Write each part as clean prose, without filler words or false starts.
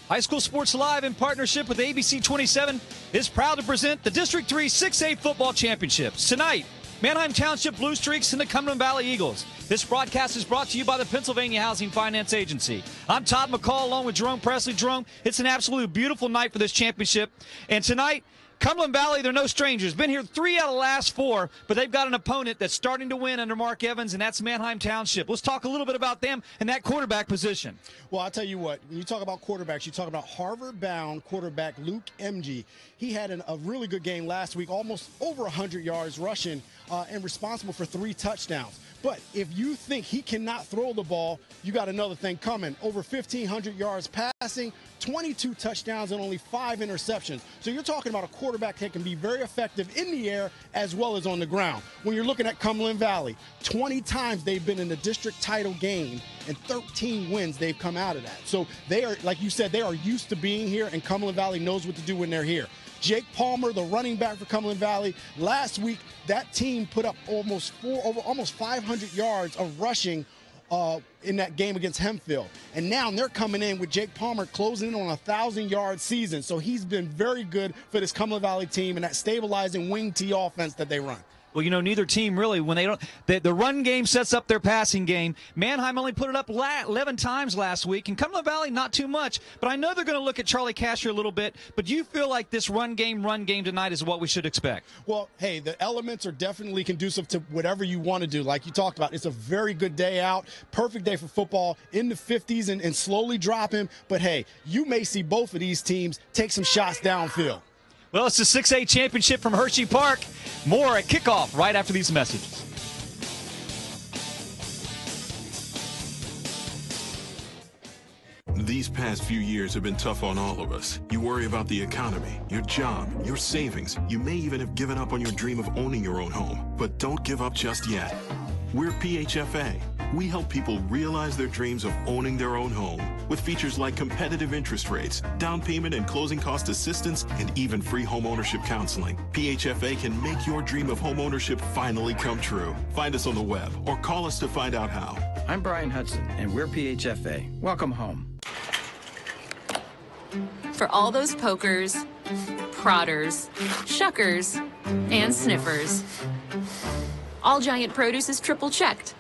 High School Sports Live, in partnership with ABC 27, is proud to present the District 3 6A Football Championships. Tonight, Manheim Township Blue Streaks and the Cumberland Valley Eagles. This broadcast is brought to you by the Pennsylvania Housing Finance Agency. I'm Todd McCall along with Jerome Presley. Jerome, it's an absolutely beautiful night for this championship. And tonight, Cumberland Valley, they're no strangers. Been here 3 out of the last 4, but they've got an opponent that's starting to win under Mark Evans, and that's Manheim Township. Let's talk a little bit about them and that quarterback position. Well, I'll tell you what, when you talk about quarterbacks, you talk about Harvard-bound quarterback Luke Emge. He had a really good game last week, almost over 100 yards rushing and responsible for 3 touchdowns. But if you think he cannot throw the ball, you got another thing coming. Over 1,500 yards passing, 22 touchdowns, and only 5 interceptions. So you're talking about a quarterback that can be very effective in the air as well as on the ground. When you're looking at Cumberland Valley, 20 times they've been in the district title game, and 13 wins they've come out of that. So they are, like you said, they are used to being here, and Cumberland Valley knows what to do when they're here. Jake Palmer, the running back for Cumberland Valley, last week that team put up almost 500 yards of rushing in that game against Hempfield. And now they're coming in with Jake Palmer closing in on a 1,000-yard season. So he's been very good for this Cumberland Valley team and that stabilizing wing T offense that they run. Well, you know, neither team really, when they don't, the run game sets up their passing game. Manheim only put it up 11 times last week, and Cumberland Valley not too much. But I know they're going to look at Charlie Casher a little bit. But do you feel like this run game tonight is what we should expect? Well, hey, the elements are definitely conducive to whatever you want to do. Like you talked about, it's a very good day out, perfect day for football, in the 50s and slowly dropping. But hey, you may see both of these teams take some shots downfield. Well, it's the 6A championship from Hershey Park. More at kickoff right after these messages. These past few years have been tough on all of us. You worry about the economy, your job, your savings. You may even have given up on your dream of owning your own home. But don't give up just yet. We're PHFA. We help people realize their dreams of owning their own home with features like competitive interest rates, down payment and closing cost assistance, and even free home ownership counseling. PHFA can make your dream of home ownership finally come true. Find us on the web or call us to find out how. I'm Brian Hudson, and we're PHFA. Welcome home. For all those pokers, prodders, shuckers, and sniffers, All Giant Produce is triple checked.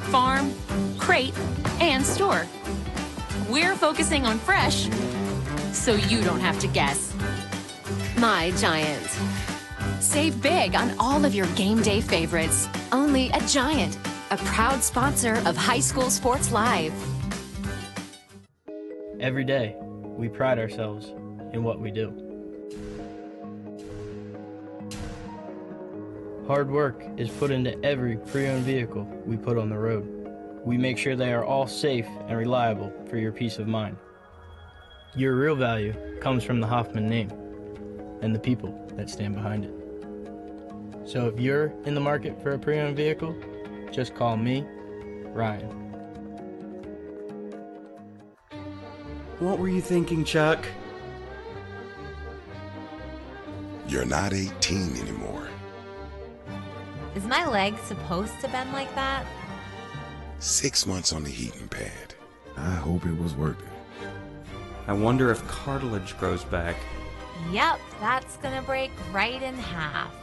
Farm, crate, and store. We're focusing on fresh, so you don't have to guess. My Giant. Save big on all of your game day favorites. Only at Giant, a proud sponsor of High School Sports Live. Every day, we pride ourselves in what we do. Hard work is put into every pre-owned vehicle we put on the road. We make sure they are all safe and reliable for your peace of mind. Your real value comes from the Hoffman name and the people that stand behind it. So if you're in the market for a pre-owned vehicle, just call me, Ryan. What were you thinking, Chuck? You're not 18 anymore. Is my leg supposed to bend like that? 6 months on the heating pad. I hope it was worth it. I wonder if cartilage grows back. Yep, that's gonna break right in half.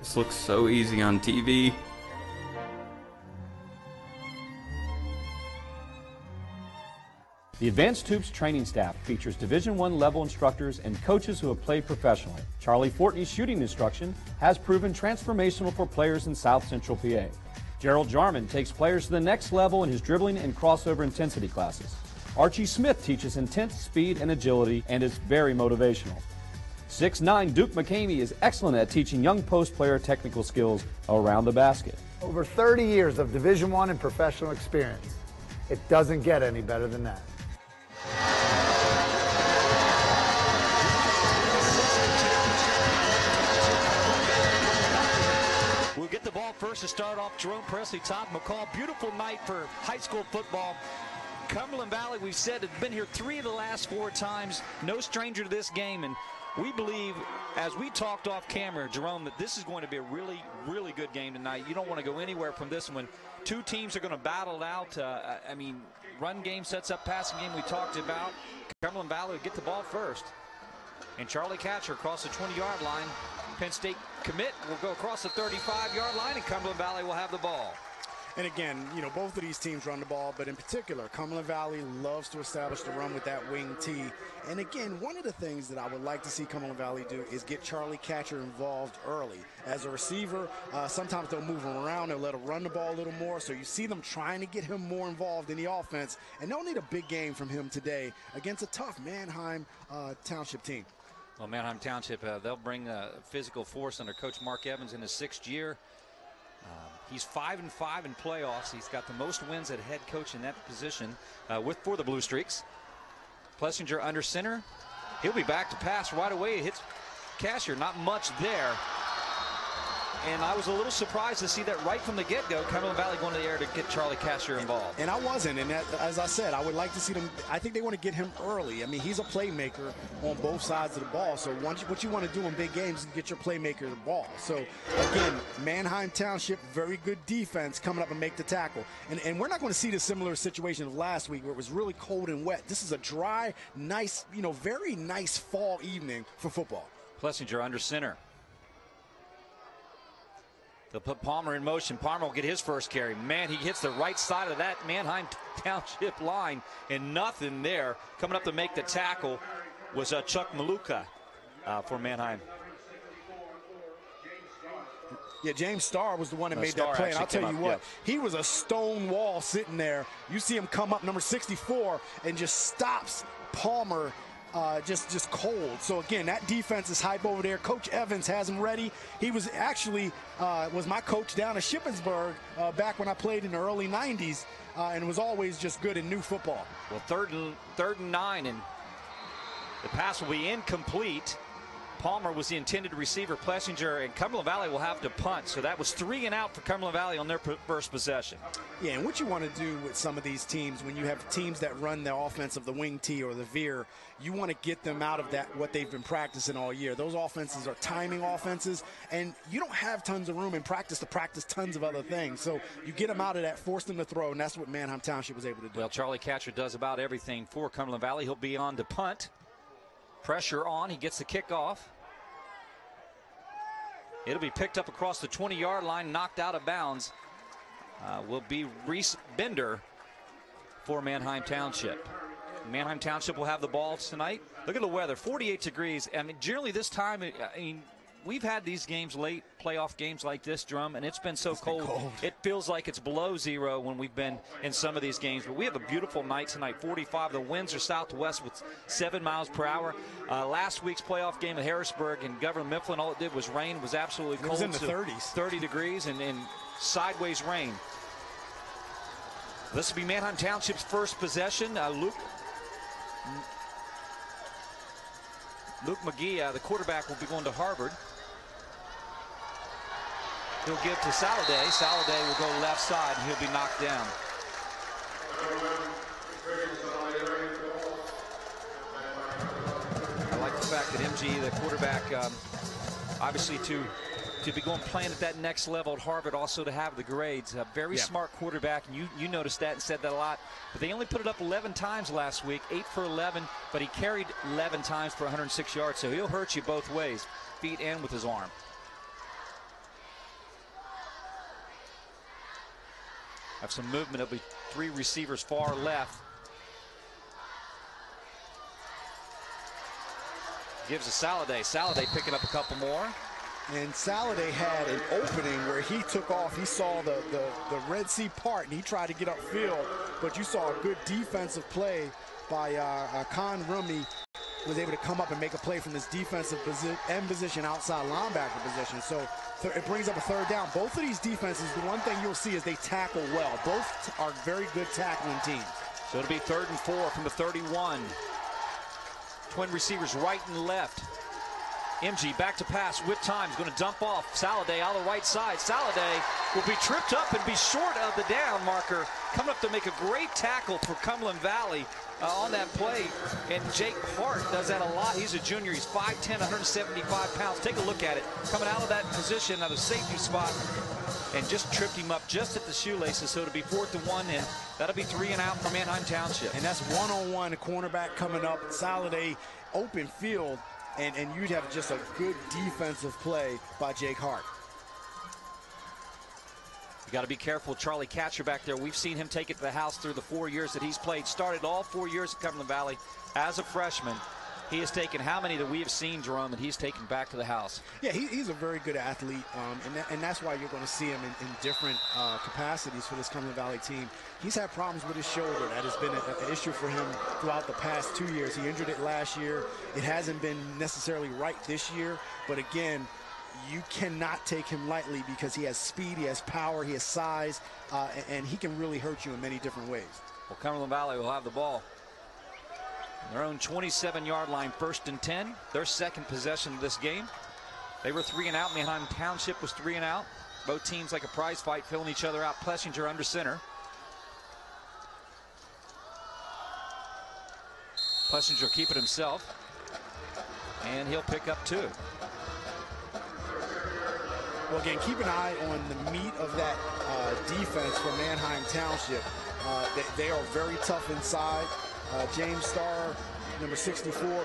This looks so easy on TV. The Advanced Hoops training staff features Division I level instructors and coaches who have played professionally. Charlie Fortney's shooting instruction has proven transformational for players in South Central PA. Gerald Jarman takes players to the next level in his dribbling and crossover intensity classes. Archie Smith teaches intense speed and agility and is very motivational. 6'9" Duke McCamey is excellent at teaching young post player technical skills around the basket. Over 30 years of Division I and professional experience. It doesn't get any better than that. We'll get the ball first to start off. Jerome Presley, Todd McCall. Beautiful night for high school football. Cumberland Valley, we've said, has been here 3 of the last 4 times. No stranger to this game. And we believe, as we talked off camera, Jerome, that this is going to be a really, really good game tonight. You don't want to go anywhere from this one. 2 teams are going to battle it out. I mean, run game sets up passing game we talked about. Cumberland Valley would get the ball first. And Charlie Catcher across the 20-yard line. Penn State commit will go across the 35-yard line, and Cumberland Valley will have the ball. And again, you know, both of these teams run the ball, but in particular, Cumberland Valley loves to establish the run with that wing T. And again, one of the things that I would like to see Cumberland Valley do is get Charlie Catcher involved early. As a receiver, sometimes they'll move him around, they'll let him run the ball a little more, so you see them trying to get him more involved in the offense, and they'll need a big game from him today against a tough Manheim Township team. Well, Manheim Township, they'll bring physical force under Coach Mark Evans in his 6th year. He's 5-5 in playoffs. He's got the most wins at head coach in that position for the Blue Streaks. Plessinger under center. He'll be back to pass right away. It hits Cashier. Not much there. And I was a little surprised to see that right from the get-go, Cumberland Valley going to the air to get Charlie Cashier involved. And I wasn't. And that, as I said, I would like to see them. I think they want to get him early. I mean, he's a playmaker on both sides of the ball. So what you want to do in big games is get your playmaker the ball. So, again, Manheim Township, very good defense coming up and make the tackle. And we're not going to see the similar situation of last week where it was really cold and wet. This is a dry, nice, very nice fall evening for football. Plessinger under center. They'll put Palmer in motion. Palmer will get his first carry. Man, he hits the right side of that Manheim Township line, and nothing there. Coming up to make the tackle was Chuck Maluka for Manheim. Yeah, James Starr was the one that made that play. And I'll tell you what, he was a stone wall sitting there. You see him come up, number 64, and just stops Palmer just cold. So again, that defense is hype over there. Coach Evans has him ready. He was actually was my coach down at Shippensburg back when I played in the early 90s, and was always just good in new football. Well, third and 9, and the pass will be incomplete. Palmer was the intended receiver. Plessinger, and Cumberland Valley will have to punt. So that was 3 and out for Cumberland Valley on their first possession. Yeah, and what you want to do with some of these teams, when you have teams that run the offense of the wing T or the veer, you want to get them out of that, what they've been practicing all year. Those offenses are timing offenses, and you don't have tons of room in practice to practice tons of other things. So you get them out of that, force them to throw, and that's what Manheim Township was able to do. Well, Charlie Catcher does about everything for Cumberland Valley. He'll be on to punt. Pressure on. He gets the kickoff. It'll be picked up across the 20-yard line, knocked out of bounds. Will be Reese Bender for Manheim Township. Manheim Township will have the ball tonight. Look at the weather, 48 degrees. I mean, generally this time, we've had these games late, playoff games like this, Drum, and it's been so cold. It feels like it's below 0 when we've been in some of these games. But we have a beautiful night tonight, 45. The winds are southwest with 7 miles per hour. Last week's playoff game at Harrisburg and Governor Mifflin, all it did was rain. It was absolutely cold. It was in the 30s. 30 degrees and sideways rain. This will be Manheim Township's first possession. Luke McGee, the quarterback, will be going to Harvard. He'll give to Saladay. Saladay will go left side, and he'll be knocked down. I like the fact that MG, the quarterback, obviously to be playing at that next level at Harvard, also to have the grades. A very smart quarterback, and you noticed that and said that a lot. But they only put it up 11 times last week, 8 for 11, but he carried 11 times for 106 yards, so he'll hurt you both ways, feet and with his arm. Have some movement. It'll be 3 receivers far left. Gives to Saladay. Saladay picking up a couple more. And Saladay had an opening where he took off. He saw the Red Sea part, and he tried to get upfield. But you saw a good defensive play by Khan Rumi. Was able to come up and make a play from his defensive position, outside linebacker position. So it brings up a 3rd down. Both of these defenses, the one thing you'll see is they tackle well. Both are very good tackling teams. So it'll be 3rd and 4 from the 31. Twin receivers right and left. MG back to pass with time. He's going to dump off. Saladay on the right side. Saladay will be tripped up and be short of the down marker. Coming up to make a great tackle for Cumberland Valley on that play. And Jake Hart does that a lot. He's a junior. He's 5'10", 175 pounds. Take a look at it. Coming out of that position, out of safety spot, and just tripped him up just at the shoelaces. So it'll be 4th and 1, and that'll be 3 and out for Manheim Township. And that's one-on-one, cornerback coming up. Saladay, open field. And you'd have just a good defensive play by Jake Hart. You got to be careful. Charlie Catcher back there. We've seen him take it to the house through the 4 years that he's played. Started all 4 years at Cumberland Valley as a freshman. He has taken how many that we have seen, Jerome, that he's taken back to the house? Yeah, he's a very good athlete, and that's why you're going to see him in different capacities for this Cumberland Valley team. He's had problems with his shoulder. That has been an issue for him throughout the past 2 years. He injured it last year. It hasn't been necessarily right this year, but again, you cannot take him lightly because he has speed, he has power, he has size, and he can really hurt you in many different ways. Well, Cumberland Valley will have the ball. Their own 27-yard line, 1st and 10. Their second possession of this game. They were 3 and out. Manheim Township was 3 and out. Both teams like a prize fight, filling each other out. Plessinger under center. Plessinger keep it himself. And he'll pick up 2. Well, again, keep an eye on the meat of that defense for Manheim Township. They are very tough inside. James Starr, number 64,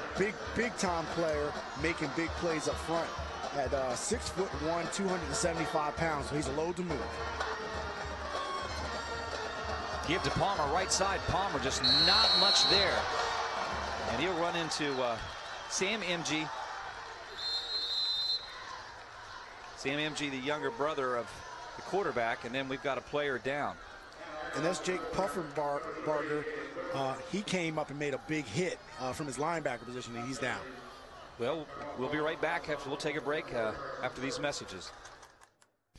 big time player, making big plays up front at 6'1", 275 pounds, so he's a load to move. Give to Palmer, right side. Palmer just not much there. And he'll run into Sam MG. Sam MG, the younger brother of the quarterback, and then we've got a player down. And that's Jake Pufferbarger. He came up and made a big hit from his linebacker position, and he's down. Well, we'll be right back. We'll take a break after these messages.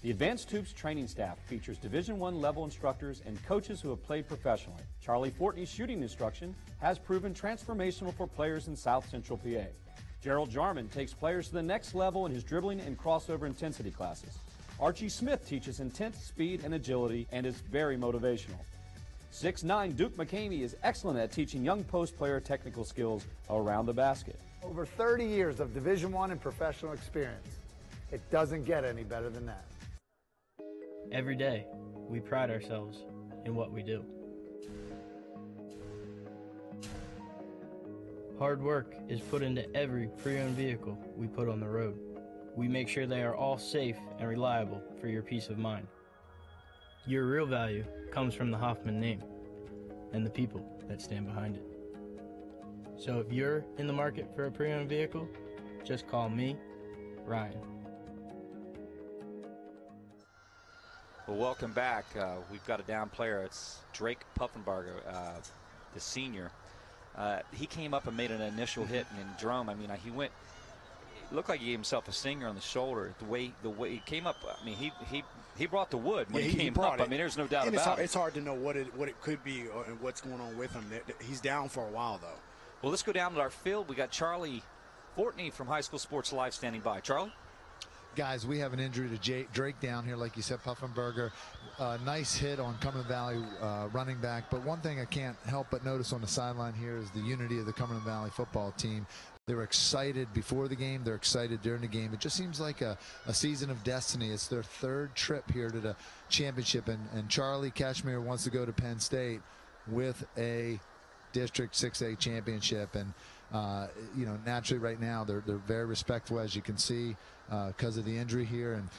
The Advanced Hoops training staff features Division I level instructors and coaches who have played professionally. Charlie Fortney's shooting instruction has proven transformational for players in South Central PA. Gerald Jarman takes players to the next level in his dribbling and crossover intensity classes. Archie Smith teaches intent, speed, and agility and is very motivational. 6'9" Duke McCamey is excellent at teaching young post player technical skills around the basket. Over 30 years of Division I and professional experience. It doesn't get any better than that. Every day, we pride ourselves in what we do. Hard work is put into every pre-owned vehicle we put on the road. We make sure they are all safe and reliable for your peace of mind. Your real value comes from the Hoffman name and the people that stand behind it. So if you're in the market for a pre-owned vehicle, just call me, Ryan. Well, welcome back. We've got a down player. It's Drake Pufferbarger, the senior. He came up and made an initial hit, and Jerome, I mean, he went. It looked like he gave himself a singer on the shoulder. The way he came up, I mean, he brought the wood when he came up. I mean, there's no doubt about it. It's hard to know what it could be and what's going on with him. He's down for a while, though. Well, let's go down to our field. We got Charlie Fortney from High School Sports Live standing by. Charlie? Guys, we have an injury to Drake down here, like you said, Pufferbarger. Nice hit on Cumberland Valley running back. But one thing I can't help but notice on the sideline here is the unity of the Cumberland Valley football team. They were excited before the game. They're excited during the game. It just seems like a season of destiny. It's their 3rd trip here to the championship. And Charlie Cashmere wants to go to Penn State with a District 6A championship. And, you know, naturally right now they're very respectful, as you can see, because of the injury here. And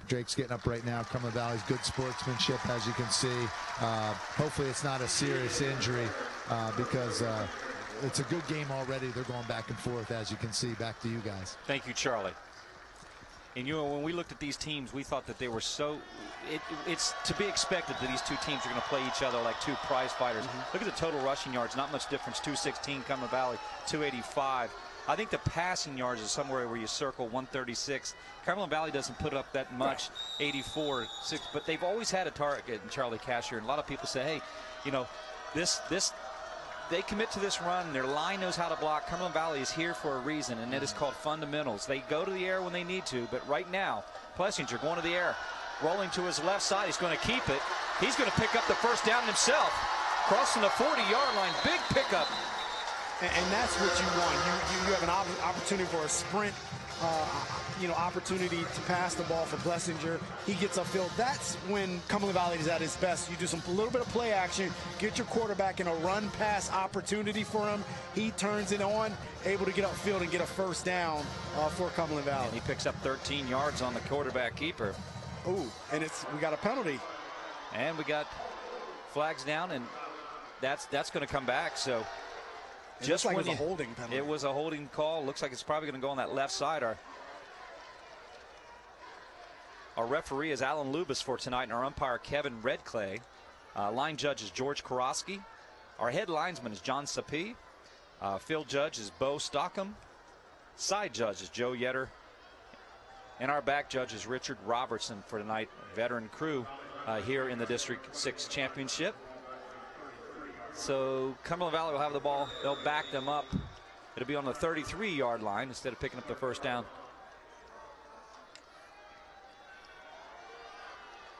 Drake's getting up right now. Cumberland Valley's good sportsmanship, as you can see. Hopefully it's not a serious injury because it's a good game already. They're going back and forth, as you can see. Back to you guys. Thank you, Charlie. And, you know, when we looked at these teams, we thought that they were so it's to be expected that these two teams are going to play each other like two prize fighters. Look at the total rushing yards, not much difference. 216 Cumberland Valley, 285. I think the passing yards is somewhere where you circle 136. Cumberland Valley doesn't put up that much, 84, 6, but they've always had a target in Charlie Cashier. And a lot of people say, hey, you know, this they commit to this run. Their line knows how to block. Cumberland Valley is here for a reason, and it is called fundamentals. They go to the air when they need to, but right now, Plessinger going to the air, rolling to his left side. He's going to keep it. He's going to pick up the first down himself, crossing the 40-yard line. Big pickup. And that's what you want. You have an opportunity for a sprint, opportunity to pass the ball for Plessinger. He gets upfield. That's when Cumberland Valley is at its best. You do a little bit of play action, get your quarterback in a run-pass opportunity for him. He turns it on, able to get upfield and get a first down for Cumberland Valley. And he picks up 13 yards on the quarterback keeper. Ooh, and we got a penalty. And we got flags down, and that's going to come back. So. Just like it was a holding penalty. It was a holding call. Looks like it's probably going to go on that left side. Our referee is Alan Lubis for tonight, and our umpire Kevin Redclay. Line judge is George Karosky. Our head linesman is John Sapee. Field judge is Bo Stockham. Side judge is Joe Yetter. And our back judge is Richard Robertson for tonight. Veteran crew here in the District 6 Championship. So Cumberland Valley will have the ball. They'll back them up. It'll be on the 33-yard line instead of picking up the first down.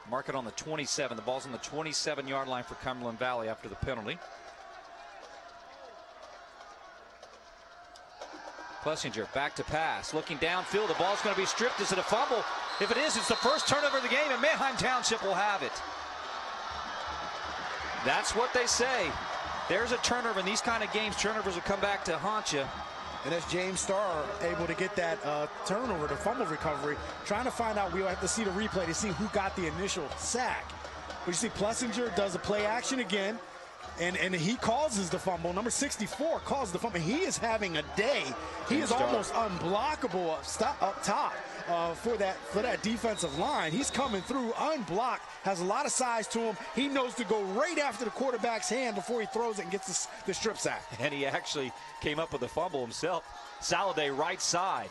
Mark it on the 27. The ball's on the 27-yard line for Cumberland Valley after the penalty. Plessinger back to pass. Looking downfield. The ball's going to be stripped. Is it a fumble? If it is, it's the first turnover of the game, and Manheim Township will have it. That's what they say. There's a turnover. In these kind of games, turnovers will come back to haunt you. And that's James Starr able to get that turnover, the fumble recovery. Trying to find out, we'll have to see the replay to see who got the initial sack. But you see Plessinger does a play action again, and he causes the fumble. Number 64 causes the fumble. He is having a day. He is almost unblockable up top. For that defensive line. He's coming through unblocked, has a lot of size to him. He knows to go right after the quarterback's hand before he throws it and gets the strip sack. And he actually came up with the fumble himself. Saladay right side.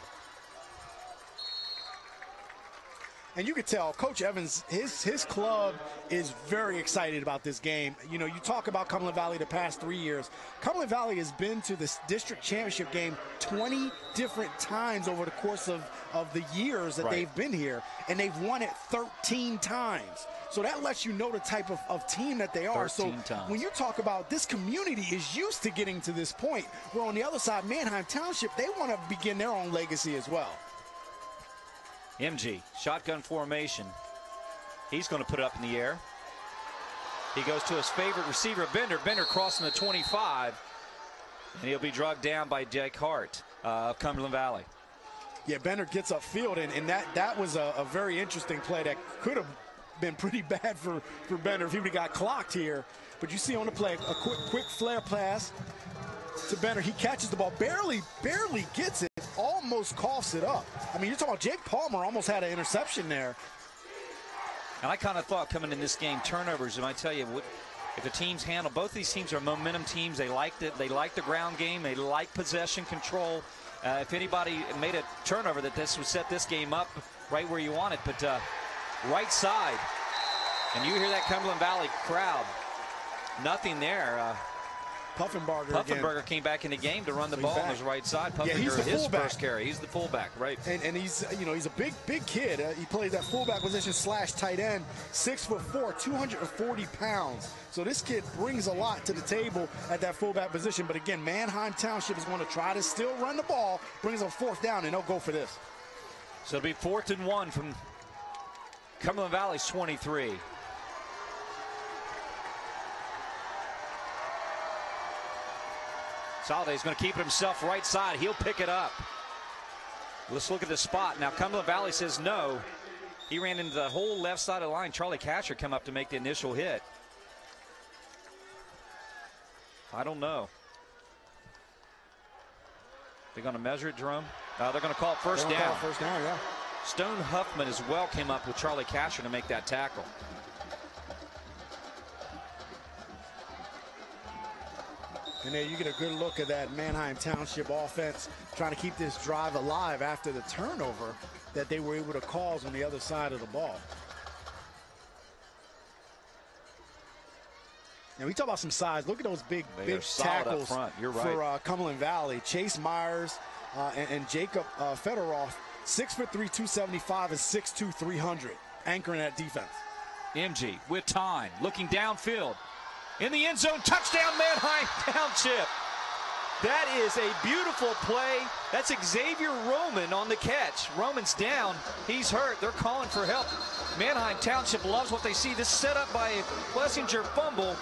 And you could tell Coach Evans, his club is very excited about this game. You know, you talk about Cumberland Valley the past 3 years. Cumberland Valley has been to this district championship game 20 different times over the course of the years that they've been here, and they've won it 13 times. So that lets you know the type of team that they are. So when you talk about this community is used to getting to this point, where on the other side, Manheim Township, they want to begin their own legacy as well. MG, shotgun formation. He's going to put it up in the air. He goes to his favorite receiver, Bender. Bender crossing the 25, and he'll be drugged down by Jake Hart of Cumberland Valley. Yeah, Bender gets upfield, and that was a very interesting play that could have been pretty bad for Bender if he would have got clocked here. But you see on the play, a quick flare pass to Bender. He catches the ball, barely gets it, almost coughs it up. I mean, you're talking about Jake Palmer almost had an interception there. And I kind of thought coming in this game, turnovers, and I tell you, if the teams handle, both these teams are momentum teams. They like the ground game. They like possession control. If anybody made a turnover, that this would set this game up right where you want it. But right side, and you hear that Cumberland Valley crowd. Nothing there. Puffenbarger came back in the game to run the ball on his right side. Puffenbarger, he's the his fullback. first carry. He's the fullback, right? And he's he's a big kid. He plays that fullback position / tight end. 6'4", 240 pounds. So this kid brings a lot to the table at that fullback position. But again, Manheim Township is going to try to still run the ball. Brings a fourth down, and they'll go for this. So it'll be 4th and 1 from Cumberland Valley's 23. Saladay's going to keep it himself right side. He'll pick it up. Let's look at the spot. Now, Cumberland Valley says no. He ran into the whole left side of the line. Charlie Casher come up to make the initial hit. I don't know. They're going to measure it, Jerome? They're going to call it first down. First down, yeah. Stone Huffman as well came up with Charlie Casher to make that tackle. And there you get a good look at that Manheim Township offense trying to keep this drive alive after the turnover that they were able to cause on the other side of the ball. And we talk about some size. Look at those big up tackles front. You're right. For Cumberland Valley. Chase Myers and Jacob Fedorov, 6'3", 275, and 6'2", 300, anchoring that defense. MG with time, looking downfield. In the end zone, touchdown Manheim Township. That is a beautiful play. That's Xavier Roman on the catch. Roman's down. He's hurt. They're calling for help. Manheim Township loves what they see. This set up by a Blessinger fumble.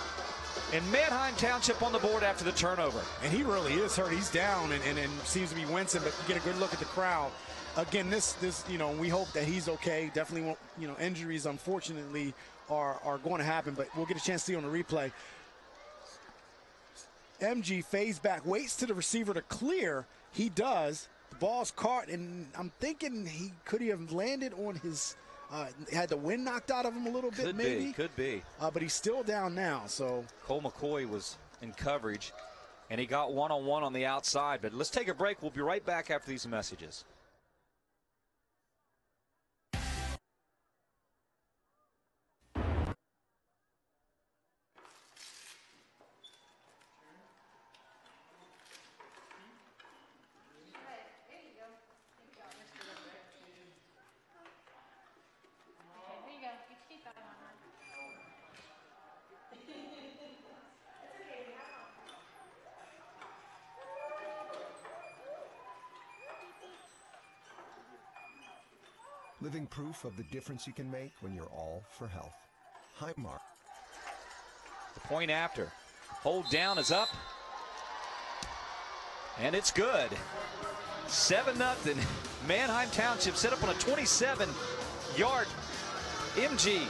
And Manheim Township on the board after the turnover. And he really is hurt. He's down and seems to be wincing, but you get a good look at the crowd. Again, this we hope that he's okay. Definitely won't, injuries unfortunately are going to happen, but we'll get a chance to see on the replay. MG fades back, waits to the receiver to clear. He does. The ball's caught, and I'm thinking could he have landed on his had the wind knocked out of him a little bit, maybe? Could be. But he's still down now. So Cole McCoy was in coverage, and he got one-on-one on the outside. But let's take a break. We'll be right back after these messages. Living proof of the difference you can make when you're all for health. Highmark. The point after. Hold down is up. And it's good. 7-0. Manheim Township set up on a 27-yard MG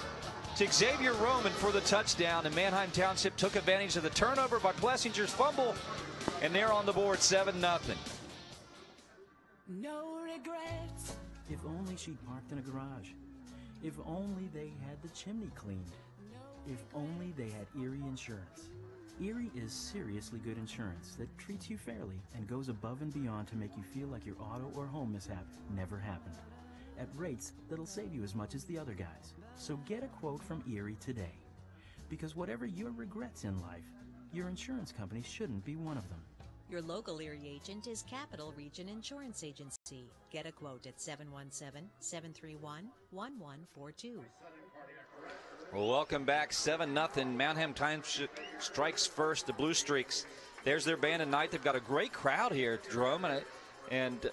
to Xavier Roman for the touchdown. And Manheim Township took advantage of the turnover by Blessinger's fumble. And they're on the board 7-0. No regrets. If only she'd parked in a garage. If only they had the chimney cleaned. If only they had Erie Insurance. Erie is seriously good insurance that treats you fairly and goes above and beyond to make you feel like your auto or home mishap never happened. At rates that'll save you as much as the other guys. So get a quote from Erie today. Because whatever your regrets in life, your insurance company shouldn't be one of them. Your local Erie agent is Capital Region Insurance Agency. Get a quote at 717-731-1142. Well, welcome back. 7-0. Manheim Township strikes first. The Blue Streaks. There's their band tonight. They've got a great crowd here, Jerome, and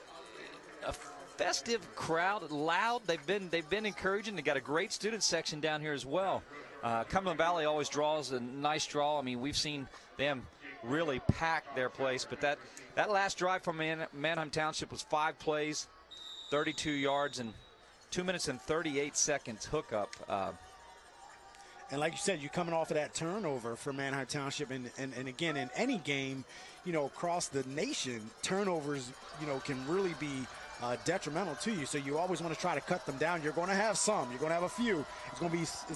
a festive crowd, loud. They've been encouraging. They got a great student section down here as well. Cumberland Valley always draws a nice draw. I mean, we've seen them really packed their place, but that last drive from Manheim Township was 5 plays, 32 yards, and 2 minutes and 38 seconds hookup. And like you said, you're coming off of that turnover for Manheim Township, and again, in any game, across the nation, turnovers, can really be detrimental to you. So you always want to try to cut them down. You're going to have some. You're going to have a few. It's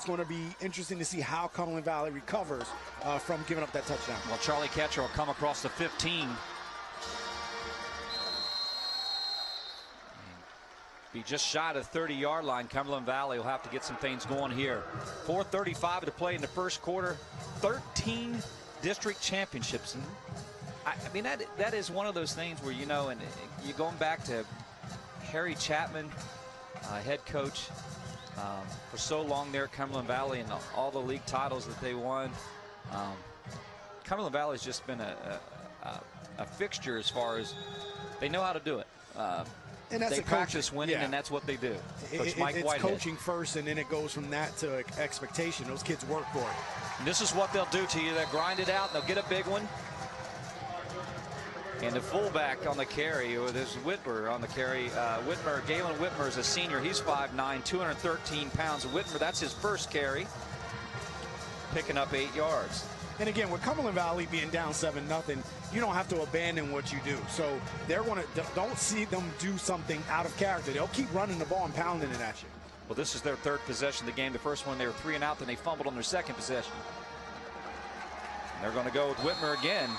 going to be interesting to see how Cumberland Valley recovers from giving up that touchdown. Well, Charlie Ketcher will come across the 15. Be just shy of the 30-yard line. Cumberland Valley will have to get some things going here. 4:35 to play in the first quarter. 13 district championships. And I mean, that is one of those things where, and you're going back to Harry Chapman, head coach for so long there at Cumberland Valley, and all the league titles that they won. Cumberland Valley's just been a fixture as far as they know how to do it. And that's they practice winning, and that's what they do. Coach Mike it's Whitehead. Coaching first, and then it goes from that to expectation. Those kids work for it. And this is what they'll do to you. They'll grind it out. They'll get a big one. And the fullback on the carry, there's Whitmer on the carry. Galen Whitmer is a senior. He's 5'9", 213 pounds. Whitmer, that's his first carry, picking up 8 yards. And again, with Cumberland Valley being down 7-0, you don't have to abandon what you do. So they're going to, don't see them do something out of character. They'll keep running the ball and pounding it at you. Well, this is their third possession of the game. The first one, they were 3 and out, then they fumbled on their second possession. And they're going to go with Whitmer again.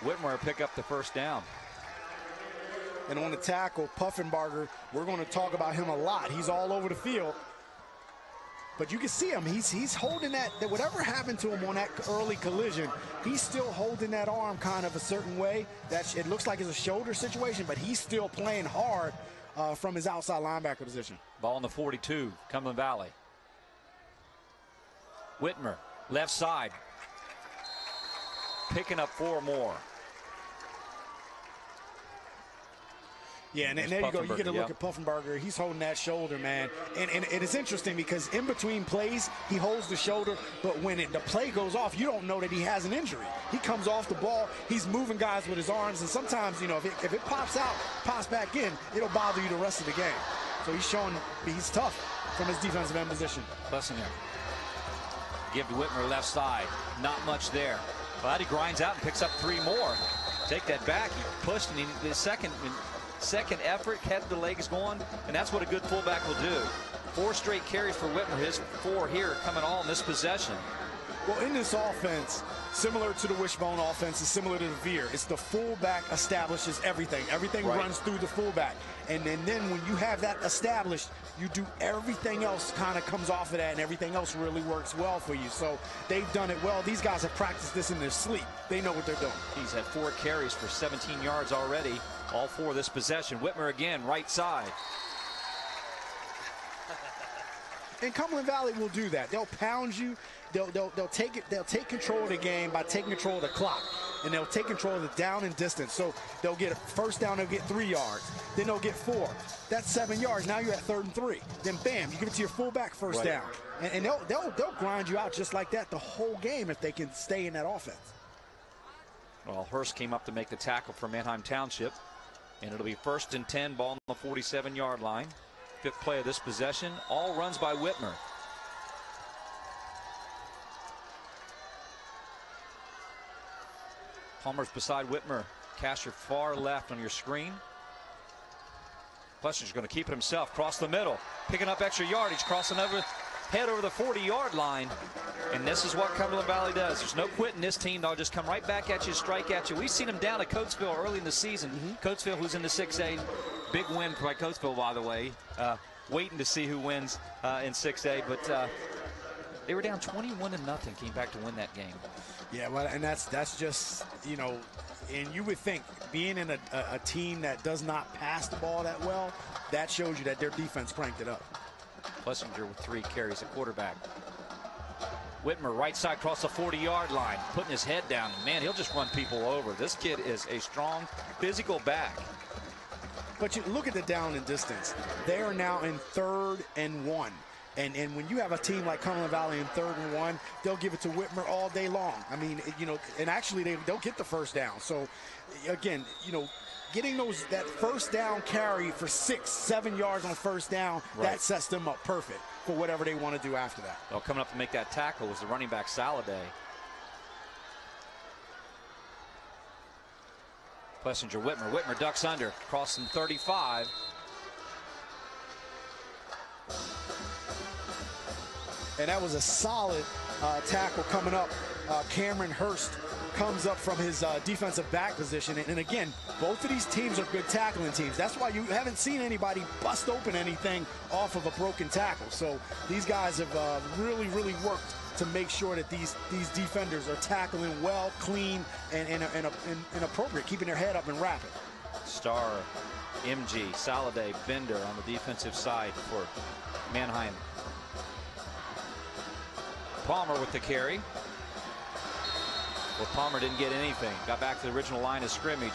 Whitmer will pick up the first down. And on the tackle, Puffenbarger, we're going to talk about him a lot. He's all over the field. But you can see him. He's holding that whatever happened to him on that early collision, he's still holding that arm kind of a certain way. That it looks like it's a shoulder situation, but he's still playing hard from his outside linebacker position. Ball in the 42, Cumberland Valley. Whitmer, left side. Picking up 4 more. Yeah, and there you go. You get a look at Puffenberger. He's holding that shoulder, man. And it's interesting because in between plays, he holds the shoulder. But when the play goes off, you don't know that he has an injury. He comes off the ball. He's moving guys with his arms. And sometimes, you know, if it pops out, pops back in, it'll bother you the rest of the game. So he's showing he's tough from his defensive end position. Plessinger. Give to Whitmer left side. Not much there. But he grinds out and picks up 3 more. Take that back. He pushed, and the second effort kept the legs going, and that's what a good fullback will do. 4 straight carries for Whitmer. His 4 here coming all in this possession. Well, in this offense, similar to the wishbone offense, is similar to the veer. It's the fullback establishes everything. Everything runs through the fullback. And then when you have that established, you do everything else kind of comes off of that, and everything else really works well for you. So they've done it well. These guys have practiced this in their sleep. They know what they're doing. He's had 4 carries for 17 yards already. All 4 this possession. Whitmer again, right side. And Cumberland Valley will do that. They'll pound you. They'll take control of the game by taking control of the clock, and they'll take control of the down and distance. So they'll get a first down, they'll get 3 yards, then they'll get 4. That's 7 yards. Now you're at 3rd and 3. Then bam, you give it to your fullback first down, and they'll grind you out just like that the whole game if they can stay in that offense. Well, Hurst came up to make the tackle for Manheim Township, and it'll be 1st and 10, ball on the 47-yard line. 5th play of this possession. All runs by Whitmer. Palmer's beside Whitmer. Casher far left on your screen. Plessinger's going to keep it himself. Cross the middle. Picking up extra yardage. Crossing head over the 40-yard line. And this is what Cumberland Valley does. There's no quitting this team. They'll just come right back at you, strike at you. We've seen them down at Coatesville early in the season. Coatesville, who's in the 6A. Big win by Coatesville, by the way. Waiting to see who wins in 6A. But they were down 21-0. Came back to win that game. Yeah, well, and that's just, you know, and you would think being in a team that does not pass the ball that well, that shows you that their defense cranked it up. Plessinger with 3 carries at quarterback. Whitmer right side across the 40-yard line, putting his head down. Man, he'll just run people over. This kid is a strong physical back. But you look at the down and distance. They are now in 3rd and 1. And when you have a team like Cumberland Valley in 3rd and 1, they'll give it to Whitmer all day long. I mean, you know, and actually they'll get the first down. So, again, you know, getting that first down carry for 6-7 yards on first down, that sets them up perfect for whatever they want to do after that. Well, coming up to make that tackle was the running back Saladay. Plessinger, Whitmer. Whitmer ducks under, crossing 35. And that was a solid tackle coming up. Cameron Hurst comes up from his defensive back position. And again, both of these teams are good tackling teams. That's why you haven't seen anybody bust open anything off of a broken tackle. So these guys have really, really worked to make sure that these defenders are tackling well, clean, and appropriate, keeping their head up and rapid. Starr, MG, Saladay, Bender on the defensive side for Manheim. Palmer with the carry. Well, Palmer didn't get anything. Got back to the original line of scrimmage.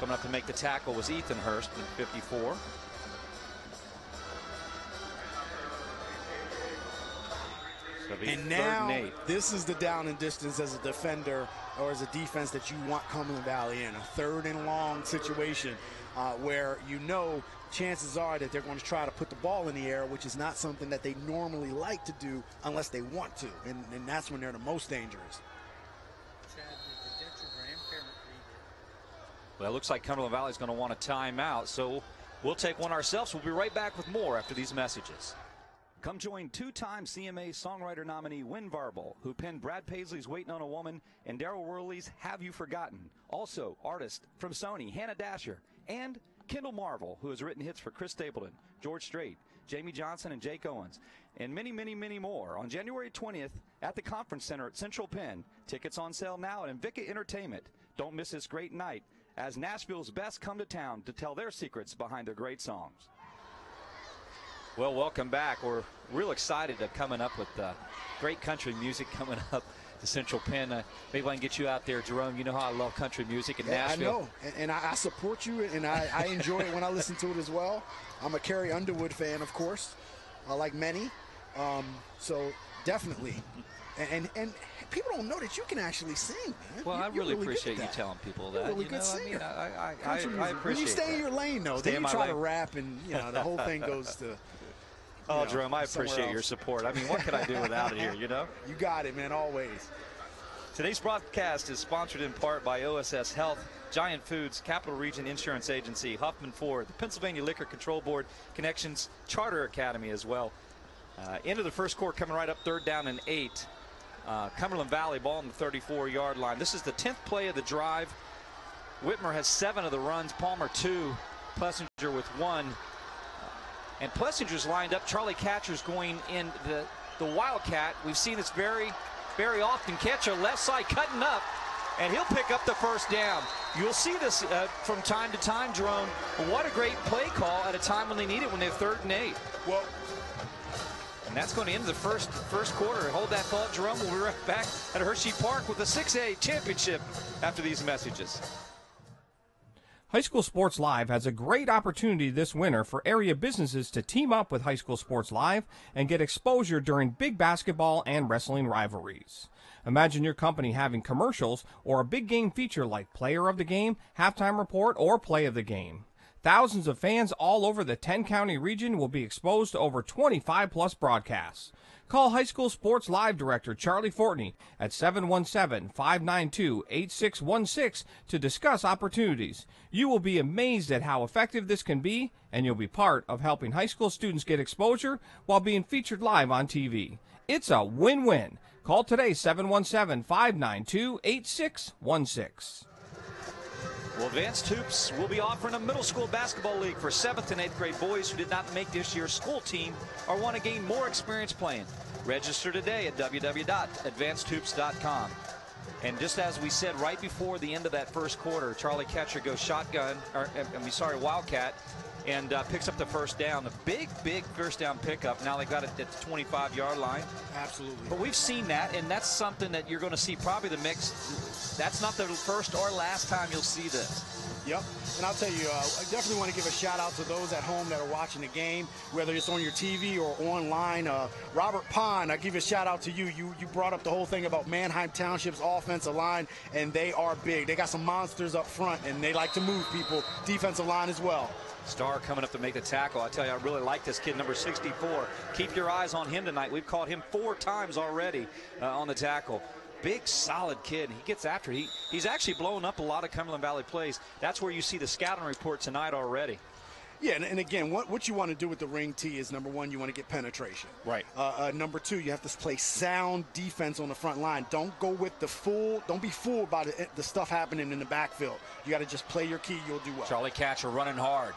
Coming up to make the tackle was Ethan Hurst in 54. So and now this is the down and distance as a defender or as a defense that you want Cumberland Valley in. A 3rd and long situation where you know chances are that they're going to try to put the ball in the air, which is not something that they normally like to do unless they want to. And that's when they're the most dangerous. Well, it looks like Cumberland Valley is going to want a timeout, so we'll take one ourselves. We'll be right back with more after these messages. Come join 2-time CMA songwriter nominee Win Varble, who penned Brad Paisley's Waiting on a Woman and Darryl Worley's Have You Forgotten. Also, artist from Sony, Hannah Dasher, and Kendall Marvel, who has written hits for Chris Stapleton, George Strait, Jamie Johnson and Jake Owens, and many, many, many more on January 20th at the Conference Center at Central Penn. Tickets on sale now at Invicta Entertainment. Don't miss this great night as Nashville's best come to town to tell their secrets behind their great songs. Well, welcome back. We're real excited to coming up with great country music coming up to Central Penn. Maybe I can get you out there, Jerome. You know how I love country music in Nashville. I know, and I support you, and I enjoy it when I listen to it as well. I'm a Carrie Underwood fan, of course, like many. So definitely. And people don't know that you can actually sing, man. Well, I really appreciate you telling people that. You're a really good singer. I appreciate when you stay that. in your lane, though, then you try to rap, and the whole thing goes to. Oh, Jerome, I appreciate your support. I mean, what could I do without it here, you know? You got it, man, always. Today's broadcast is sponsored in part by OSS Health, Giant Foods, Capital Region Insurance Agency, Huffman Ford, the Pennsylvania Liquor Control Board, Connections, Charter Academy as well. End of the first quarter coming right up, 3rd down and 8. Cumberland Valley ball on the 34-yard line. This is the 10th play of the drive. Whitmer has 7 of the runs, Palmer 2, Plessinger with 1. And Plessinger's lined up. Charlie Catcher's going in the Wildcat. We've seen this very, very often. Catcher left side cutting up, and he'll pick up the first down. You'll see this from time to time, Jerome. What a great play call at a time when they need it, when they're 3rd and 8. Well, and that's going to end the first quarter. Hold that thought, Jerome. We'll be right back at Hershey Park with the 6A championship after these messages. High School Sports Live has a great opportunity this winter for area businesses to team up with High School Sports Live and get exposure during big basketball and wrestling rivalries. Imagine your company having commercials or a big game feature like Player of the Game, Halftime Report, or Play of the Game. Thousands of fans all over the 10-county region will be exposed to over 25-plus broadcasts. Call High School Sports Live Director Charlie Fortney at 717-592-8616 to discuss opportunities. You will be amazed at how effective this can be, and you'll be part of helping high school students get exposure while being featured live on TV. It's a win-win. Call today 717-592-8616. Well, Advanced Hoops will be offering a middle school basketball league for 7th and 8th grade boys who did not make this year's school team or want to gain more experience playing. Register today at www.advancedhoops.com. And just as we said right before the end of that first quarter, Charlie Catcher goes Wildcat, and picks up the first down. A big first down pickup. Now they got it at the 25-yard line. Absolutely. But we've seen that, and that's something that you're going to see probably the mix. That's not the first or last time you'll see this. Yep. And I'll tell you, I definitely want to give a shout out to those at home that are watching the game, whether it's on your TV or online. Robert Pond, I give a shout out to you. You brought up the whole thing about Manheim Township's offensive line, and they are big. They got some monsters up front, and they like to move people. Defensive line as well. Starr coming up to make the tackle. I tell you, I really like this kid, number 64. Keep your eyes on him tonight. We've caught him 4 times already on the tackle. Big, solid kid. He gets after it. He's actually blowing up a lot of Cumberland Valley plays. That's where you see the scouting report tonight already. Yeah, and again, what you want to do with the ring tee is, number one, you want to get penetration. Right. Number two, you have to play sound defense on the front line. Don't go with don't be fooled by the stuff happening in the backfield. You got to just play your key. You'll do well. Charlie Catcher running hard.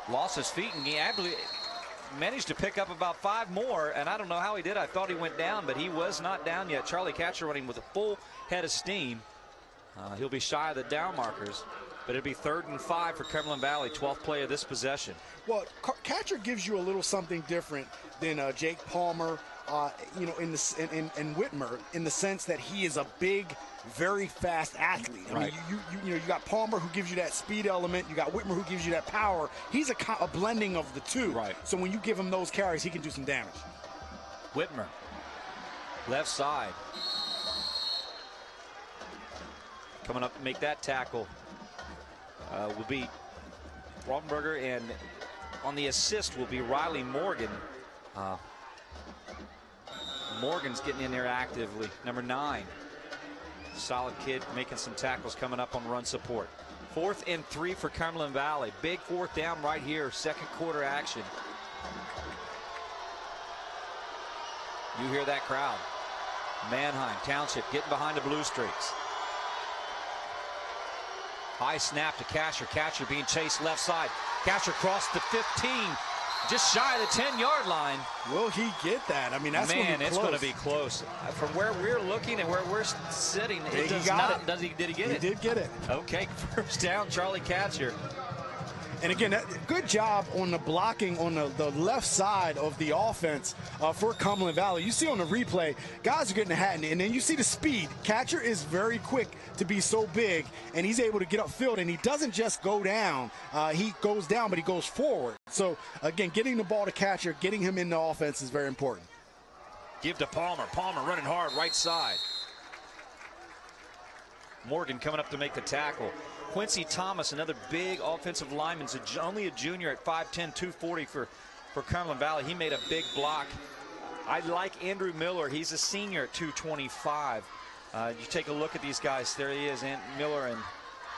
Lost his feet, and he actually managed to pick up about 5 more, and I don't know how he did. I thought he went down, but he was not down yet. Charlie Catcher running with a full head of steam. He'll be shy of the down markers, but it'll be 3rd and 5 for Cumberland Valley, 12th play of this possession. Well, Catcher gives you a little something different than Jake Palmer, in Whitmer, in the sense that he is a big, very fast athlete. I mean, you got Palmer, who gives you that speed element. You got Whitmer, who gives you that power. He's a blending of the two. Right. So when you give him those carries, he can do some damage. Whitmer, left side. Coming up to make that tackle will be Rottenberger, and on the assist will be Riley Morgan. Morgan's getting in there actively, number 9. Solid kid, making some tackles coming up on run support. 4th and 3 for Cumberland Valley. Big 4th down right here, second quarter action. You hear that crowd. Manheim Township getting behind the Blue Streaks. High snap to Catcher. Catcher being chased left side. Catcher crossed the 15. just shy of the 10-yard line. Will he get that? I mean, that's Man, it's going to be close. From where we're looking and where we're sitting, it does not. Did he get it? He did get it. Okay, first down, Charlie Katcher. And again, good job on the blocking on the left side of the offense for Cumberland Valley. You see on the replay, guys are getting the hat, and then you see the speed. Katcher is very quick to be so big, and he's able to get upfield, and he doesn't just go down. He goes down, but he goes forward. So, again, getting the ball to Katcher, getting him in the offense is very important. Give to Palmer. Palmer running hard, right side. Morgan coming up to make the tackle. Quincy Thomas, another big offensive lineman, only a junior at 5'10", 240 for Cumberland Valley. He made a big block. I like Andrew Miller. He's a senior at 225. You take a look at these guys. There he is, Miller,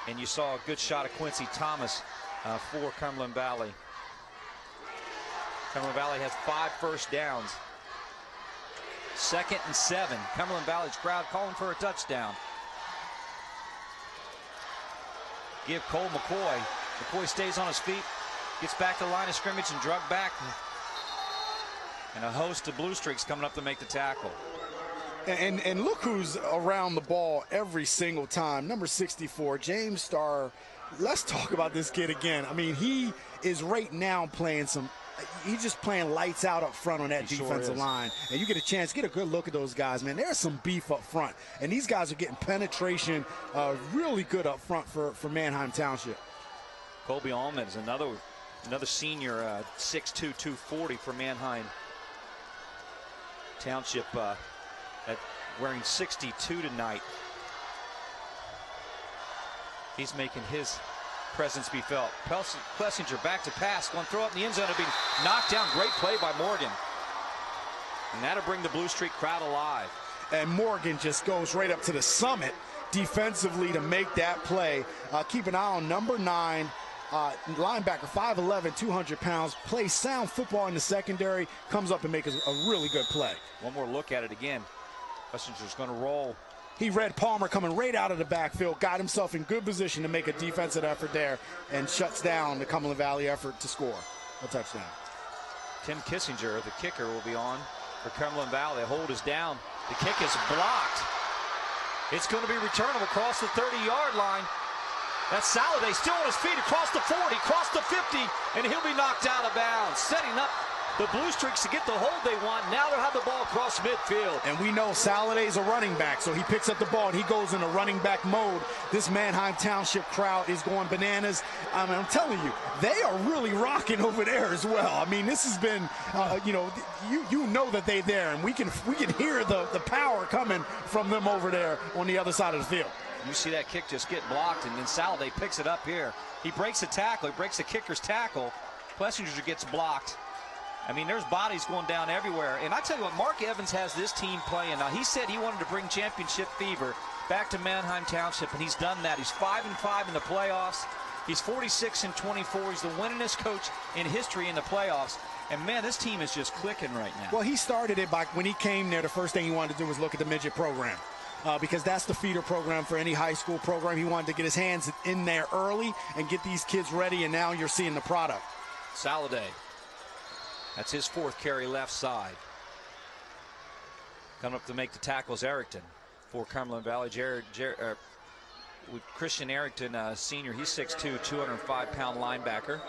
and you saw a good shot of Quincy Thomas for Cumberland Valley. Cumberland Valley has 5 first downs. 2nd and 7. Cumberland Valley's crowd calling for a touchdown. Give Cole McCoy. McCoy stays on his feet, gets back to the line of scrimmage and drug back. And a host of Blue Streaks coming up to make the tackle. And look who's around the ball every single time. Number 64, James Starr. Let's talk about this kid again. I mean, he is right now playing he's just playing lights out up front on that defensive line. And you get a chance, get a good look at those guys, man. There's some beef up front. And these guys are getting penetration really good up front for Manheim Township. Colby Allman is another senior, 6'2", 240 for Manheim Township, wearing 62 tonight. He's making his presence be felt. Plessinger back to pass, going to throw up in the end zone, to be knocked down. Great play by Morgan. And that'll bring the Blue Streak crowd alive. And Morgan just goes right up to the summit defensively to make that play. Keep an eye on number 9, linebacker, 5'11", 200 pounds, plays sound football in the secondary, comes up and makes a really good play. One more look at it again. Plessinger's going to roll. He read Palmer coming right out of the backfield, got himself in good position to make a defensive effort there, and shuts down the Cumberland Valley effort to score a touchdown. Tim Kissinger, the kicker, will be on for Cumberland Valley. The hold is down. The kick is blocked. It's going to be returnable across the 30-yard line. That's Saladay still on his feet across the 40, across the 50, and he'll be knocked out of bounds. Setting up the Blue Streaks to get the hold they want. Now they'll have the ball across midfield. And we know Saladay's a running back, so he picks up the ball and he goes in a running back mode. This Manheim Township crowd is going bananas. I'm telling you, they are really rocking over there as well. I mean, this has been, you know that they're there, and we can hear the power coming from them over there on the other side of the field. You see that kick just get blocked, and then Saladay picks it up here. He breaks the tackle. He breaks the kicker's tackle. Plessinger gets blocked. I mean, there's bodies going down everywhere. And I tell you what, Mark Evans has this team playing. Now, he said he wanted to bring championship fever back to Manheim Township, and he's done that. He's 5-5 in the playoffs. He's 46-24. He's the winningest coach in history in the playoffs. And, man, this team is just clicking right now. Well, he started it by when he came there, the first thing he wanted to do was look at the midget program. Because that's the feeder program for any high school program. He wanted to get his hands in there early and get these kids ready, and now you're seeing the product. Saladay. That's his 4th carry left side. Coming up to make the tackles, Erickton for Cumberland Valley. With Christian Erickton, senior, he's 6'2", 205-pound linebacker.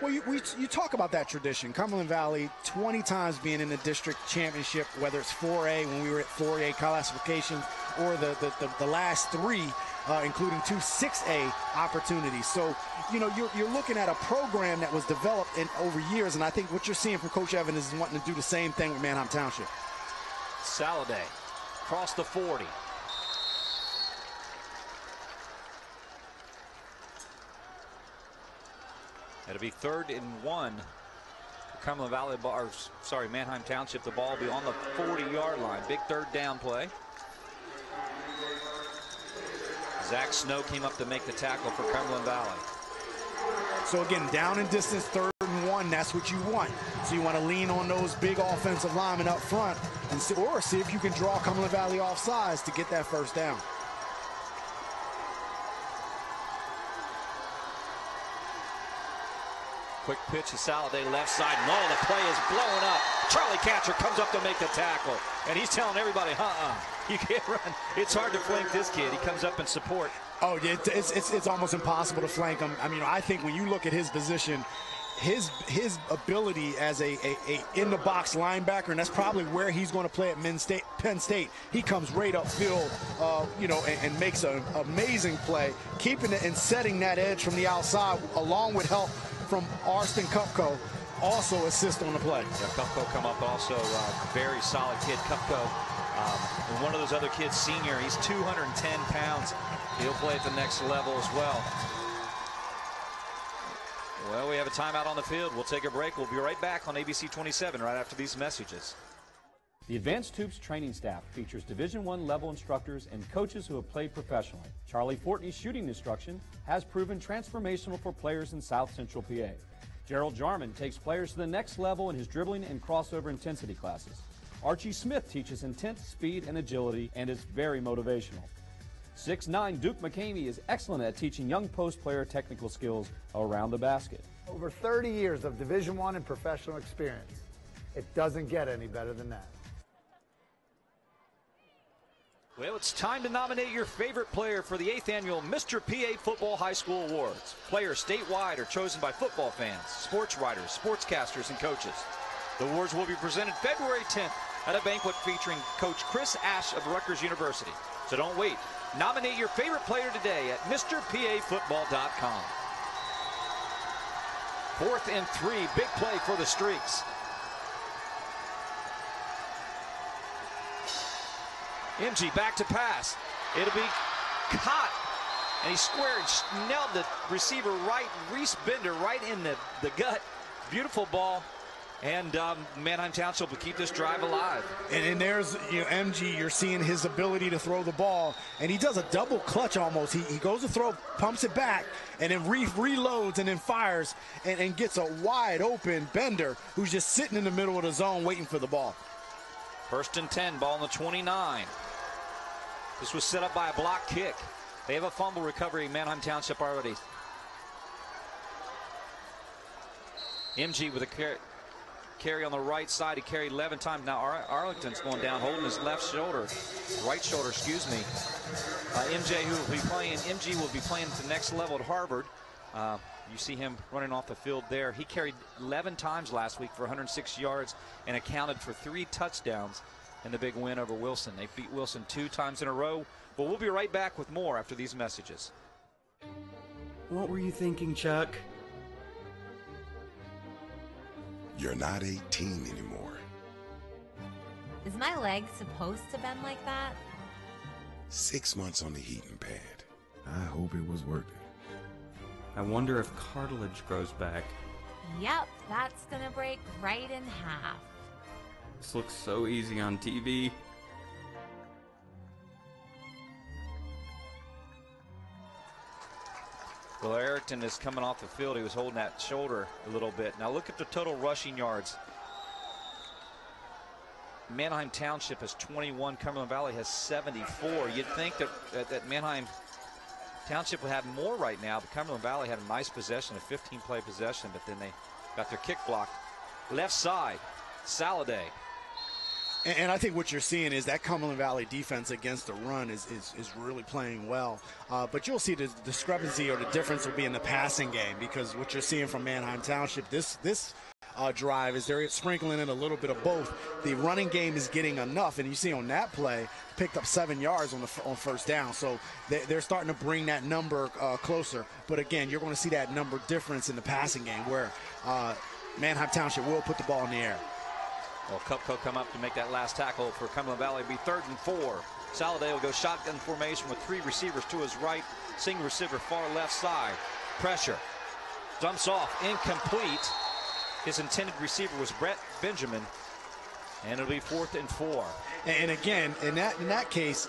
Well, you talk about that tradition. Cumberland Valley, 20 times being in the district championship, whether it's 4A, when we were at 4A classifications, or the last 3, including 2 6A opportunities. So, you're looking at a program that was developed over years, and I think what you're seeing from Coach Evans is wanting to do the same thing with Manheim Township. Saladay, across the 40. It'll be 3rd and 1. Cumberland Valley, Manheim Township. The ball will be on the 40-yard line. Big 3rd down play. Zach Snow came up to make the tackle for Cumberland Valley. So again, down in distance, 3rd and 1. That's what you want. So you want to lean on those big offensive linemen up front, and see if you can draw Cumberland Valley off sides to get that 1st down. Quick pitch to Saladay, left side. No, the play is blowing up. Charlie Catcher comes up to make the tackle. And he's telling everybody, you can't run. It's hard to flank this kid. He comes up in support. Oh, yeah, it's almost impossible to flank him. I mean, I think when you look at his position, his ability as a in-the-box linebacker, and that's probably where he's going to play at Penn State. He comes right upfield, and makes an amazing play, keeping it and setting that edge from the outside, along with help from Arston Kupko, also assist on the play. Yeah, Kupko come up also, very solid kid, Kupko. And one of those other kids, senior, he's 210 pounds. He'll play at the next level as well. Well, we have a timeout on the field. We'll take a break. We'll be right back on ABC 27 right after these messages. The Advanced Hoops training staff features Division I level instructors and coaches who have played professionally. Charlie Fortney's shooting instruction has proven transformational for players in South Central PA. Gerald Jarman takes players to the next level in his dribbling and crossover intensity classes. Archie Smith teaches intense speed and agility and is very motivational. 6'9" Duke McCamey is excellent at teaching young post player technical skills around the basket. Over 30 years of Division I and professional experience. It doesn't get any better than that. Well, it's time to nominate your favorite player for the 8th annual Mr. PA Football High School Awards. Players statewide are chosen by football fans, sports writers, sportscasters, and coaches. The awards will be presented February 10th at a banquet featuring Coach Chris Ash of Rutgers University. So don't wait. Nominate your favorite player today at MrPAFootball.com. 4th and 3, big play for the Streaks. MG back to pass. It'll be caught. And he squared, nailed the receiver right, Reese Bender right in the gut. Beautiful ball. And Manheim Township will keep this drive alive. And there's, MG, you're seeing his ability to throw the ball. And he does a double clutch almost. He goes to throw, pumps it back, and then reloads and then fires and gets a wide open Bender who's just sitting in the middle of the zone waiting for the ball. 1st and 10, ball on the 29. This was set up by a block kick. They have a fumble recovery, Manheim Township already. MG with a carry on the right side. He carried 11 times. Now Arlington's going down, holding his left shoulder, right shoulder, excuse me. MG will be playing at the next level at Harvard. You see him running off the field there. He carried 11 times last week for 106 yards and accounted for 3 touchdowns in the big win over Wilson. They beat Wilson 2 times in a row. But we'll be right back with more after these messages. What were you thinking, Chuck? You're not 18 anymore. Is my leg supposed to bend like that? 6 months on the heating pad. I hope it was worth it. I wonder if cartilage grows back. Yep, that's gonna break right in half. This looks so easy on TV. Well, Erickton is coming off the field. He was holding that shoulder a little bit. Now look at the total rushing yards. Manheim Township has 21. Cumberland Valley has 74. You'd think that Manheim Township would have more right now, but Cumberland Valley had a nice possession, a 15-play possession, but then they got their kick blocked. Left side, Saladay. And I think what you're seeing is that Cumberland Valley defense against the run is really playing well. But you'll see the discrepancy or the difference will be in the passing game, because what you're seeing from Manheim Township this drive is they're sprinkling in a little bit of both. The running game is getting enough, and you see on that play, picked up 7 yards on first down. So they're starting to bring that number closer. But again, you're going to see that number difference in the passing game where Manheim Township will put the ball in the air. Well, Kupko come up to make that last tackle for Cumberland Valley. It'll be 3rd and 4. Saladay will go shotgun formation with 3 receivers to his right, single receiver far left side. Pressure. Dumps off, incomplete. His intended receiver was Brett Benjamin, and it'll be 4th and 4. And again, in that case,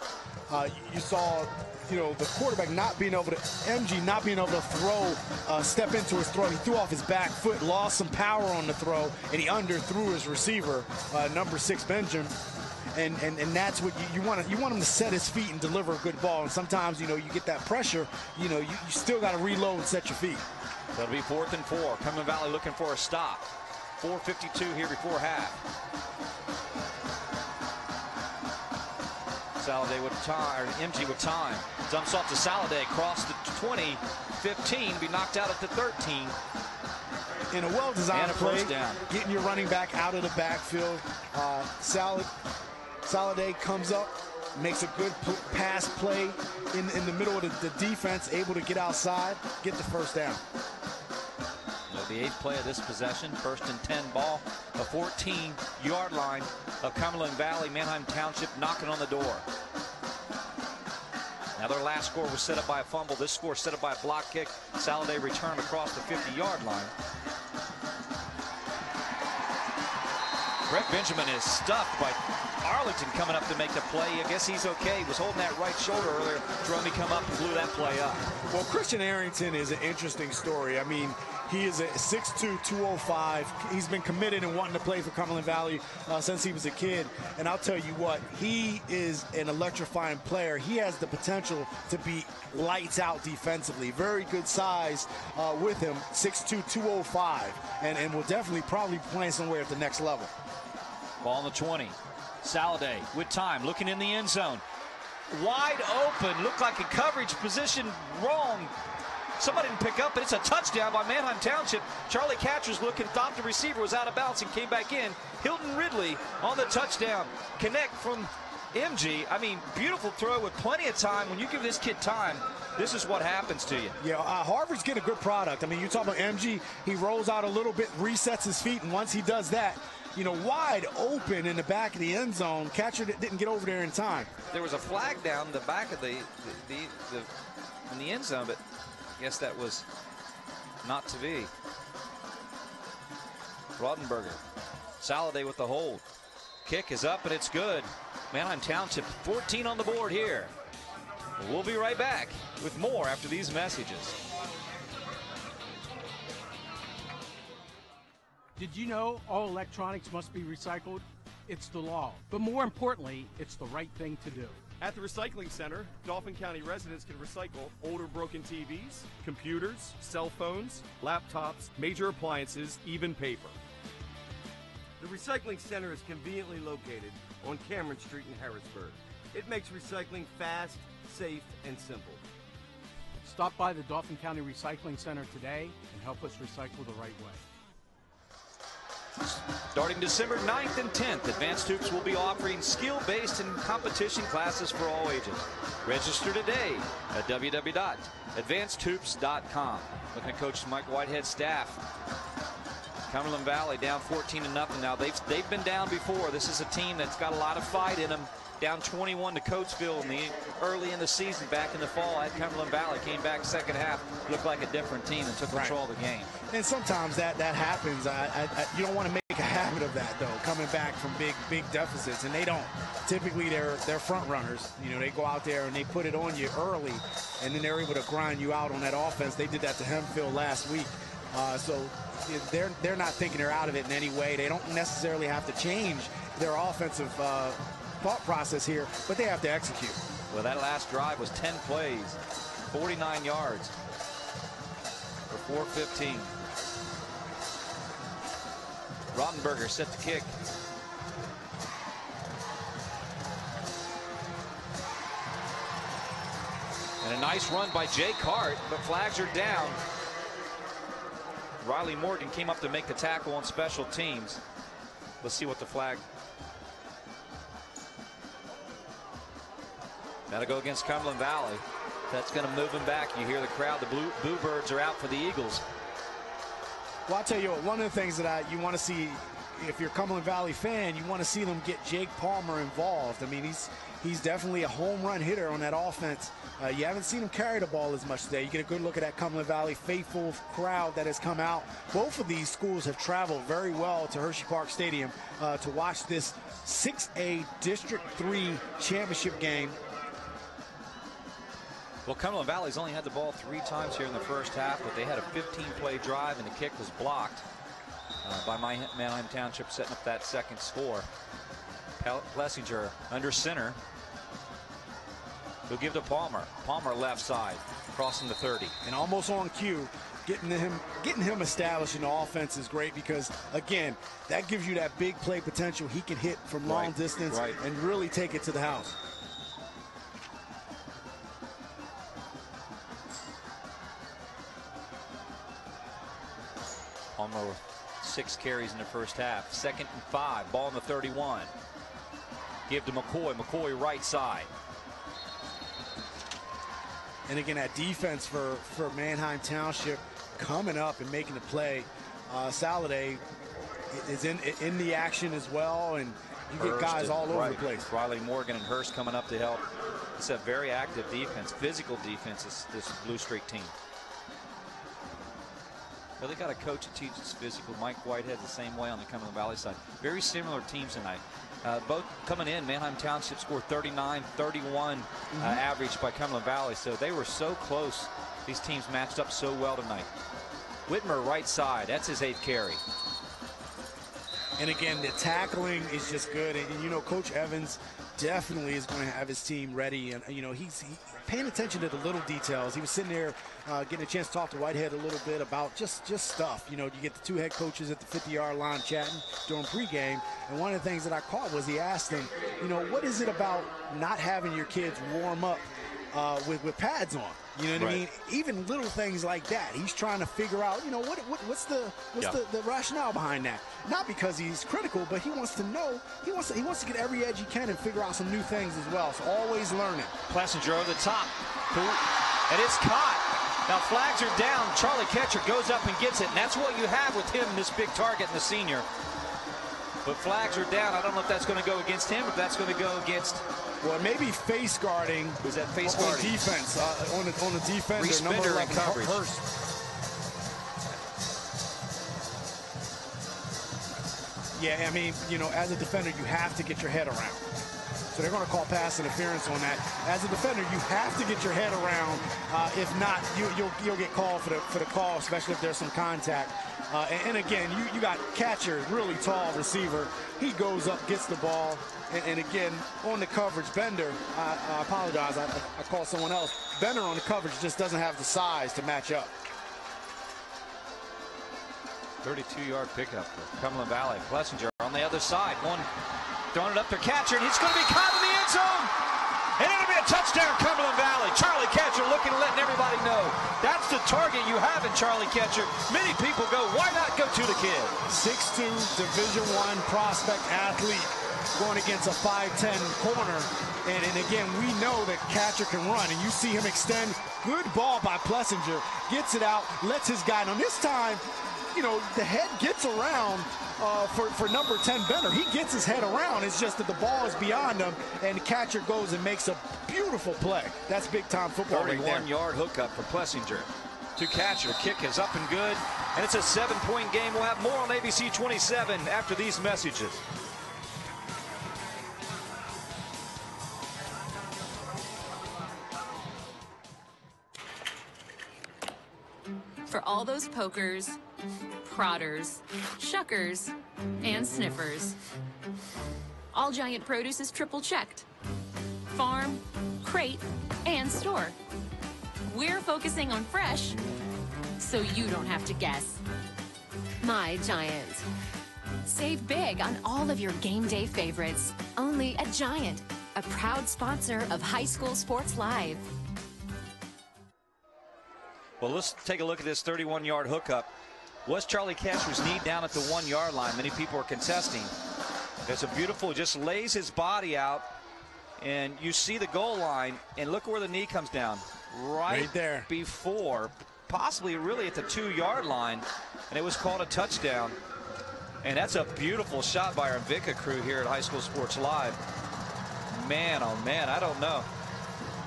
you saw, the quarterback MG not being able to throw, step into his throw. He threw off his back foot, lost some power on the throw, and he underthrew his receiver, number 6 Benjamin. And that's what you want. You want him to set his feet and deliver a good ball. And sometimes, you get that pressure. You still got to reload and set your feet. That'll be 4th and 4. Cumberland Valley looking for a stop. 4:52 here before half. Saladay with time, MG with time. Dumps off to Saladay, across the 20, 15, be knocked out at the 13. In a well-designed play, down. Getting your running back out of the backfield. Saladay comes up, makes a good pass play in the middle of the defense, able to get outside, get the first down. The 8th play of this possession, 1st and 10 ball, the 14-yard line of Cumberland Valley. Manheim Township knocking on the door. Now their last score was set up by a fumble. This score set up by a block kick. Saladay returned across the 50-yard line. Brett Benjamin is stuffed by Arlington coming up to make the play. I guess he's okay. He was holding that right shoulder earlier. Jerome come up and blew that play up. Well, Christian Arrington is an interesting story. I mean, he is a 6'2", 205. He's been committed and wanting to play for Cumberland Valley since he was a kid. And I'll tell you what, he is an electrifying player. He has the potential to be lights out defensively. Very good size with him, 6'2", 205. And will definitely probably be playing somewhere at the next level. Ball on the 20. Saladay with time, looking in the end zone. Wide open, looked like a coverage position wrong. Somebody didn't pick up, but it's a touchdown by Manheim Township. Charlie Catcher's looking, thought the receiver was out of bounds and came back in. Hilton Ridley on the touchdown. Connect from MG. I mean, beautiful throw with plenty of time. When you give this kid time, this is what happens to you. Yeah, Harvard's getting a good product. I mean, you talk about MG, he rolls out a little bit, resets his feet, and once he does that, you know, wide open in the back of the end zone. Catcher didn't get over there in time. There was a flag down the back of in the end zone, but I guess that was not to be. Rodenberger. Saladay with the hold. Kick is up, and it's good. Manheim Township 14 on the board here. We'll be right back with more after these messages. Did you know all electronics must be recycled? It's the law. But more importantly, it's the right thing to do. At the Recycling Center, Dauphin County residents can recycle older broken TVs, computers, cell phones, laptops, major appliances, even paper. The Recycling Center is conveniently located on Cameron Street in Harrisburg. It makes recycling fast, safe, and simple. Stop by the Dauphin County Recycling Center today and help us recycle the right way. Starting December 9th and 10th, Advanced Hoops will be offering skill-based and competition classes for all ages. Register today at www.advancedhoops.com. Looking at Coach Mike Whitehead's staff. Cumberland Valley down 14-0 now. They've been down before. This is a team that's got a lot of fight in them. Down 21 to Coatesville early in the season, back in the fall at Cumberland Valley. Came back second half, looked like a different team and took control of the game. And sometimes that happens. You don't want to make a habit of that, though, coming back from big deficits. And they don't. Typically, they're front runners. You know, they go out there and they put it on you early, and then they're able to grind you out on that offense. They did that to Hemphill last week. So they're not thinking they're out of it in any way. They don't necessarily have to change their offensive thought process here, but they have to execute. Well, that last drive was 10 plays, 49 yards for 4:15. Rodenberger set to kick. And a nice run by Jake Hart, but flags are down. Riley Morgan came up to make the tackle on special teams. Let's see what the flag. That'll go against Cumberland Valley. That's going to move him back. You hear the crowd. The Blue Birds are out for the Eagles. Well, I'll tell you what, one of the things that you want to see, if you're a Cumberland Valley fan, you want to see them get Jake Palmer involved. I mean, he's definitely a home run hitter on that offense. You haven't seen him carry the ball as much today. You get a good look at that Cumberland Valley faithful crowd that has come out. Both of these schools have traveled very well to Hershey Park Stadium to watch this 6A District 3 championship game. Well, Cumberland Valley's only had the ball 3 times here in the first half, but they had a 15-play drive, and the kick was blocked by Manheim Township, setting up that second score. Plessinger under center. He'll give to Palmer. Palmer left side, crossing the 30. And almost on cue, getting him established in the offense is great because, again, that gives you that big play potential. He can hit from long distance and really take it to the house. Almost 6 carries in the first half. 2nd and 5. Ball on the 31. Give to McCoy. McCoy right side. And again, that defense for Manheim Township coming up and making the play. Saladay is in the action as well, and you get guys all over the place. Riley Morgan and Hurst coming up to help. It's a very active defense, physical defense, this Blue Streak team. Well, they got a coach that teaches physical. Mike Whitehead the same way on the Cumberland Valley side. Very similar teams tonight. Both coming in. Manheim Township scored 39-31 average by Cumberland Valley. So they were so close. These teams matched up so well tonight. Whitmer right side. That's his 8th carry. And again, the tackling is just good. And you know, Coach Evans definitely is going to have his team ready. And you know, he's paying attention to the little details. He was sitting there getting a chance to talk to Whitehead a little bit about just stuff. You know, you get the 2 head coaches at the 50-yard line chatting during pregame. And one of the things that I caught was he asked them, you know, what is it about not having your kids warm up with pads on? You know what I mean? Even little things like that. He's trying to figure out, you know, what's the rationale behind that? Not because he's critical, but he wants to know. He wants to get every edge he can and figure out some new things as well. So always learning. Plessinger over the top. And it's caught. Now flags are down. Charlie Ketcher goes up and gets it. And that's what you have with him, this big target and the senior. But flags are down. I don't know if that's going to go against him, if that's going to go against. Well, maybe face guarding. Was that face guarding? On defense. On the defense. Reese Bender in coverage. Yeah, I mean, you know, as a defender, you have to get your head around. So they're going to call pass interference on that. As a defender, you have to get your head around. If not, you'll get called for the call, especially if there's some contact. And again, you got Catcher, really tall receiver. He goes up, gets the ball. And again, on the coverage, Bender, I apologize, I called someone else. Bender on the coverage just doesn't have the size to match up. 32-yard pickup for Cumberland Valley. Plessinger on the other side. Throwing it up to Catcher, and he's going to be caught in the end zone. And it'll be a touchdown, Cumberland Valley. Charlie Catcher looking and letting everybody know. That's the target you have in Charlie Catcher. Many people go, why not go to the kid? 6'2", Division I prospect athlete going against a 5'10" corner. And again, we know that Catcher can run, and you see him extend. Good ball by Plessinger. Gets it out, lets his guy. Now this time, you know, the head gets around for number 10 Bender. He gets his head around. It's just that the ball is beyond him, and Catcher goes and makes a beautiful play. That's big-time football right there. 31-yard hookup for Plessinger to Catcher. Kick is up and good, and it's a 7-point game. We'll have more on ABC 27 after these messages. For all those pokers, prodders, shuckers, and sniffers. All Giant produce is triple checked. Farm, crate, and store. We're focusing on fresh, so you don't have to guess. My Giant. Save big on all of your game day favorites. Only at Giant, a proud sponsor of High School Sports Live. Well, let's take a look at this 31-yard hookup. Was Charlie Catcher's knee down at the 1-yard line? Many people are contesting. It's a beautiful, just lays his body out, and you see the goal line, and look where the knee comes down. Right there. Before, possibly really at the 2-yard line, and it was called a touchdown. And that's a beautiful shot by our Invicta crew here at High School Sports Live. Man, oh man, I don't know.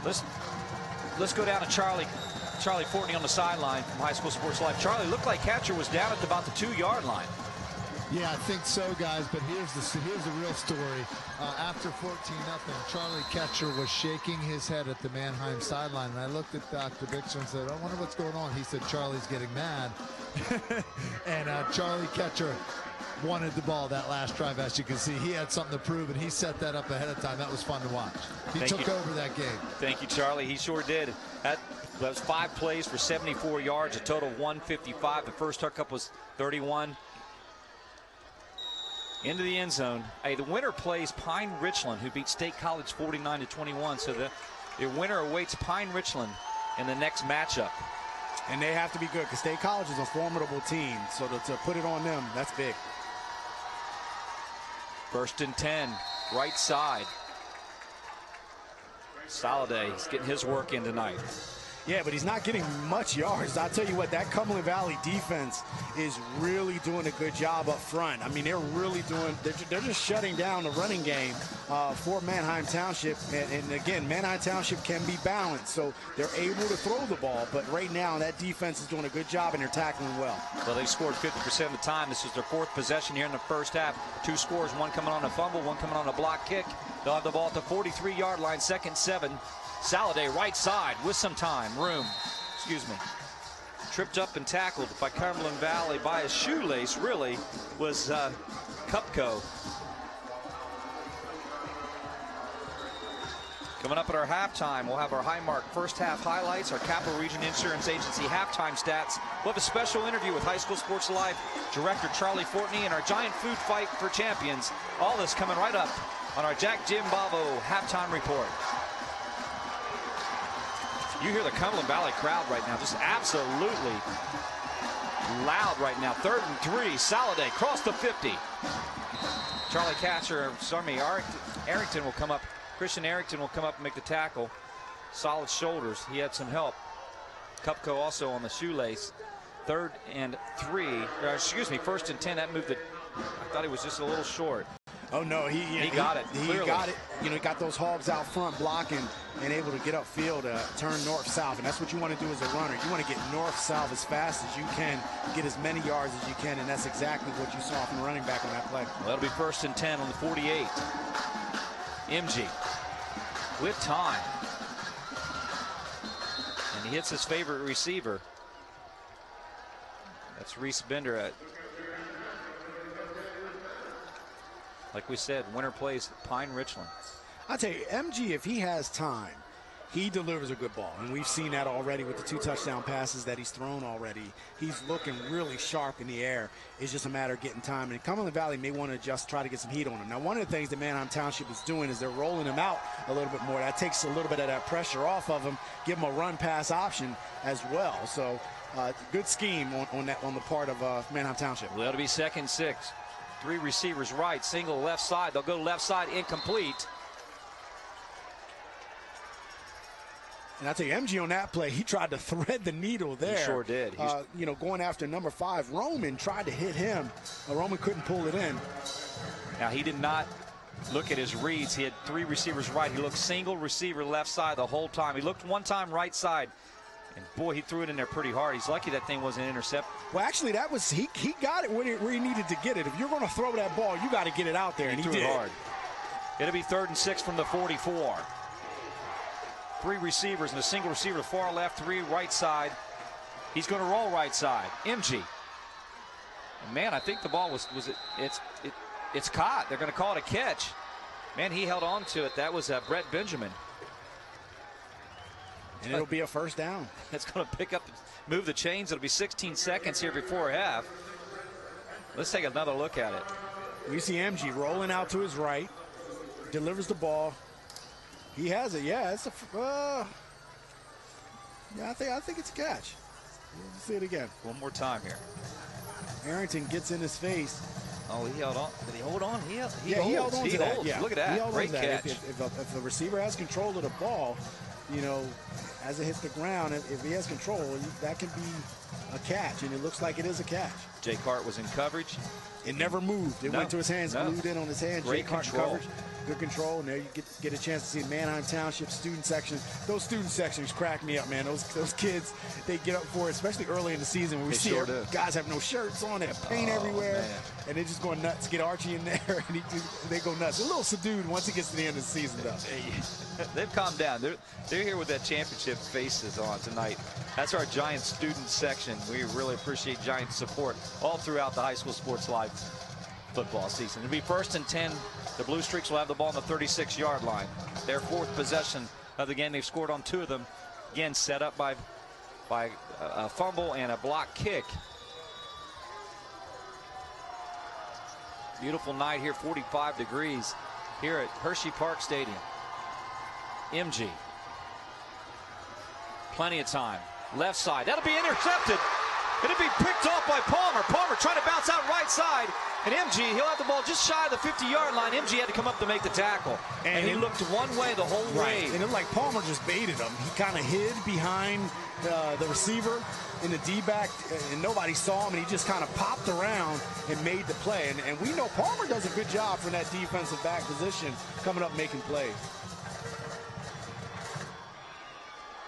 Let's go down to Charlie Fortney on the sideline from High School Sports Live. Charlie, looked like Catcher was down at about the 2-yard line. Yeah, I think so, guys, but here's the real story. After 14-0, Charlie Catcher was shaking his head at the Manheim sideline, and I looked at Dr. Bixler and said, I wonder what's going on. He said, Charlie's getting mad. And Charlie Catcher wanted the ball that last drive. As you can see, he had something to prove, and he set that up ahead of time. That was fun to watch. He took over that game. Thank you, Charlie. He sure did. At That was 5 plays for 74 yards, a total of 155. The first hookup was 31. Into the end zone. Hey, the winner plays Pine Richland, who beat State College 49-21. So the winner awaits Pine Richland in the next matchup. And they have to be good because State College is a formidable team. So to put it on them, that's big. 1st and 10, right side. Soliday is getting his work in tonight. Yeah, but he's not getting much yards. I'll tell you what, that Cumberland Valley defense is really doing a good job up front. I mean, they're really doing, they're just shutting down the running game for Manheim Township. And again, Manheim Township can be balanced, so they're able to throw the ball. But right now, that defense is doing a good job, and they're tackling well. Well, they scored 50% of the time. This is their 4th possession here in the first half. 2 scores, one coming on a fumble, one coming on a block kick. They'll have the ball at the 43-yard line, 2nd and 7. Saladay right side with some room. Tripped up and tackled by Cumberland Valley by his shoelace, really, was Cupco. Coming up at our halftime, we'll have our Highmark first half highlights, our Capital Region Insurance Agency halftime stats. We'll have a special interview with High School Sports Live Director Charlie Fortney and our giant food fight for champions. All this coming right up on our Jack Jim Bavo halftime report. You hear the Cumberland Valley crowd right now, just absolutely loud right now. 3rd and 3, Saladay cross the 50. Charlie Catcher, Arrington will come up. Christian Arrington will come up and make the tackle. Solid shoulders. He had some help. Cupco also on the shoelace. 3rd and 3, first and 10. That moved it. I thought he was just a little short. Oh no, he got it. He got it. You know, he got those hogs out front blocking and able to get upfield, turn north-south, and that's what you want to do as a runner. You want to get north-south as fast as you can, get as many yards as you can, and that's exactly what you saw from the running back on that play. Well, that'll be 1st and 10 on the 48. MG with time, and he hits his favorite receiver. That's Reese Bender. Like we said, winner plays Pine Richland. I'll tell you, MG, if he has time, he delivers a good ball. And we've seen that already with the 2 touchdown passes that he's thrown already. He's looking really sharp in the air. It's just a matter of getting time. And Cumberland Valley may want to just try to get some heat on him. Now, one of the things that Manheim Township is doing is they're rolling him out a little bit more. That takes a little bit of that pressure off of him, give him a run-pass option as well. So, good scheme on the part of Manheim Township. Well, that'll be 2nd and 6. 3 receivers right, single left side. They'll go left side, incomplete. And I'll tell you, MG on that play, he tried to thread the needle there. He sure did. Going after number 5, Roman tried to hit him. Roman couldn't pull it in. Now, he did not look at his reads. He had 3 receivers right. He looked single receiver left side the whole time. He looked one time right side. And boy, he threw it in there pretty hard. He's lucky that thing wasn't intercepted. Well, actually, that was he got it where he needed to get it. If you're going to throw that ball, you got to get it out there, and he did. It hard. It'll be 3rd and 6 from the 44. 3 receivers and a single receiver to far left, 3 right side. He's going to roll right side. MG. Man, I think the ball it's caught. They're going to call it a catch. Man, he held on to it. That was Brett Benjamin. And it'll be a 1st down. It's going to move the chains. It'll be 16 seconds here before half. Let's take another look at it. We see MG rolling out to his right, delivers the ball. He has it. Yeah, it's I think it's a catch. Let's see it again. One more time here. Arrington gets in his face. Oh, he held on. Did he hold on? He held on to that. Yeah. Look at that. Great catch. If the receiver has control of the ball, as it hits the ground, if he has control, that can be a catch, and it looks like it is a catch. Jake Hart was in coverage. It never moved. It went to his hands, glued in on his hand. Great Jake Hart control. Coverage. Good control, and there you get a chance to see Manheim Township student section. Those student sections crack me up, man. Those kids, they get up for it, especially early in the season when we see guys have no shirts on, they have paint everywhere, and they're just going nuts. Get Archie in there, and they go nuts. A little subdued once he gets to the end of the season, though. They've calmed down. They're here with that championship faces on tonight. That's our Giant student section. We really appreciate Giant support all throughout the High School Sports Live football season. It'll be 1st and 10. The Blue Streaks will have the ball on the 36-yard line. Their 4th possession of the game. They've scored on 2 of them. again set up by a fumble and a block kick. Beautiful night here, 45 degrees here at Hershey Park Stadium. MG. Plenty of time. Left side. That'll be intercepted. It'll be picked off by Palmer. Palmer trying to bounce out right side. And MG, he'll have the ball just shy of the 50-yard line. MG had to come up to make the tackle. And he looked one way the whole way. And it looked like Palmer just baited him. He kind of hid behind the receiver in the D-back, and nobody saw him, and he just kind of popped around and made the play. And we know Palmer does a good job from that defensive back position, coming up making plays.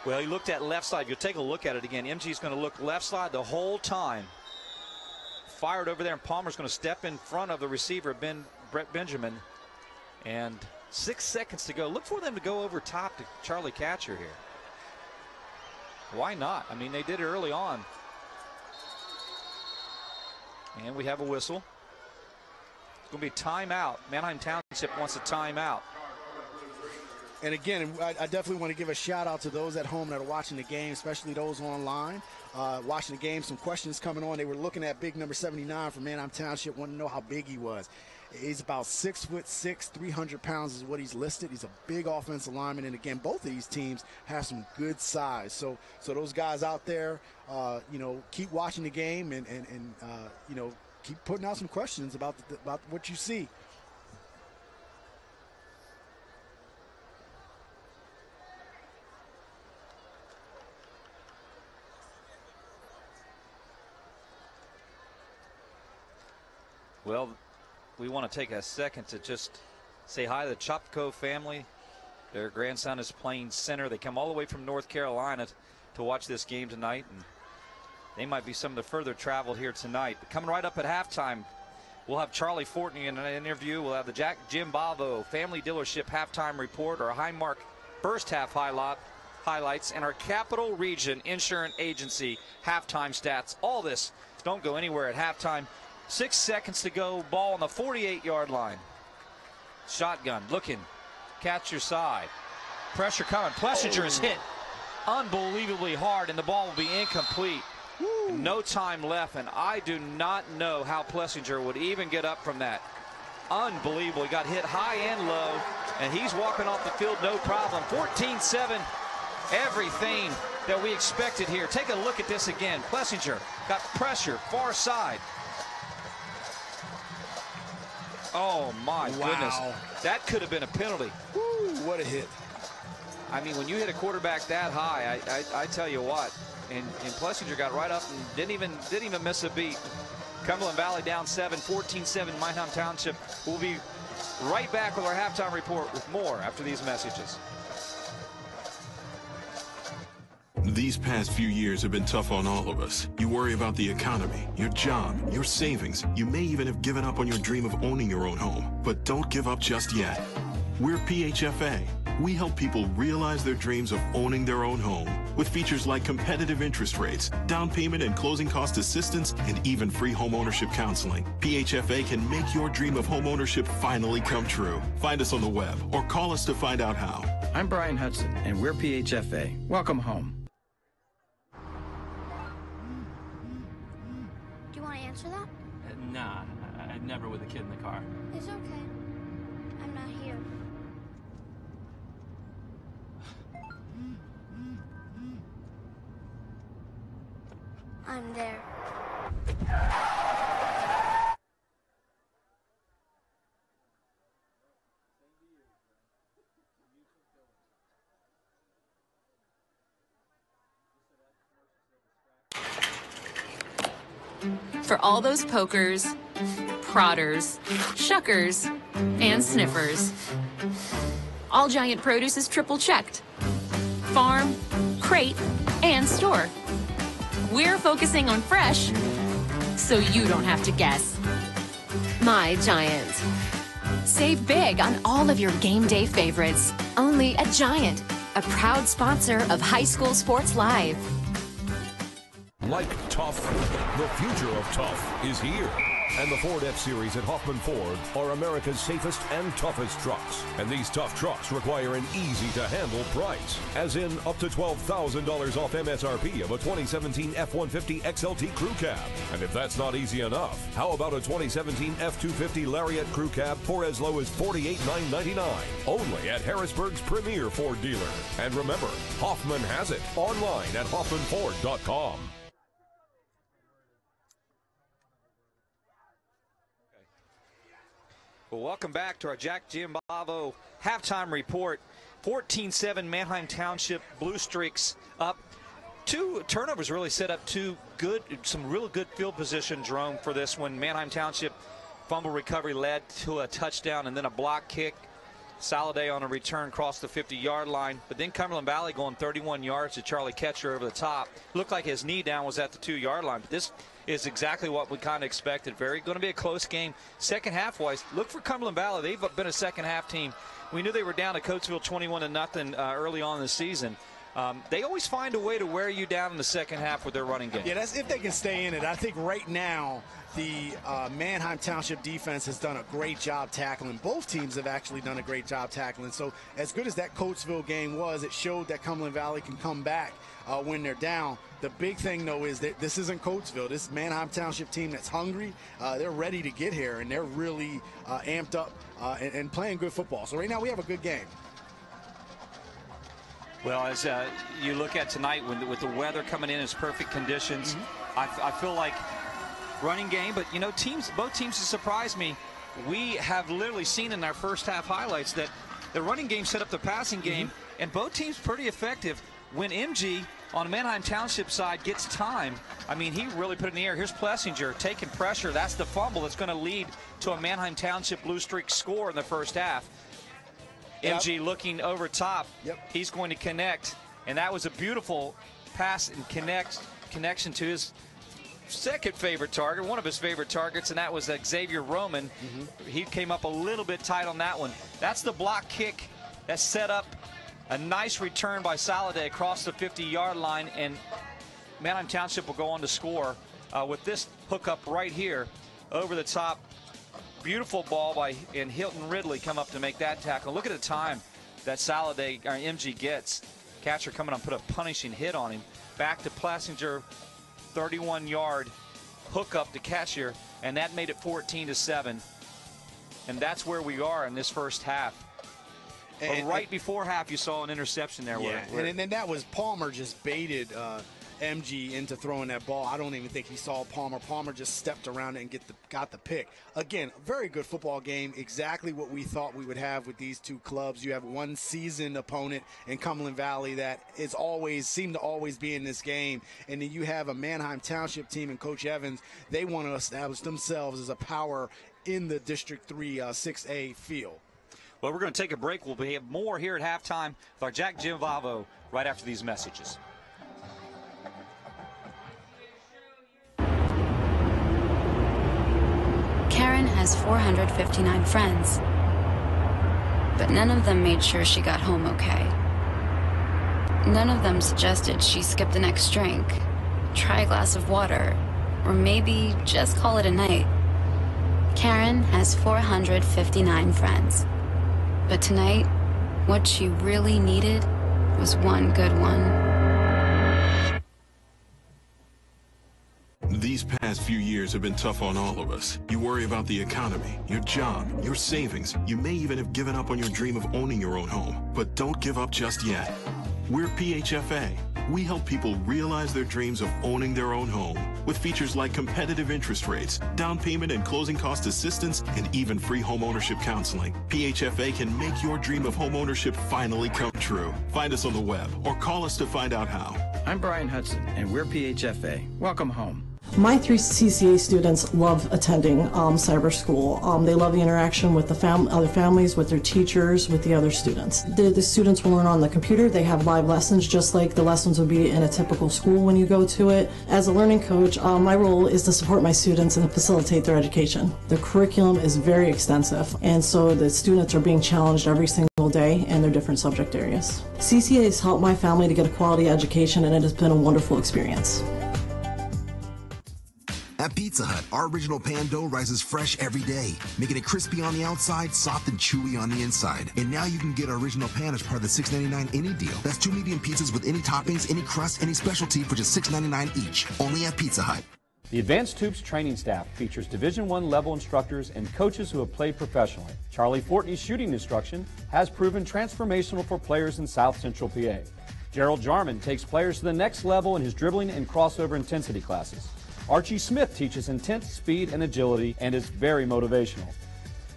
Well, he looked at left side. You'll take a look at it again. MG's going to look left side the whole time. Fired over there, and Palmer's going to step in front of the receiver, Brett Benjamin. And 6 seconds to go. Look for them to go over top to Charlie Catcher here. Why not? I mean, they did it early on. And we have a whistle. It's going to be timeout. Manheim Township wants a timeout. And again, I definitely want to give a shout out to those at home that are watching the game, especially those online. Watching the game, some questions coming on. They were looking at big number 79 from Manheim Township, wanting to know how big he was. He's about 6'6", 300 pounds is what he's listed. He's a big offensive lineman. And again, both of these teams have some good size. So those guys out there, keep watching the game and keep putting out some questions about what you see. Well, we want to take a second to just say hi to the Chopko family. Their grandson is playing center. They come all the way from North Carolina to watch this game tonight, and they might be some of the further traveled here tonight. But coming right up at halftime, we'll have Charlie Fortney in an interview. We'll have the Jim Bavo Family Dealership halftime report, our Highmark first half highlights, and our Capital Region Insurance Agency halftime stats. All this, don't go anywhere at halftime. 6 seconds to go, ball on the 48-yard line. Shotgun, looking, catch your side. Pressure coming, Plessinger is hit unbelievably hard, and the ball will be incomplete. No time left, and I do not know how Plessinger would even get up from that. Unbelievable, he got hit high and low, and he's walking off the field no problem. 14-7, everything that we expected here. Take a look at this again. Plessinger got pressure, far side. Oh, my goodness. That could have been a penalty. Woo, what a hit. I mean, when you hit a quarterback that high, I tell you what. And Plessinger got right up and didn't even miss a beat. Cumberland Valley down 7, 14-7, Manheim Township. We'll be right back with our halftime report with more after these messages. These past few years have been tough on all of us. You worry about the economy, your job, your savings. You may even have given up on your dream of owning your own home. But don't give up just yet. We're PHFA. We help people realize their dreams of owning their own home with features like competitive interest rates, down payment and closing cost assistance, and even free home ownership counseling. PHFA can make your dream of home ownership finally come true. Find us on the web or call us to find out how. I'm Brian Hudson, and we're PHFA. Welcome home. Do you want to answer that? Nah, I'd never with a kid in the car. It's okay. I'm not here. I'm there. For all those pokers, prodders, shuckers, and sniffers, All Giant Produce is triple checked. Farm, crate, and store. We're focusing on fresh, so you don't have to guess. My Giant. Save big on all of your game day favorites. Only at Giant, a proud sponsor of High School Sports Live. Like tough, the future of tough is here and the Ford F-Series at Hoffman Ford are America's safest and toughest trucks. And these tough trucks require an easy-to-handle price, as in up to $12,000 off MSRP of a 2017 F-150 XLT Crew Cab. And if that's not easy enough, how about a 2017 F-250 Lariat Crew Cab for as low as $48,999? Only at Harrisburg's premier Ford dealer. And remember, Hoffman has it online at hoffmanford.com. Well, welcome back to our Jack Giambavo halftime report. 14-7 Manheim Township Blue Streaks up. Two turnovers really set up some real good field position, Jerome, for this one. Manheim Township fumble recovery led to a touchdown and then a block kick. Saladay on a return crossed the 50-yard line, but then Cumberland Valley going 31 yards to Charlie Ketcher over the top. Looked like his knee down was at the 2-yard line, but this is exactly what we kind of expected. Going to be a close game. Second half-wise, look for Cumberland Valley. They've been a second-half team. We knew they were down to Coatesville 21-0 early on in the season. They always find a way to wear you down in the second half with their running game. Yeah, that's if they can stay in it. I think right now the Manheim Township defense has done a great job tackling. Both teams have actually done a great job tackling. So as good as that Coatesville game was, it showed that Cumberland Valley can come back when they're down. The big thing, though, is that this isn't Coatesville. This is Manheim Township team that's hungry. They're ready to get here, and they're really amped up and playing good football. So right now we have a good game. Well, as you look at tonight, with the weather coming in as perfect conditions, I feel like running game. But, you know, both teams have surprised me. We have literally seen in our first half highlights that the running game set up the passing game, and both teams pretty effective. When MG on the Manheim Township side gets time, I mean, he really put it in the air. Here's Plessinger taking pressure. That's the fumble that's going to lead to a Manheim Township Blue Streak score in the first half. MG looking over top. He's going to connect, and that was a beautiful pass and connection to his second favorite target, one of his favorite targets, and that was Xavier Roman. He came up a little bit tight on that one. That's the block kick that set up a nice return by Saladay across the 50-yard line, and Manheim Township will go on to score with this hookup right here over the top. Beautiful ball and Hilton Ridley come up to make that tackle. Look at the time that Saladay, or MG, gets. Catcher coming on, put a punishing hit on him. Back to Plessinger, 31-yard hookup to Catcher, and that made it 14-7. And that's where we are in this first half. But right before half, you saw an interception there. Yeah, and then that was Palmer just baited MG into throwing that ball. I don't even think he saw Palmer. Palmer just stepped around it and got the pick. Again, very good football game. Exactly what we thought we would have with these two clubs. You have one seasoned opponent in Cumberland Valley that is seemed to always be in this game. And then you have a Manheim Township team and Coach Evans. They want to establish themselves as a power in the District 3 6A field. Well, we're going to take a break. We'll have more here at halftime with our Jack Giambavo right after these messages. Karen has 459 friends, but none of them made sure she got home okay. None of them suggested she skip the next drink, try a glass of water, or maybe just call it a night. Karen has 459 friends. But tonight, what she really needed was one good one. These past few years have been tough on all of us. You worry about the economy, your job, your savings. You may even have given up on your dream of owning your own home. But don't give up just yet. We're PHFA. We help people realize their dreams of owning their own home with features like competitive interest rates, down payment and closing cost assistance, and even free home ownership counseling. PHFA can make your dream of home ownership finally come true. Find us on the web or call us to find out how. I'm Brian Hudson, and we're PHFA. Welcome home. My 3 CCA students love attending cyber school. They love the interaction with the other families, with their teachers, with the other students. The students will learn on the computer. They have live lessons just like the lessons would be in a typical school when you go to it. As a learning coach, my role is to support my students and facilitate their education. The curriculum is very extensive, and so the students are being challenged every single day in their different subject areas. CCA has helped my family to get a quality education, and it has been a wonderful experience. At Pizza Hut, our original pan dough rises fresh every day, making it crispy on the outside, soft and chewy on the inside. And now you can get our original pan as part of the $6.99 any deal. That's 2 medium pizzas with any toppings, any crust, any specialty for just $6.99 each. Only at Pizza Hut. The Advanced Hoops training staff features Division I level instructors and coaches who have played professionally. Charlie Fortney's shooting instruction has proven transformational for players in South Central PA. Gerald Jarman takes players to the next level in his dribbling and crossover intensity classes. Archie Smith teaches intense speed and agility and is very motivational.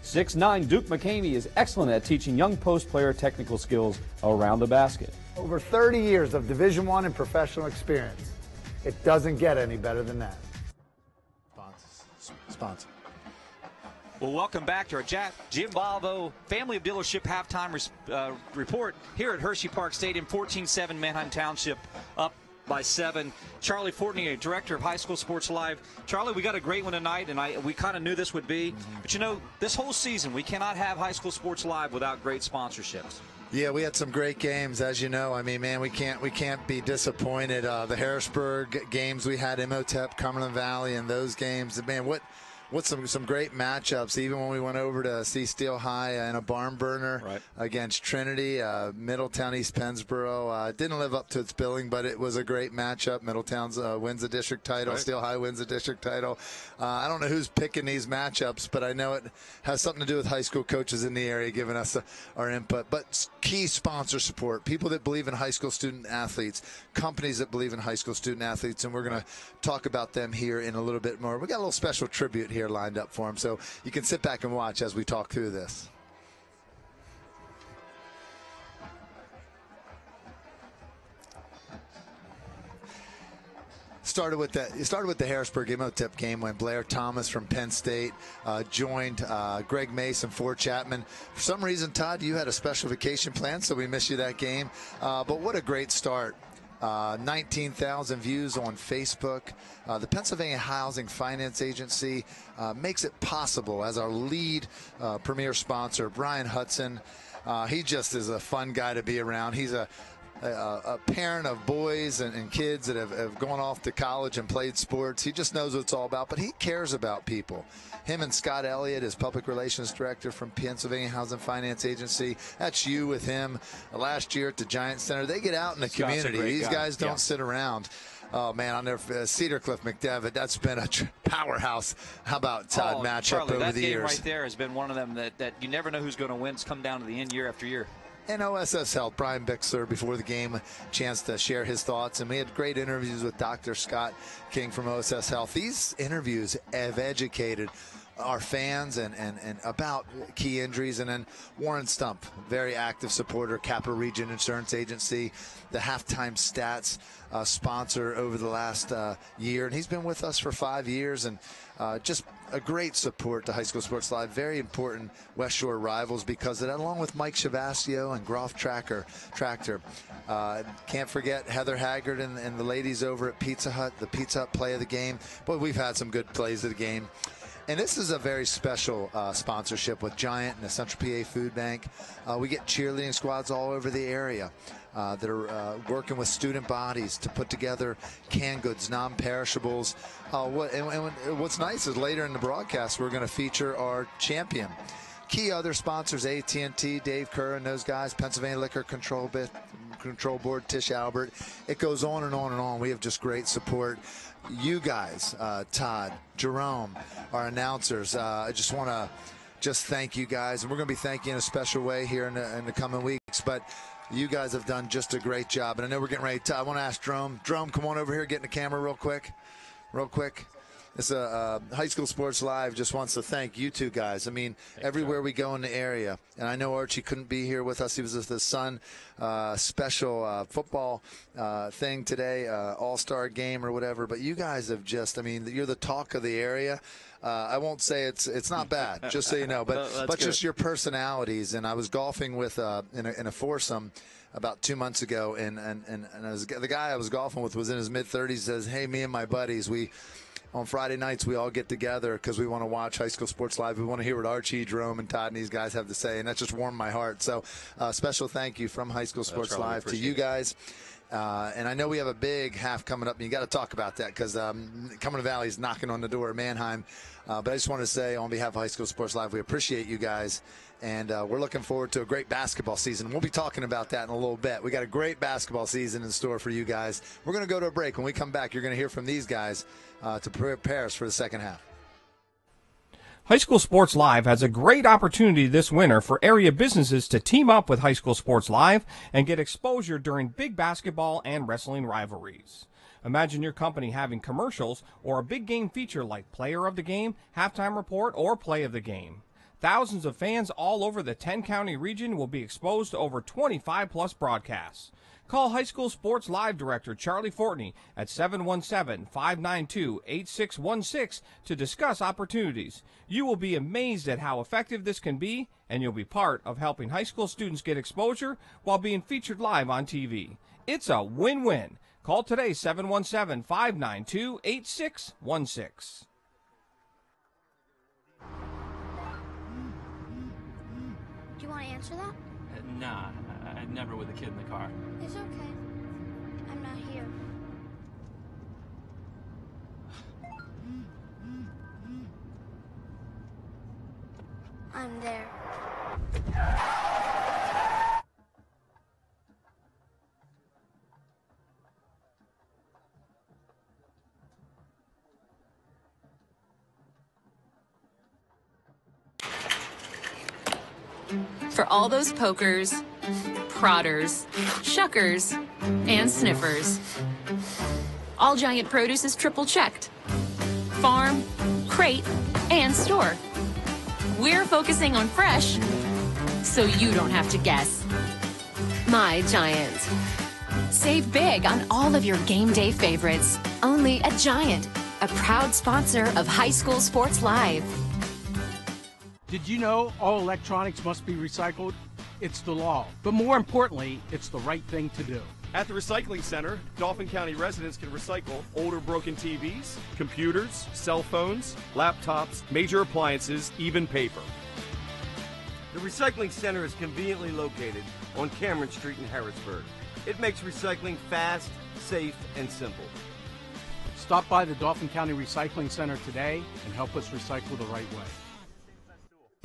6'9" Duke McCamey is excellent at teaching young post player technical skills around the basket. Over 30 years of Division I and professional experience. It doesn't get any better than that. Sponsor. Well, welcome back to our Jim Volvo Family of Dealership halftime report here at Hershey Park Stadium. 14-7 Manheim Township up by 7. Charlie Fortney, Director of High School Sports Live. Charlie, we got a great one tonight, and we kind of knew this would be. But, you know, this whole season, we cannot have High School Sports Live without great sponsorships. Yeah, we had some great games, as you know. I mean, man, we can't be disappointed. The Harrisburg games we had, Imhotep, Cumberland Valley, and those games. Man, what's some great matchups, even when we went over to see Steel High in a barn burner against Trinity, Middletown, East Pennsboro. Didn't live up to its billing, but it was a great matchup. Middletown wins the district title. Steel High wins the district title. I don't know who's picking these matchups, but I know it has something to do with high school coaches in the area giving us our input. But key sponsor support, people that believe in high school student athletes, companies that believe in high school student athletes, and we're going to talk about them here in a little bit more. We got a little special tribute here lined up for him, so you can sit back and watch as we talk through this. Started with the Harrisburg Imhotep game when Blair Thomas from Penn State joined Greg Mason, Fort Chapman. For some reason, Todd, you had a special vacation plan, so we missed you that game. But what a great start. 19,000 views on Facebook. The Pennsylvania Housing Finance Agency makes it possible as our lead premier sponsor, Brian Hudson. He just is a fun guy to be around. He's a parent of boys and kids that have gone off to college and played sports. He just knows what it's all about, but he cares about people. Him and Scott Elliott, his public relations director from Pennsylvania Housing Finance Agency. That's you with him last year at the Giants Center. They get out in the community. These guys don't sit around. Oh, man, on their Cedar Cliff McDevitt, that's been a powerhouse. How about Todd matchup Charlie, over the years? That game right there has been one of them that you never know who's going to win. It's come down to the end year after year. And OSS Health, Brian Bixler, before the game, a chance to share his thoughts. And we had great interviews with Dr. Scott King from OSS Health. These interviews have educated our fans and about key injuries. And then Warren Stump, very active supporter, Capital Region Insurance Agency, the Halftime Stats sponsor over the last year. And he's been with us for 5 years, and just a great support to High School Sports Live. Very important West Shore rivals because of that, along with Mike Shavasio and Groff Tractor. Can't forget Heather Haggard and the ladies over at Pizza Hut, the Pizza Hut play of the game. But we've had some good plays of the game. And this is a very special sponsorship with Giant and the Central PA Food Bank. We get cheerleading squads all over the area that are working with student bodies to put together canned goods, non-perishables. What's nice is later in the broadcast, we're going to feature our champion. Key other sponsors, AT&T, Dave Kerr and those guys, Pennsylvania Liquor Control Board, Tish Albert. It goes on and on and on. We have just great support. You guys, Todd, Jerome, our announcers, I just want to thank you guys. And we're going to be thanking you in a special way here in the coming weeks. But you guys have done just a great job. And I know we're getting ready to, I want to ask Jerome. Jerome, come on over here, get in the camera real quick. It's High School Sports Live just wants to thank you two guys. I mean, everywhere we go in the area, and I know Archie couldn't be here with us. He was with his son, special football thing today, all-star game or whatever. But you guys have just, I mean, you're the talk of the area. I won't say it's not bad, just so you know, but just your personalities. And I was golfing with in a foursome about 2 months ago, and the guy I was golfing with was in his mid-30s. Says, "Hey, me and my buddies, on Friday nights, we all get together because we want to watch High School Sports Live. We want to hear what Archie, Jerome, and Todd and these guys have to say," and that just warmed my heart. So special thank you from High School Sports Live to you guys. And I know we have a big half coming up, and you got to talk about that because Cumberland Valley is knocking on the door of Manheim. But I just want to say on behalf of High School Sports Live, we appreciate you guys, and we're looking forward to a great basketball season. We'll be talking about that in a little bit. We got a great basketball season in store for you guys. We're going to go to a break. When we come back, you're going to hear from these guys to prepare us for the second half. High School Sports Live has a great opportunity this winter for area businesses to team up with High School Sports Live and get exposure during big basketball and wrestling rivalries. Imagine your company having commercials or a big game feature like Player of the Game, Halftime Report, or Play of the Game. Thousands of fans all over the 10-county region will be exposed to over 25-plus broadcasts. Call High School Sports Live Director Charlie Fortney at 717-592-8616 to discuss opportunities. You will be amazed at how effective this can be, and you'll be part of helping high school students get exposure while being featured live on TV. It's a win-win. Call today 717-592-8616. Do you want to answer that? Nah, never with a kid in the car. It's okay. I'm not here. I'm there. For all those pokers, prodders, shuckers, and sniffers, All Giant Produce is triple checked. Farm, crate, and store. We're focusing on fresh, so you don't have to guess. My Giant. Save big on all of your game day favorites. Only at Giant, a proud sponsor of High School Sports Live. Did you know all electronics must be recycled? It's the law. But more importantly, it's the right thing to do. At the Recycling Center, Dauphin County residents can recycle older broken TVs, computers, cell phones, laptops, major appliances, even paper. The Recycling Center is conveniently located on Cameron Street in Harrisburg. It makes recycling fast, safe, and simple. Stop by the Dauphin County Recycling Center today and help us recycle the right way.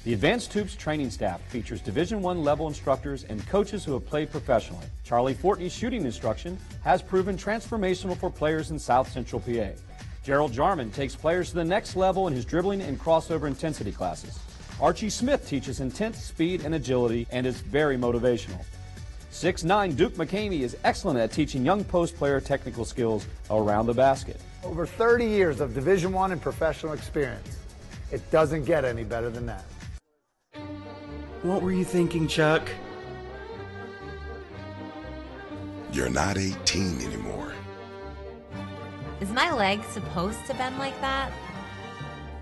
The Advanced Hoops training staff features Division I level instructors and coaches who have played professionally. Charlie Fortney's shooting instruction has proven transformational for players in South Central PA. Gerald Jarman takes players to the next level in his dribbling and crossover intensity classes. Archie Smith teaches intent, speed, and agility and is very motivational. 6'9" Duke McCamey is excellent at teaching young post player technical skills around the basket. Over 30 years of Division I and professional experience. It doesn't get any better than that. What were you thinking, Chuck? You're not 18 anymore. Is my leg supposed to bend like that?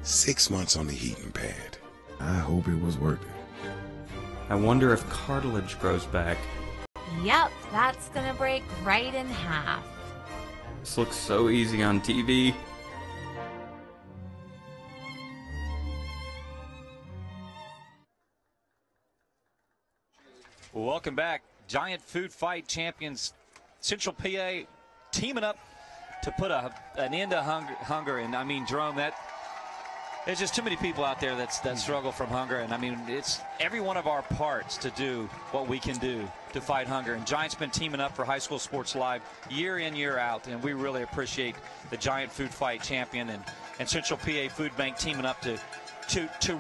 6 months on the heating pad. I hope it was worth it. I wonder if cartilage grows back. Yep, that's gonna break right in half. This looks so easy on TV. Welcome back. Giant Food Fight champions Central PA teaming up to put an end to hunger. And I mean, Jerome, there's just too many people out there that struggle from hunger. And I mean, it's every one of our parts to do what we can do to fight hunger. And Giant's been teaming up for High School Sports Live year in, year out. And we really appreciate the Giant Food Fight champion and Central PA Food Bank teaming up to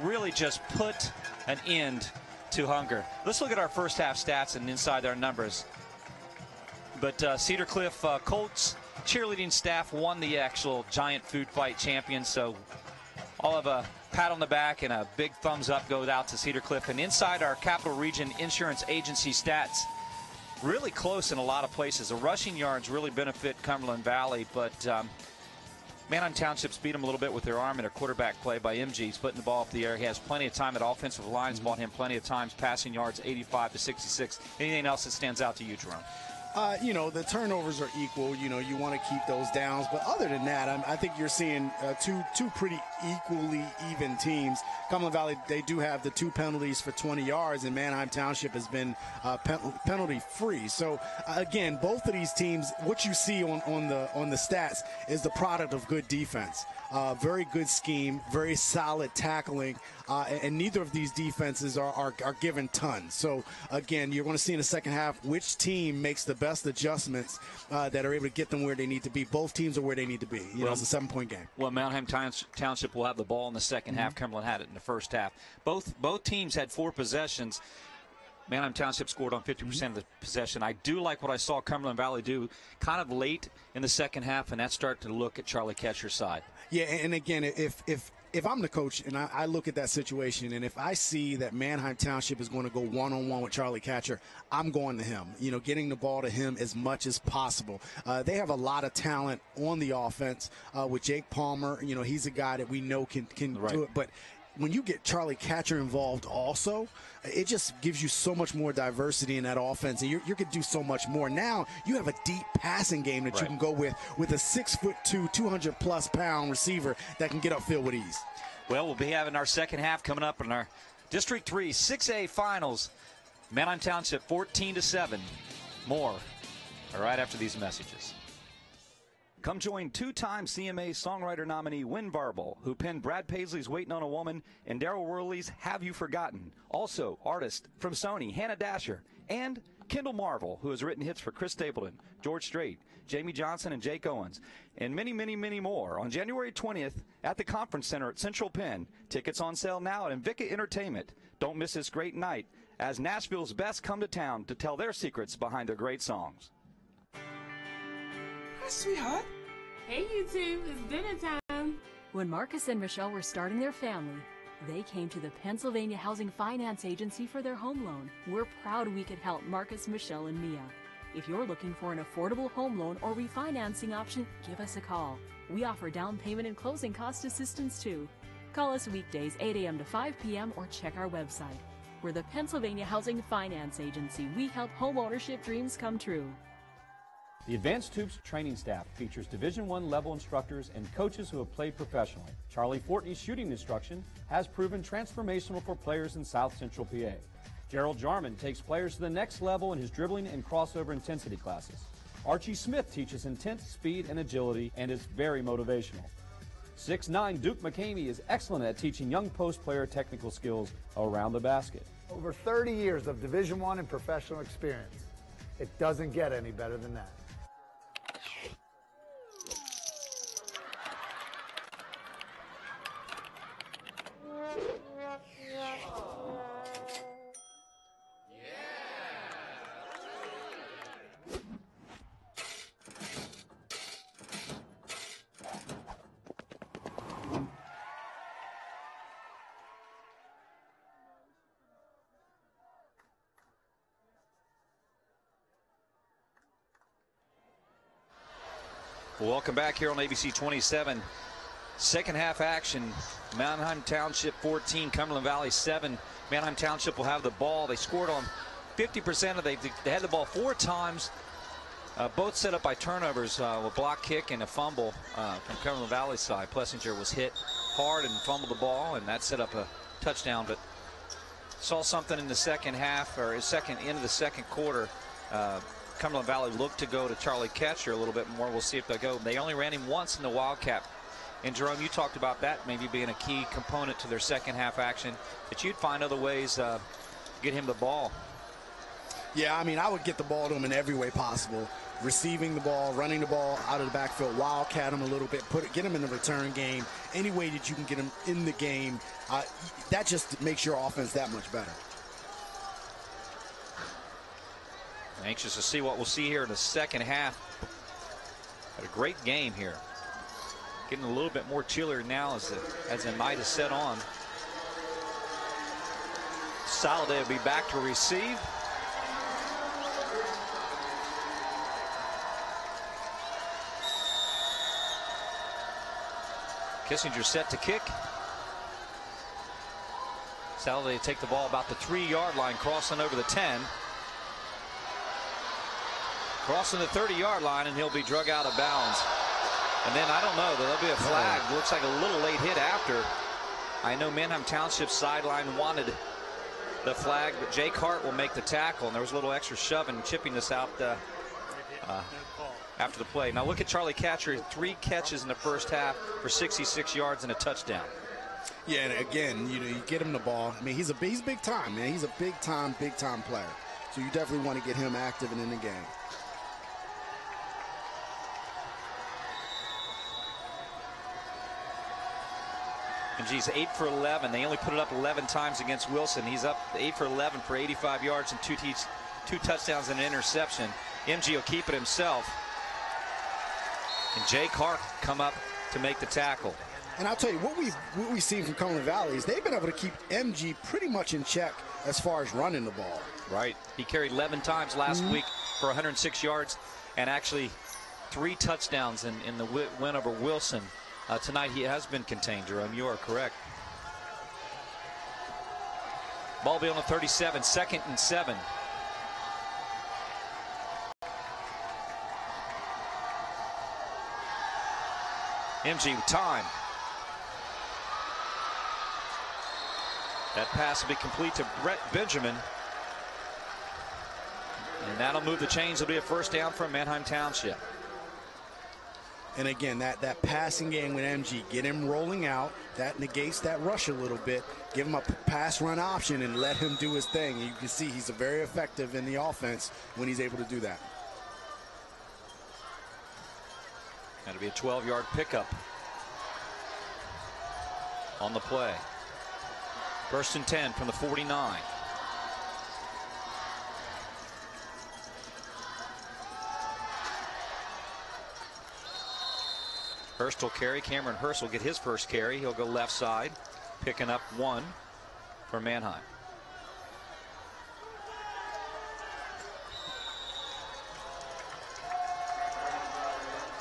really just put an end to hunger. Let's look at our first half stats and inside our numbers. But Cedar Cliff Colts cheerleading staff won the actual Giant Food Fight champion. So all of a pat on the back and a big thumbs up goes out to Cedar Cliff. And inside our Capital Region Insurance Agency stats, really close in a lot of places. The rushing yards really benefit Cumberland Valley, but Manheim Township's beat him a little bit with their arm and a quarterback play by MG. He's putting the ball up the air. He has plenty of time at offensive lines, bought him plenty of times, passing yards 85 to 66. Anything else that stands out to you, Jerome? You know, the turnovers are equal. You know, you want to keep those downs. But other than that, I think you're seeing two pretty equally even teams. Cumberland Valley, they do have the 2 penalties for 20 yards, and Manheim Township has been penalty free. So again, both of these teams, what you see on the stats is the product of good defense. Very good scheme, very solid tackling, and neither of these defenses are given tons. So again, you're going to see in the second half which team makes the best adjustments that are able to get them where they need to be. Both teams are where they need to be. You know, it's a 7-point game. Well, Manheim Township will have the ball in the second half. Cumberland had it in the first half. Both teams had 4 possessions. Manheim Township scored on 50% of the possession. I do like what I saw Cumberland Valley do kind of late in the second half, and that's starting to look at Charlie Ketcher's side. Yeah, and again, if I'm the coach and I look at that situation, and if I see that Manheim Township is going to go one-on-one with Charlie Ketcher, I'm going to him. You know, getting the ball to him as much as possible. They have a lot of talent on the offense with Jake Palmer. You know, he's a guy that we know can do it, but when you get Charlie Ketcher involved also, it just gives you so much more diversity in that offense, and you can do so much more. Now you have a deep passing game that you can go with a 6'2", 200+ pound receiver that can get upfield with ease. Well, we'll be having our second half coming up in our District 3 6A finals. Manheim Township 14-7. More right after these messages. Come join 2-time CMA Songwriter nominee Win Varble, who penned Brad Paisley's Waiting on a Woman and Daryl Worley's Have You Forgotten. Also, artists from Sony, Hannah Dasher, and Kendall Marvel, who has written hits for Chris Stapleton, George Strait, Jamie Johnson, and Jake Owens, and many, many, many more on January 20th at the Conference Center at Central Penn. Tickets on sale now at Invicta Entertainment. Don't miss this great night as Nashville's best come to town to tell their secrets behind their great songs. Hi, sweetheart. Hey, YouTube, it's dinner time. When Marcus and Michelle were starting their family, they came to the Pennsylvania Housing Finance Agency for their home loan. We're proud we could help Marcus, Michelle, and Mia. If you're looking for an affordable home loan or refinancing option, give us a call. We offer down payment and closing cost assistance too. Call us weekdays 8 a.m. to 5 p.m. or check our website. We're the Pennsylvania Housing Finance Agency. We help home ownership dreams come true. The Advanced Hoops training staff features Division I level instructors and coaches who have played professionally. Charlie Fortney's shooting instruction has proven transformational for players in South Central PA. Gerald Jarman takes players to the next level in his dribbling and crossover intensity classes. Archie Smith teaches intense speed and agility and is very motivational. 6'9" Duke McCamey is excellent at teaching young post player technical skills around the basket. Over 30 years of Division I and professional experience. It doesn't get any better than that. Welcome back here on ABC 27. Second half action. Manheim Township 14, Cumberland Valley 7. Manheim Township will have the ball. They scored on 50% of they had the ball 4 times. Both set up by turnovers, a block kick and a fumble from Cumberland Valley's side. Plessinger was hit hard and fumbled the ball, and that set up a touchdown. But saw something in the second half, or end of the second quarter. Cumberland Valley looked to go to Charlie Ketcher a little bit more. We'll see if they go. They only ran him once in the Wildcat. And Jerome, you talked about that maybe being a key component to their second half action, that you'd find other ways to get him the ball. Yeah, I mean, I would get the ball to him in every way possible. Receiving the ball, running the ball out of the backfield, wildcat him a little bit, get him in the return game. Any way that you can get him in the game, that just makes your offense that much better. Anxious to see what we'll see here in the second half. Had a great game here. Getting a little bit more chillier now as the night is set on. Saladay will be back to receive. Kissinger set to kick. Saladay take the ball about the 3-yard line, crossing over the 10. Crossing the 30-yard line, and he'll be drug out of bounds. And then I don't know, there'll be a flag. Looks like a little late hit after. I know Manheim Township sideline wanted the flag, but Jake Hart will make the tackle, and there was a little extra shoving, chipping this out after the play. Now look at Charlie Catcher, 3 catches in the first half for 66 yards and a touchdown. Yeah, and again, you get him the ball. I mean, he's big time, man. He's a big time player. So you definitely want to get him active and in the game. And he's 8 for 11. They only put it up 11 times against Wilson. He's up 8 for 11 for 85 yards and 2 touchdowns and an interception. MG will keep it himself. And Jake Hart come up to make the tackle. And I'll tell you, what we've seen from Cumberland Valley is they've been able to keep MG pretty much in check as far as running the ball. Right. He carried 11 times last week for 106 yards and actually 3 touchdowns in the win over Wilson. Tonight he has been contained, Jerome. You are correct. Ball be on the 37, 2nd and 7. MG with time. That pass will be complete to Brett Benjamin. And that'll move the chains. It'll be a first down from Manheim Township. And again, that passing game with MG, get him rolling out. That negates that rush a little bit. Give him a pass run option and let him do his thing. You can see he's very effective in the offense when he's able to do that. That'll be a 12-yard pickup on the play. 1st and 10 from the 49. Hurst will carry. Cameron Hurst will get his first carry. He'll go left side, picking up 1 for Manheim.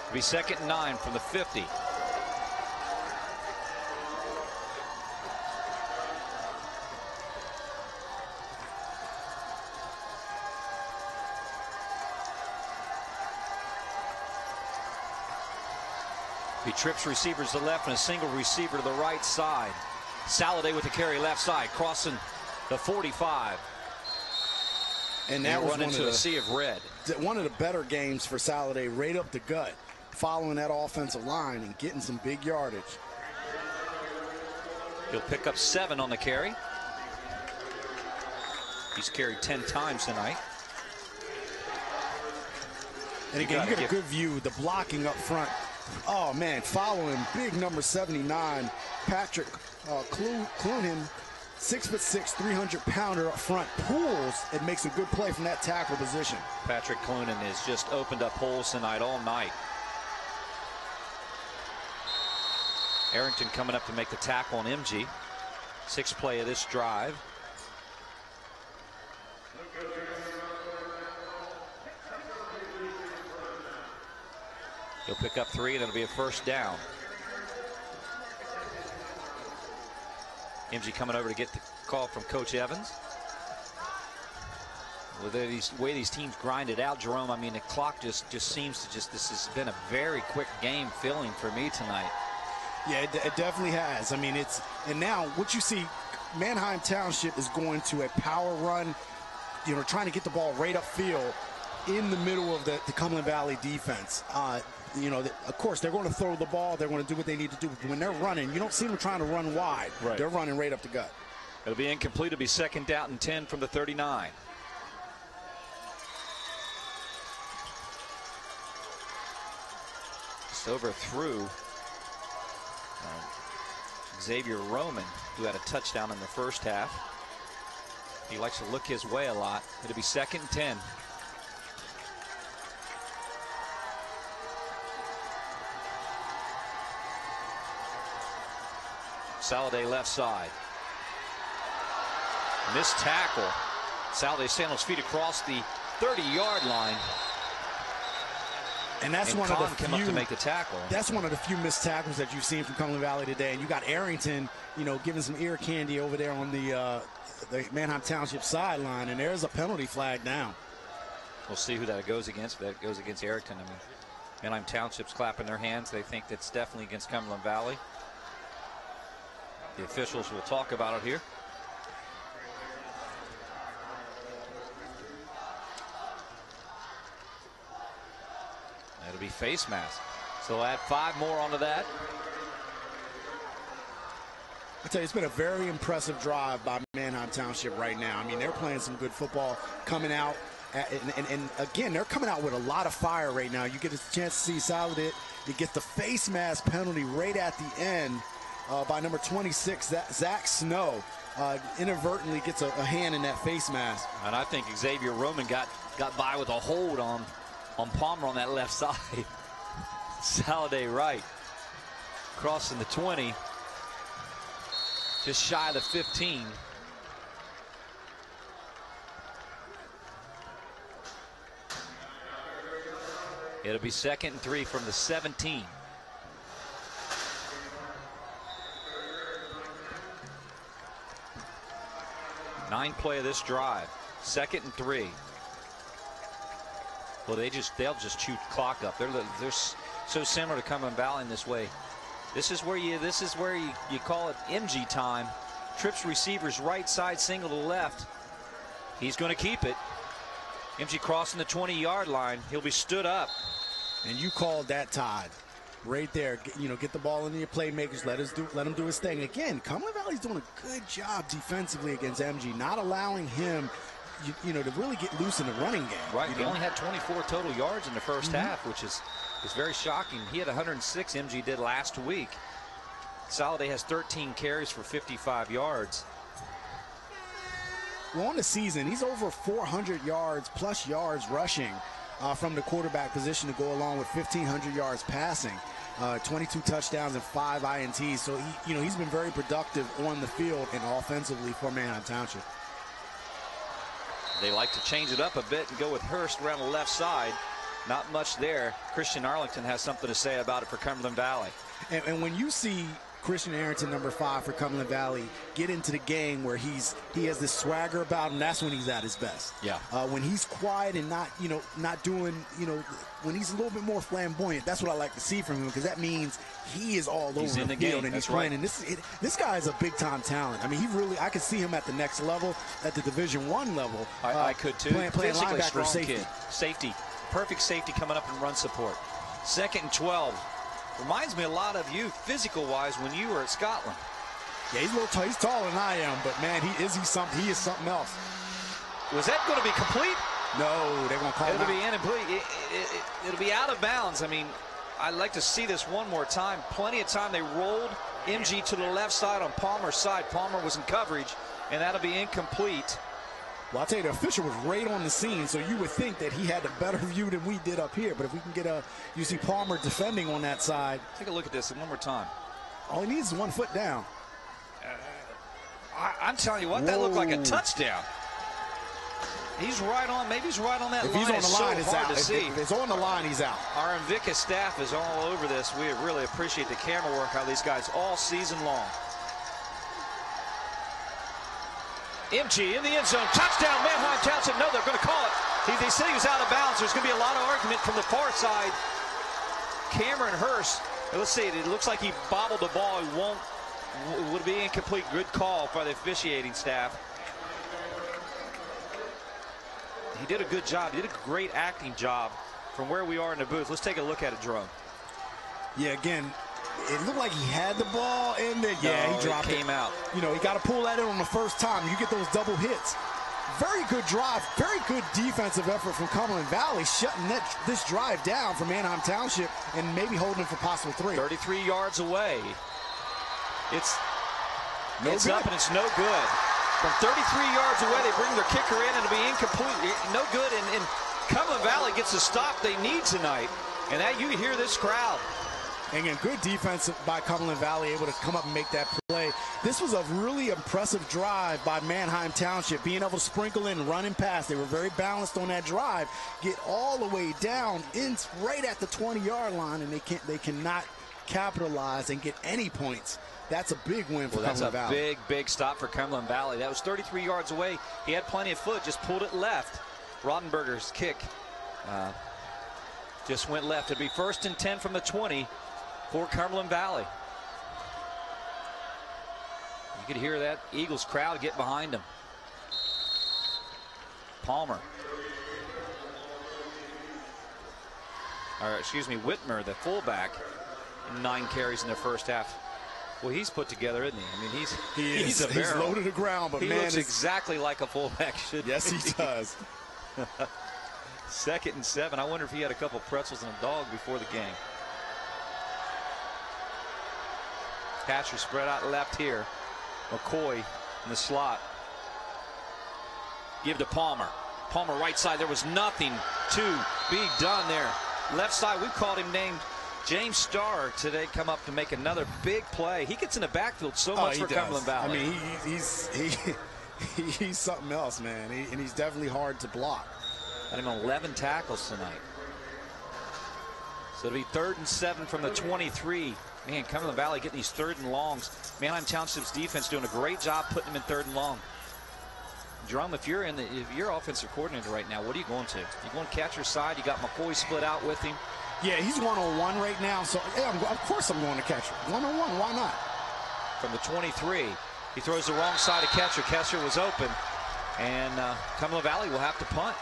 It'll be 2nd and 9 from the 50. He trips receivers to the left and a single receiver to the right side. Saladay with the carry left side, crossing the 45. And that was run into a sea of red. One of the better games for Saladay, right up the gut, following that offensive line and getting some big yardage. He'll pick up 7 on the carry. He's carried 10 times tonight. And again, you get a good view, the blocking up front. Oh, man, following big number 79, Patrick Clunan, 6'6", 300-pounder up front, pulls and makes a good play from that tackle position. Patrick Clunan has just opened up holes tonight all night. Arrington coming up to make the tackle on MG. 6th play of this drive. He'll pick up 3 and it'll be a first down. MG coming over to get the call from Coach Evans. With the way these teams grind it out, Jerome, I mean, the clock just seems to this has been a very quick game feeling for me tonight. Yeah, it definitely has. I mean, and now what you see, Manheim Township is going to a power run, trying to get the ball right upfield in the middle of the Cumberland Valley defense. Of course, they're going to throw the ball. They're going to do what they need to do. But when they're running, you don't see them trying to run wide. Right. They're running right up the gut. It'll be incomplete. It'll be 2nd down and 10 from the 39. Just overthrew Xavier Roman, who had a touchdown in the first half. He likes to look his way a lot. It'll be 2nd and 10. Saladay left side. Missed tackle. Saladay sandals feet across the 30-yard line. And that's one of the few, came up to make the tackle. That's one of the few missed tackles that you've seen from Cumberland Valley today. And you got Arrington, giving some ear candy over there on the Manheim Township sideline. And there's a penalty flag down. We'll see who that goes against. If that goes against Arrington, I mean, Manheim Township's clapping their hands. They think that's definitely against Cumberland Valley. The officials will talk about it here. That'll be face mask. So they'll add 5 more onto that. I tell you, it's been a very impressive drive by Manheim Township right now. I mean, they're playing some good football coming out. And again, they're coming out with a lot of fire right now. You get a chance to see Saladit. You get the face mask penalty right at the end by number 26, Zach Snow. Inadvertently gets a hand in that face mask. And I think Xavier Roman got by with a hold on Palmer on that left side. Saladit right. Crossing the 20. Just shy of the 15. It'll be 2nd and 3 from the 17. Ninth play of this drive. 2nd and 3. Well, they'll just chew clock up. They're so similar to Cumberland Valley in this way. This is where you call it MG time. Trips receivers right side, single to left. He's going to keep it. MG crossing the 20-yard line. He'll be stood up. And you called that, Todd. Right there. Get the ball into your playmakers. Let him do his thing. Again, Cumberland Valley's doing a good job defensively against MG, not allowing him to really get loose in the running game. Right. He only had 24 total yards in the first half, which is very shocking. He had 106, MG did last week. Saladit has 13 carries for 55 yards. Well, on the season, he's over 400 yards plus yards rushing from the quarterback position to go along with 1,500 yards passing. 22 touchdowns and 5 INTs. So he's been very productive on the field and offensively for Manheim Township. They like to change it up a bit and go with Hurst around the left side. Not much there. Christian Arlington has something to say about it for Cumberland Valley. And when you see Christian Arrington, number 5 for Cumberland Valley, get into the game where he has this swagger about him, that's when he's at his best. Yeah. When he's quiet and not doing, when he's a little bit more flamboyant, that's what I like to see from him, because that means he is all over the field and he's playing. And this guy is a big time talent. I mean, I could see him at the next level, at the Division I level. I could too. Playing linebacker or safety. Safety. Perfect safety coming up in run support. 2nd and 12. Reminds me a lot of you, physical-wise, when you were at Scotland. Yeah, he's a little tall. He's taller than I am, but man, he is something else. Was that going to be complete? No, they're going to call it. It'll be incomplete. It'll be out of bounds. I mean, I'd like to see this one more time. Plenty of time. They rolled MG to the left side on Palmer's side. Palmer was in coverage, and that'll be incomplete. Well, I'll tell you, the official was right on the scene, so you would think that he had a better view than we did up here. But if we can get you see Palmer defending on that side. Take a look at this one more time. All he needs is 1 foot down. I'm telling you what, that looked like a touchdown. He's right on. Maybe he's right on that line. If he's on the line, it's out. If it's on the line, he's out. Our Invicta staff is all over this. We really appreciate the camera work out of these guys all season long. MG in the end zone, touchdown, Manheim Township. No, they're going to call it. They said he was out of bounds. There's going to be a lot of argument from the far side. Cameron Hurst, let's see, it looks like he bobbled the ball. Would be incomplete. Good call by the officiating staff. He did a good job. He did a great acting job from where we are in the booth. Let's take a look at it, Jerome. Yeah, again, it looked like he had the ball and then he dropped it. Came out. He got to pull that in on the first time. You get those double hits. Very good drive, very good defensive effort from Cumberland Valley, shutting this drive down for Manheim Township and maybe holding him for possible 3. 33 yards away. It's up and it's no good. From 33 yards away, they bring their kicker in and it'll be incomplete. No good, and Cumberland Valley gets the stop they need tonight. And that you hear this crowd. And again, good defense by Cumberland Valley, able to come up and make that play. This was a really impressive drive by Manheim Township, being able to sprinkle in, running past. They were very balanced on that drive, get all the way down in right at the 20-yard line, and they cannot capitalize and get any points. That's a big win for Cumberland Valley. That's a big stop for Cumberland Valley. That was 33 yards away. He had plenty of foot, just pulled it left. Rodenberger's kick just went left. It'd be 1st and 10 from the 20 for Cumberland Valley. You could hear that Eagles crowd get behind him. Palmer. Or excuse me, Whitmer, the fullback, 9 carries in the first half. Well, he's put together, isn't he? I mean, he's a barrel. He's low to the ground, but he man, looks exactly like a fullback should. Yes, he does. 2nd and 7. I wonder if he had a couple pretzels and a dog before the game. Catcher spread out left here. McCoy in the slot. Give to Palmer. Palmer right side. There was nothing to be done there. Left side, we called him named James Starr today, come up to make another big play. He gets in the backfield so much for Cumberland Valley. I mean, he's something else, man. And he's definitely hard to block. Got him on 11 tackles tonight. So it'll be 3rd and 7 from the 23. Man, Cumberland Valley getting these 3rd and longs. Manheim Township's defense doing a great job putting them in 3rd and long. Drum, if you're offensive coordinator right now, what are you going to? You going catcher side? You got McCoy split out with him. Yeah, he's 1-on-1 right now, so yeah, of course I'm going to catcher. 1-on-1, why not? From the 23, he throws the wrong side of catcher. Catcher was open, and Cumberland Valley will have to punt.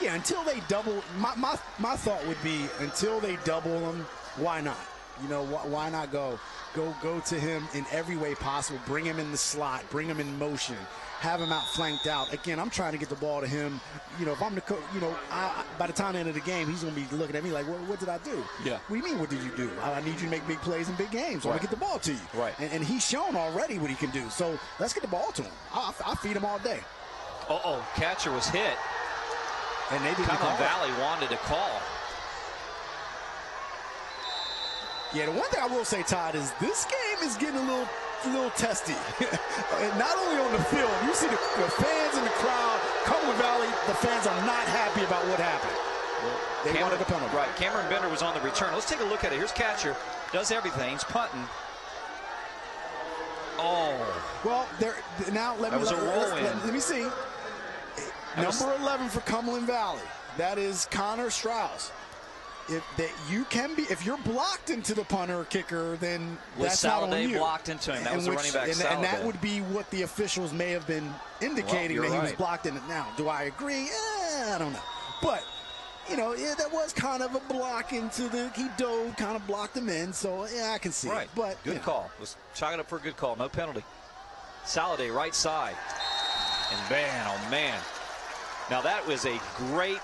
Yeah, until they double. My thought would be until they double him, why not? You know, why not go to him in every way possible? Bring him in the slot, bring him in motion, have him out flanked out. Again, I'm trying to get the ball to him. You know, if I'm the coach, you know, by the time the end of the game, he's going to be looking at me like, what did I do? Yeah. What do you mean, what did you do? I need you to make big plays in big games. So I want to get the ball to you. Right. And he's shown already what he can do. So let's get the ball to him. I'll feed him all day. Uh-oh, catcher was hit. And they didn't Cumberland Valley wanted a call. Yeah, the one thing I will say, Todd, is this game is getting a little testy. Not only on the field, you see the fans in the crowd. Cumberland Valley, the fans are not happy about what happened. They wanted a penalty. Right, Cameron Bender was on the return. Let's take a look at it. Here's catcher, does everything. He's punting. Oh. Well, now let me see. Number 11 for Cumberland Valley. That is Connor Strauss. If you're blocked into the punter or kicker, then that's not on you. Blocked into him. That was the running back. And that would be what the officials may have been indicating that he was blocked in it. Now, do I agree? I don't know. But you know, that was kind of a block into he dove, kind of blocked him in. So yeah, I can see it. But good call. Let's chalk it up for a good call. No penalty. Saladay right side, and man, oh man. Now that was a great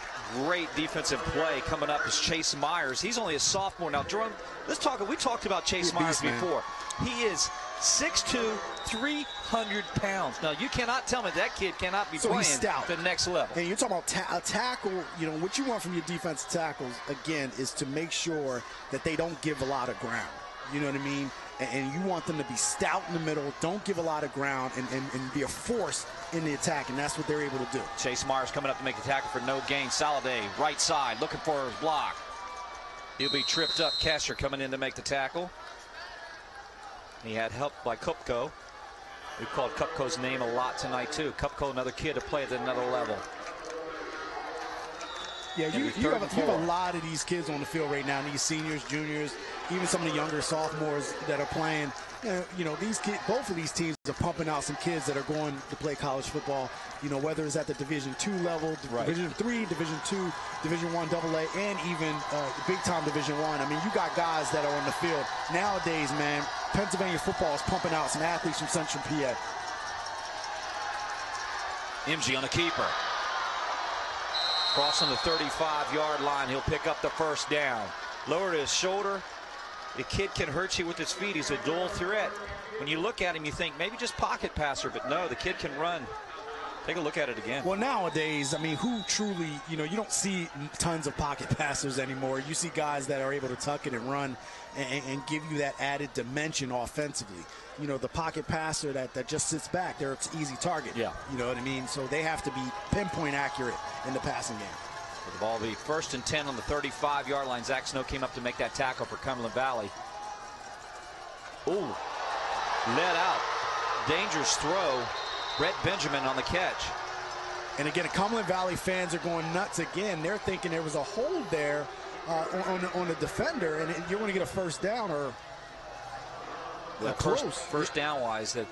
defensive play coming up is Chase Myers. He's only a sophomore. Now, Jerome, we talked about Chase Myers before. He is 6'2", 300 pounds. Now, you cannot tell me that kid cannot be playing at the next level. And you're talking about a tackle, you know, what you want from your defensive tackles, again, is to make sure that they don't give a lot of ground. You know what I mean? And you want them to be stout in the middle, don't give a lot of ground, and be a force in the attack, and that's what they're able to do. Chase Myers coming up to make the tackle for no gain. Saladay, right side, looking for his block. He'll be tripped up. Kesher coming in to make the tackle. He had help by Kupko. We've called Kupko's name a lot tonight, too. Kupko, another kid to play at another level. Yeah, you have a lot of these kids on the field right now, these seniors, juniors, even some of the younger sophomores that are playing. You know, these kids, both of these teams are pumping out some kids that are going to play college football, you know, whether it's at the Division II level, Division III, Division II, Division I AA, and even big-time Division I. I mean, you got guys that are on the field. Nowadays, man, Pennsylvania football is pumping out some athletes from Central PA. MG on the keeper. Crossing the 35-yard line, he'll pick up the first down. Lower to his shoulder. The kid can hurt you with his feet. He's a dual threat. When you look at him, you think maybe just pocket passer, but no, the kid can run. Take a look at it again. Well, nowadays, I mean, who truly, you know, you don't see tons of pocket passers anymore. You see guys that are able to tuck it and run and give you that added dimension offensively. You know, the pocket passer that just sits back, they're an easy target. Yeah. You know what I mean? So they have to be pinpoint accurate in the passing game. The ball will be 1st and 10 on the 35-yard line. Zach Snow came up to make that tackle for Cumberland Valley. Ooh, let out. Dangerous throw. Brett Benjamin on the catch. And again, Cumberland Valley fans are going nuts again. They're thinking there was a hold there on the defender, and you're going to get a first down or close. First down wise, that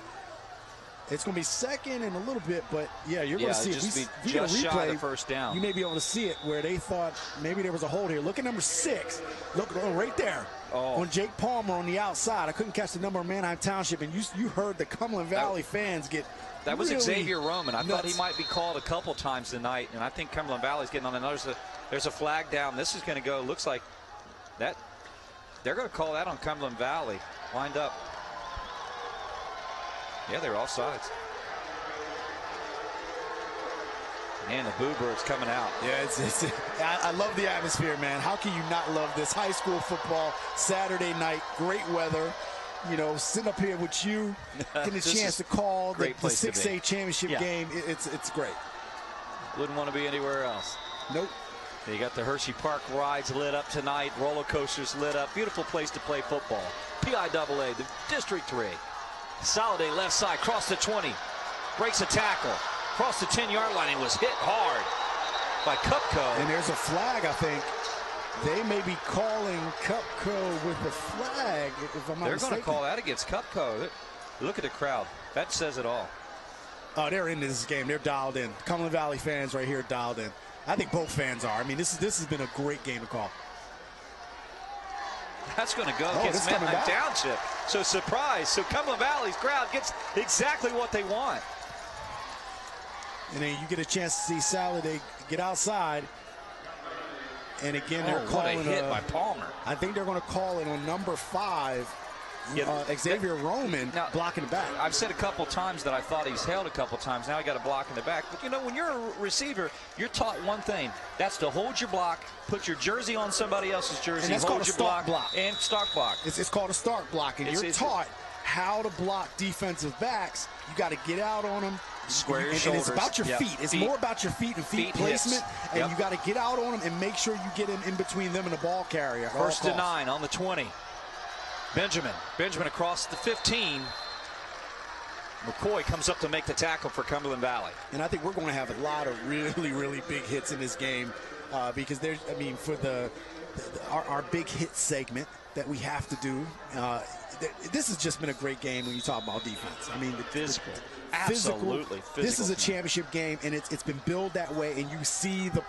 it's going to be second and a little bit, but yeah, you're going to see it. Just we be get a just replay, shy of the first down. You may be able to see it where they thought maybe there was a hold here. Look at number 6. Look right there on Jake Palmer on the outside. I couldn't catch the number of Manheim Township, and you heard the Cumberland Valley fans get. That was really Xavier Roman. I thought he nuts. might be called a couple times tonight, and I think Cumberland Valley's getting on another. There's a flag down. This is going to go. Looks like that they're going to call that on Cumberland Valley. Lined up. Yeah, they're offsides. And the Boo Birds coming out. Yeah, I love the atmosphere, man. How can you not love this? High school football, Saturday night, great weather. You know, sitting up here with you, getting a chance to call the 6A championship game. It's great. Wouldn't want to be anywhere else. Nope. You got the Hershey Park rides lit up tonight. Roller coasters lit up. Beautiful place to play football. PIAA, the District 3. Soliday left side, cross the 20. Breaks a tackle. Cross the 10-yard line and was hit hard by Cupco. And there's a flag, I think. They may be calling Cupco with the flag, if I'm not They're mistaken. going to call that against Cupco. Look at the crowd. That says it all. Oh, they're into this game. They're dialed in. Cumberland Valley fans right here dialed in. I think both fans are. I mean, this has been a great game to call. That's going to go against Manheim Township. So surprise. So Cumberland Valley's crowd gets exactly what they want. And then you get a chance to see Soliday get outside. And again, they're calling what a hit by Palmer. I think they're going to call it on number 5, Xavier Roman, blocking the back. I've said a couple times that I thought he's held a couple times. Now he got a block in the back. But, you know, when you're a receiver, you're taught one thing. That's to hold your block, put your jersey on somebody else's jersey, and that's hold called your a start block. And start block. It's called a start block. And you're taught how to block defensive backs. You got to get out on them. Square your shoulders. And it's about your feet. It's more about your feet and feet placement. And you got to get out on them and make sure you get in between them and the ball carrier. First and 9 on the 20. Benjamin across the 15. McCoy comes up to make the tackle for Cumberland Valley. And I think we're going to have a lot of really, really big hits in this game because there's, I mean, for our big hit segment that we have to do. This has just been a great game when you talk about defense. I mean, physical. Absolutely physical. This is a championship game, and it's been billed that way, and you see the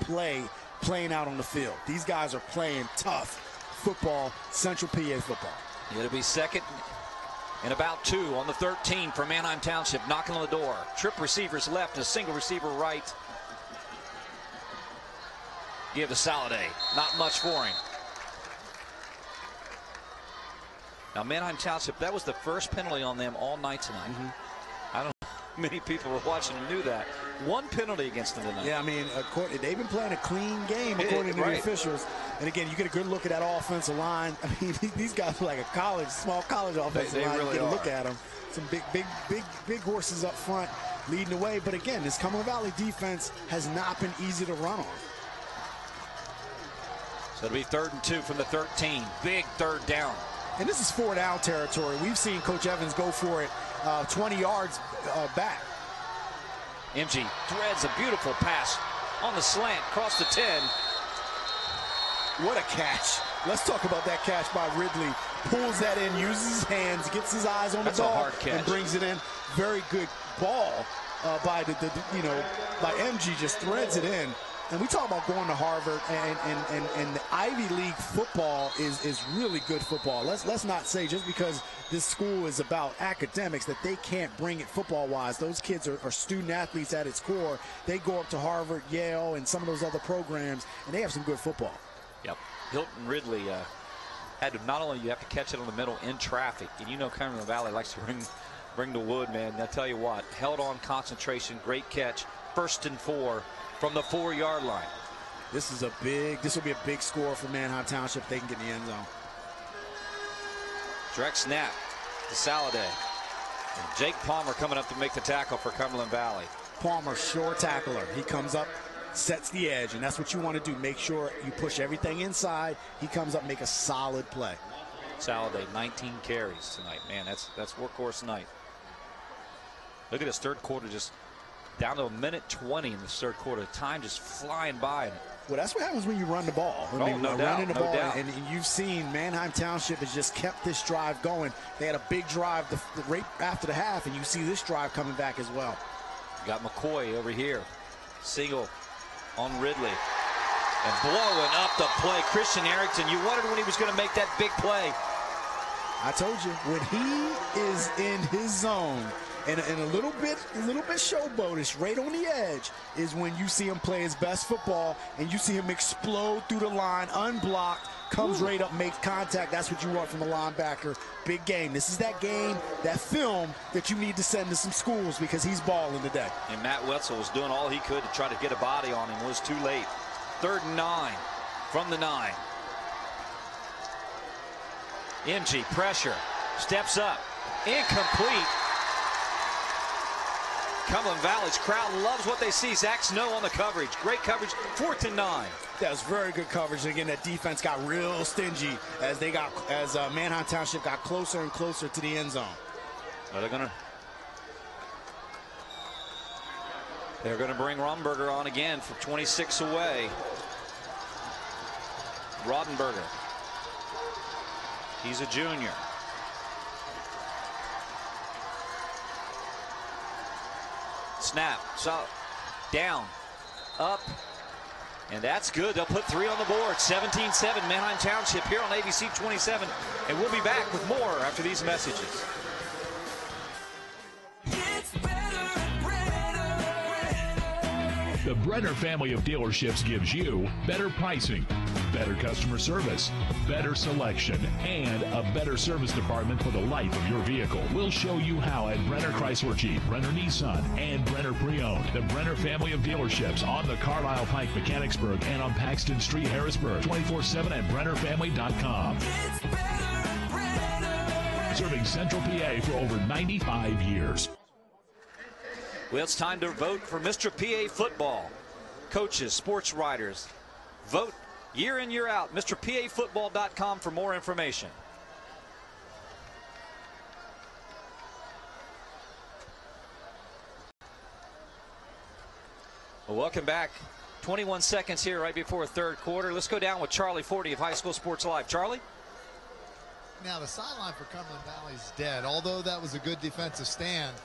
playing out on the field. These guys are playing tough football, Central PA football. It'll be second and about 2 on the 13 for Manheim Township, knocking on the door. Trip receivers left, a single receiver right. Give to Soliday. Not much for him. Now, Manheim Township, that was the first penalty on them all night tonight. I don't know how many people were watching and knew that. 1 penalty against them tonight. Yeah, I mean, they've been playing a clean game according to the officials. And again, you get a good look at that offensive line. I mean, these guys are like a small college offensive line. Really you get a look at them. Some big horses up front leading the way. But again, this Cumberland Valley defense has not been easy to run on. So it'll be 3rd and 2 from the 13. Big 3rd down. And this is 4 down territory. We've seen Coach Evans go for it 20 yards back. MG threads a beautiful pass on the slant, across the 10. What a catch. Let's talk about that catch by Ridley. Pulls that in, uses his hands, gets his eyes on the ball, and brings it in. Very good ball by by MG, just threads it in. And we talk about going to Harvard, and the Ivy League football is really good football. Let's not say just because this school is about academics that they can't bring it football-wise. Those kids are student athletes at its core. They go up to Harvard, Yale, and some of those other programs, and they have some good football. Yep. Hilton Ridley had to, not only you have to catch it on the middle in traffic, and you know Cumberland Valley likes to bring the wood, man. I tell you what, held on concentration, great catch, 1st and 4. From the 4-yard line. This will be a big score for Manheim Township if they can get in the end zone. Direct snap to Soliday. And Jake Palmer coming up to make the tackle for Cumberland Valley. Palmer, sure tackler. He comes up, sets the edge, and that's what you want to do. Make sure you push everything inside. He comes up, make a solid play. Soliday, 19 carries tonight. Man, that's workhorse night. Look at his 3rd quarter, just Down to a minute 20 in the third quarter. Time just flying by. Well, that's what happens when you run the ball. No doubt, running the no ball, doubt. and you've seen Manheim Township has just kept this drive going. They had a big drive right after the half, and you see this drive coming back as well. You got McCoy over here. Single on Ridley. And blowing up the play. Christian Eriksen, you wondered when he was going to make that big play. I told you, when he is in his zone and a little bit showboatish, right on the edge, is when you see him play his best football, and you see him explode through the line, unblocked, comes right up, makes contact. That's what you want from a linebacker. Big game. This is that game, that film that you need to send to some schools because he's balling today. And Matt Wetzel was doing all he could to try to get a body on him. It was too late. 3rd and 9 from the 9. MG pressure, steps up, incomplete. Cumberland Valley's crowd loves what they see. Zach Snow on the coverage. Great coverage. 4th and 9. That was very good coverage. And again, that defense got real stingy as Manheim Township got closer and closer to the end zone. Well, they're gonna bring Romberger on again from 26 away. Rodenberger. He's a junior. Snap, so down, up, and that's good. They'll put 3 on the board. 17-7 Manheim Township here on ABC 27, and we'll be back with more after these messages. The Brenner family of dealerships gives you better pricing, better customer service, better selection, and a better service department for the life of your vehicle. We'll show you how at Brenner Chrysler Jeep, Brenner Nissan, and Brenner Pre-Owned. The Brenner family of dealerships on the Carlisle Pike, Mechanicsburg, and on Paxton Street, Harrisburg. 24/7 at BrennerFamily.com. Serving Central PA for over 95 years. Well, it's time to vote for Mr. PA football. Coaches, sports writers, vote year in, year out. MrPAFootball.com for more information. Well, welcome back. 21 seconds here right before third quarter. Let's go down with Charlie Forty of High School Sports Live. Charlie? Now, the sideline for Cumberland Valley is dead. Although that was a good defensive stand,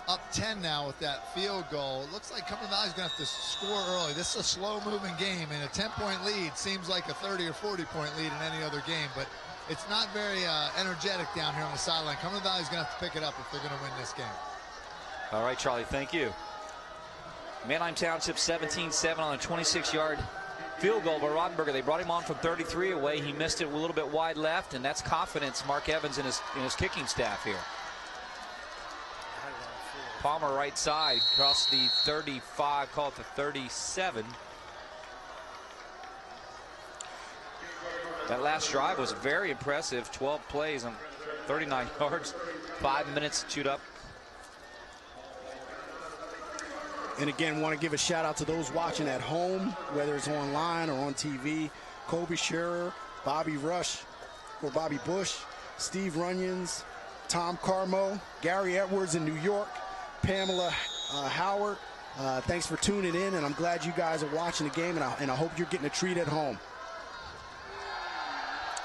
up 10 now with that field goal. It looks like Cumberland Valley's going to have to score early. This is a slow-moving game, and a 10-point lead seems like a 30 or 40-point lead in any other game, but it's not very energetic down here on the sideline. Cumberland Valley's going to have to pick it up if they're going to win this game. All right, Charlie, thank you. Manheim Township 17-7 on a 26-yard field goal by Rodenberger. They brought him on from 33 away. He missed it a little bit wide left, and that's confidence, Mark Evans, in his kicking staff here. Palmer right side across the 35, call it the 37. That last drive was very impressive. 12 plays on 39 yards, 5 minutes chewed up. And again, want to give a shout out to those watching at home, whether it's online or on TV. Kobe Scherer, Bobby Rush, or Bobby Bush, Steve Runyons, Tom Carmo, Gary Edwards in New York, Pamela Howard. Thanks for tuning in, and I'm glad you guys are watching the game, and I hope you're getting a treat at home.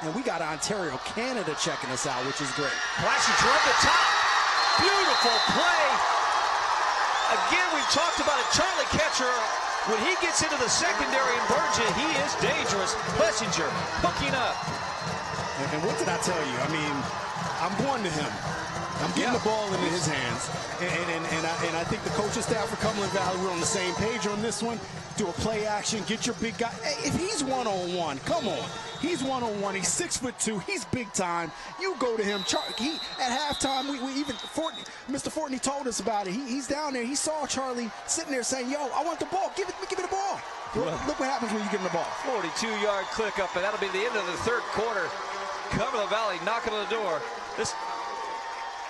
And we got Ontario, Canada checking us out, which is great. Flashing toward the top. Beautiful play. Again, we've talked about it. Charlie Ketcher, when he gets into the secondary in Virgin, he is dangerous. Plessinger hooking up. And what did I tell you? I mean, I'm going to him. I'm getting the ball into his hands. And I think the coaching staff for Cumberland Valley, we're on the same page on this one. Do a play action, get your big guy. Hey, if he's one-on-one, come on. He's one-on-one. He's 6'2". He's big time. You go to him. At halftime, we even Mr. Fortney told us about it. He's down there. He saw Charlie sitting there saying, "Yo, I want the ball. Give me the ball." Look what happens when you give him the ball. 42-yard click up, and that'll be the end of the third quarter. Cumberland Valley knocking on the door.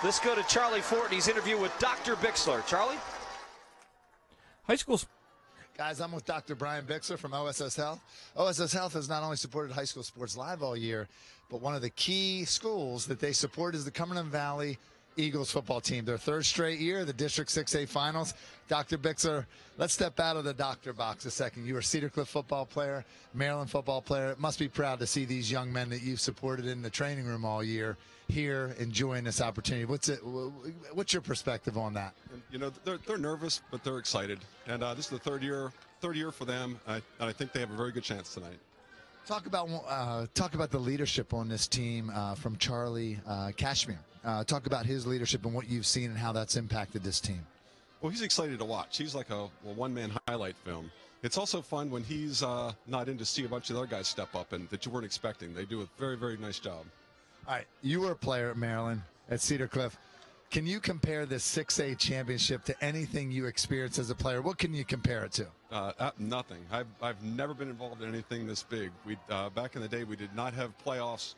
Let's go to Charlie Fortney's interview with Dr. Bixler. Charlie? High school. Guys, I'm with Dr. Brian Bixler from OSS Health. OSS Health has not only supported High School Sports Live all year, but one of the key schools that they support is the Cumberland Valley Eagles football team. Their third straight year, the District 6A Finals. Dr. Bixler, let's step out of the doctor box a second. You were a Cedar Cliff football player, Maryland football player. It must be proud to see these young men that you've supported in the training room all year here enjoying this opportunity. What's your perspective on that? You know, they're nervous, but they're excited. And this is the third year for them. And I think they have a very good chance tonight. Talk about the leadership on this team from Charlie Cashmere. Talk about his leadership and what you've seen and how that's impacted this team. Well, he's excited to watch. He's like a one-man highlight film. It's also fun when he's not in to see a bunch of other guys step up and that you weren't expecting. They do a very, very nice job. All right, you were a player at Maryland, at Cedar Cliff. Can you compare this 6A championship to anything you experienced as a player? What can you compare it to? Nothing. I've never been involved in anything this big. Back in the day, we did not have playoffs.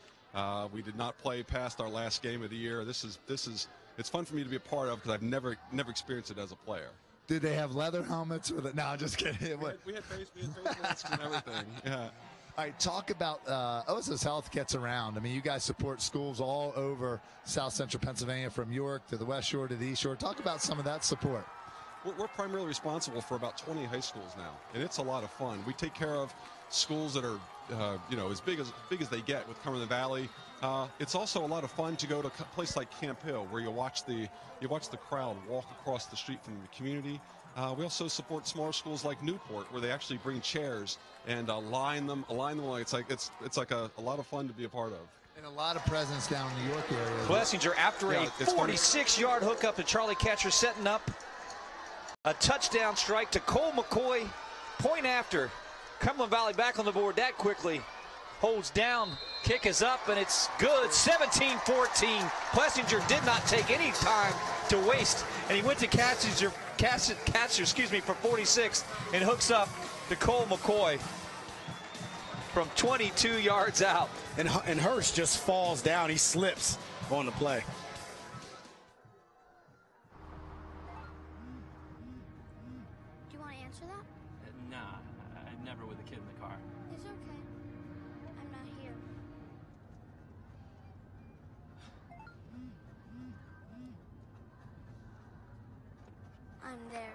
We did not play past our last game of the year. It's fun for me to be a part of because I've never experienced it as a player. Did they have leather helmets? No, just kidding. We had face masks and everything. Yeah. All right, talk about Osa's Health gets around. I mean, you guys support schools all over South Central Pennsylvania, from York to the West Shore to the East Shore. Talk about some of that support. We're primarily responsible for about 20 high schools now, and it's a lot of fun. We take care of schools that are, as big as they get with Cumberland Valley. It's also a lot of fun to go to a place like Camp Hill, where you watch the crowd walk across the street from the community. We also support smaller schools like Newport, where they actually bring chairs and align them. It's like a lot of fun to be a part of. And a lot of presence down in the York area. Plessinger, after a 46-yard hookup to Charlie Catcher, setting up a touchdown strike to Cole McCoy. Point after. Cumberland Valley back on the board that quickly. Holds down, kick is up, and it's good. 17-14. Plessinger did not take any time to waste, and he went to Catcher, for 46, and hooks up to Cole McCoy from 22 yards out. And Hurst just falls down. He slips on the play. Do you want to answer that? Nah, I never with a kid in the car. It's okay. I'm not here. I'm there.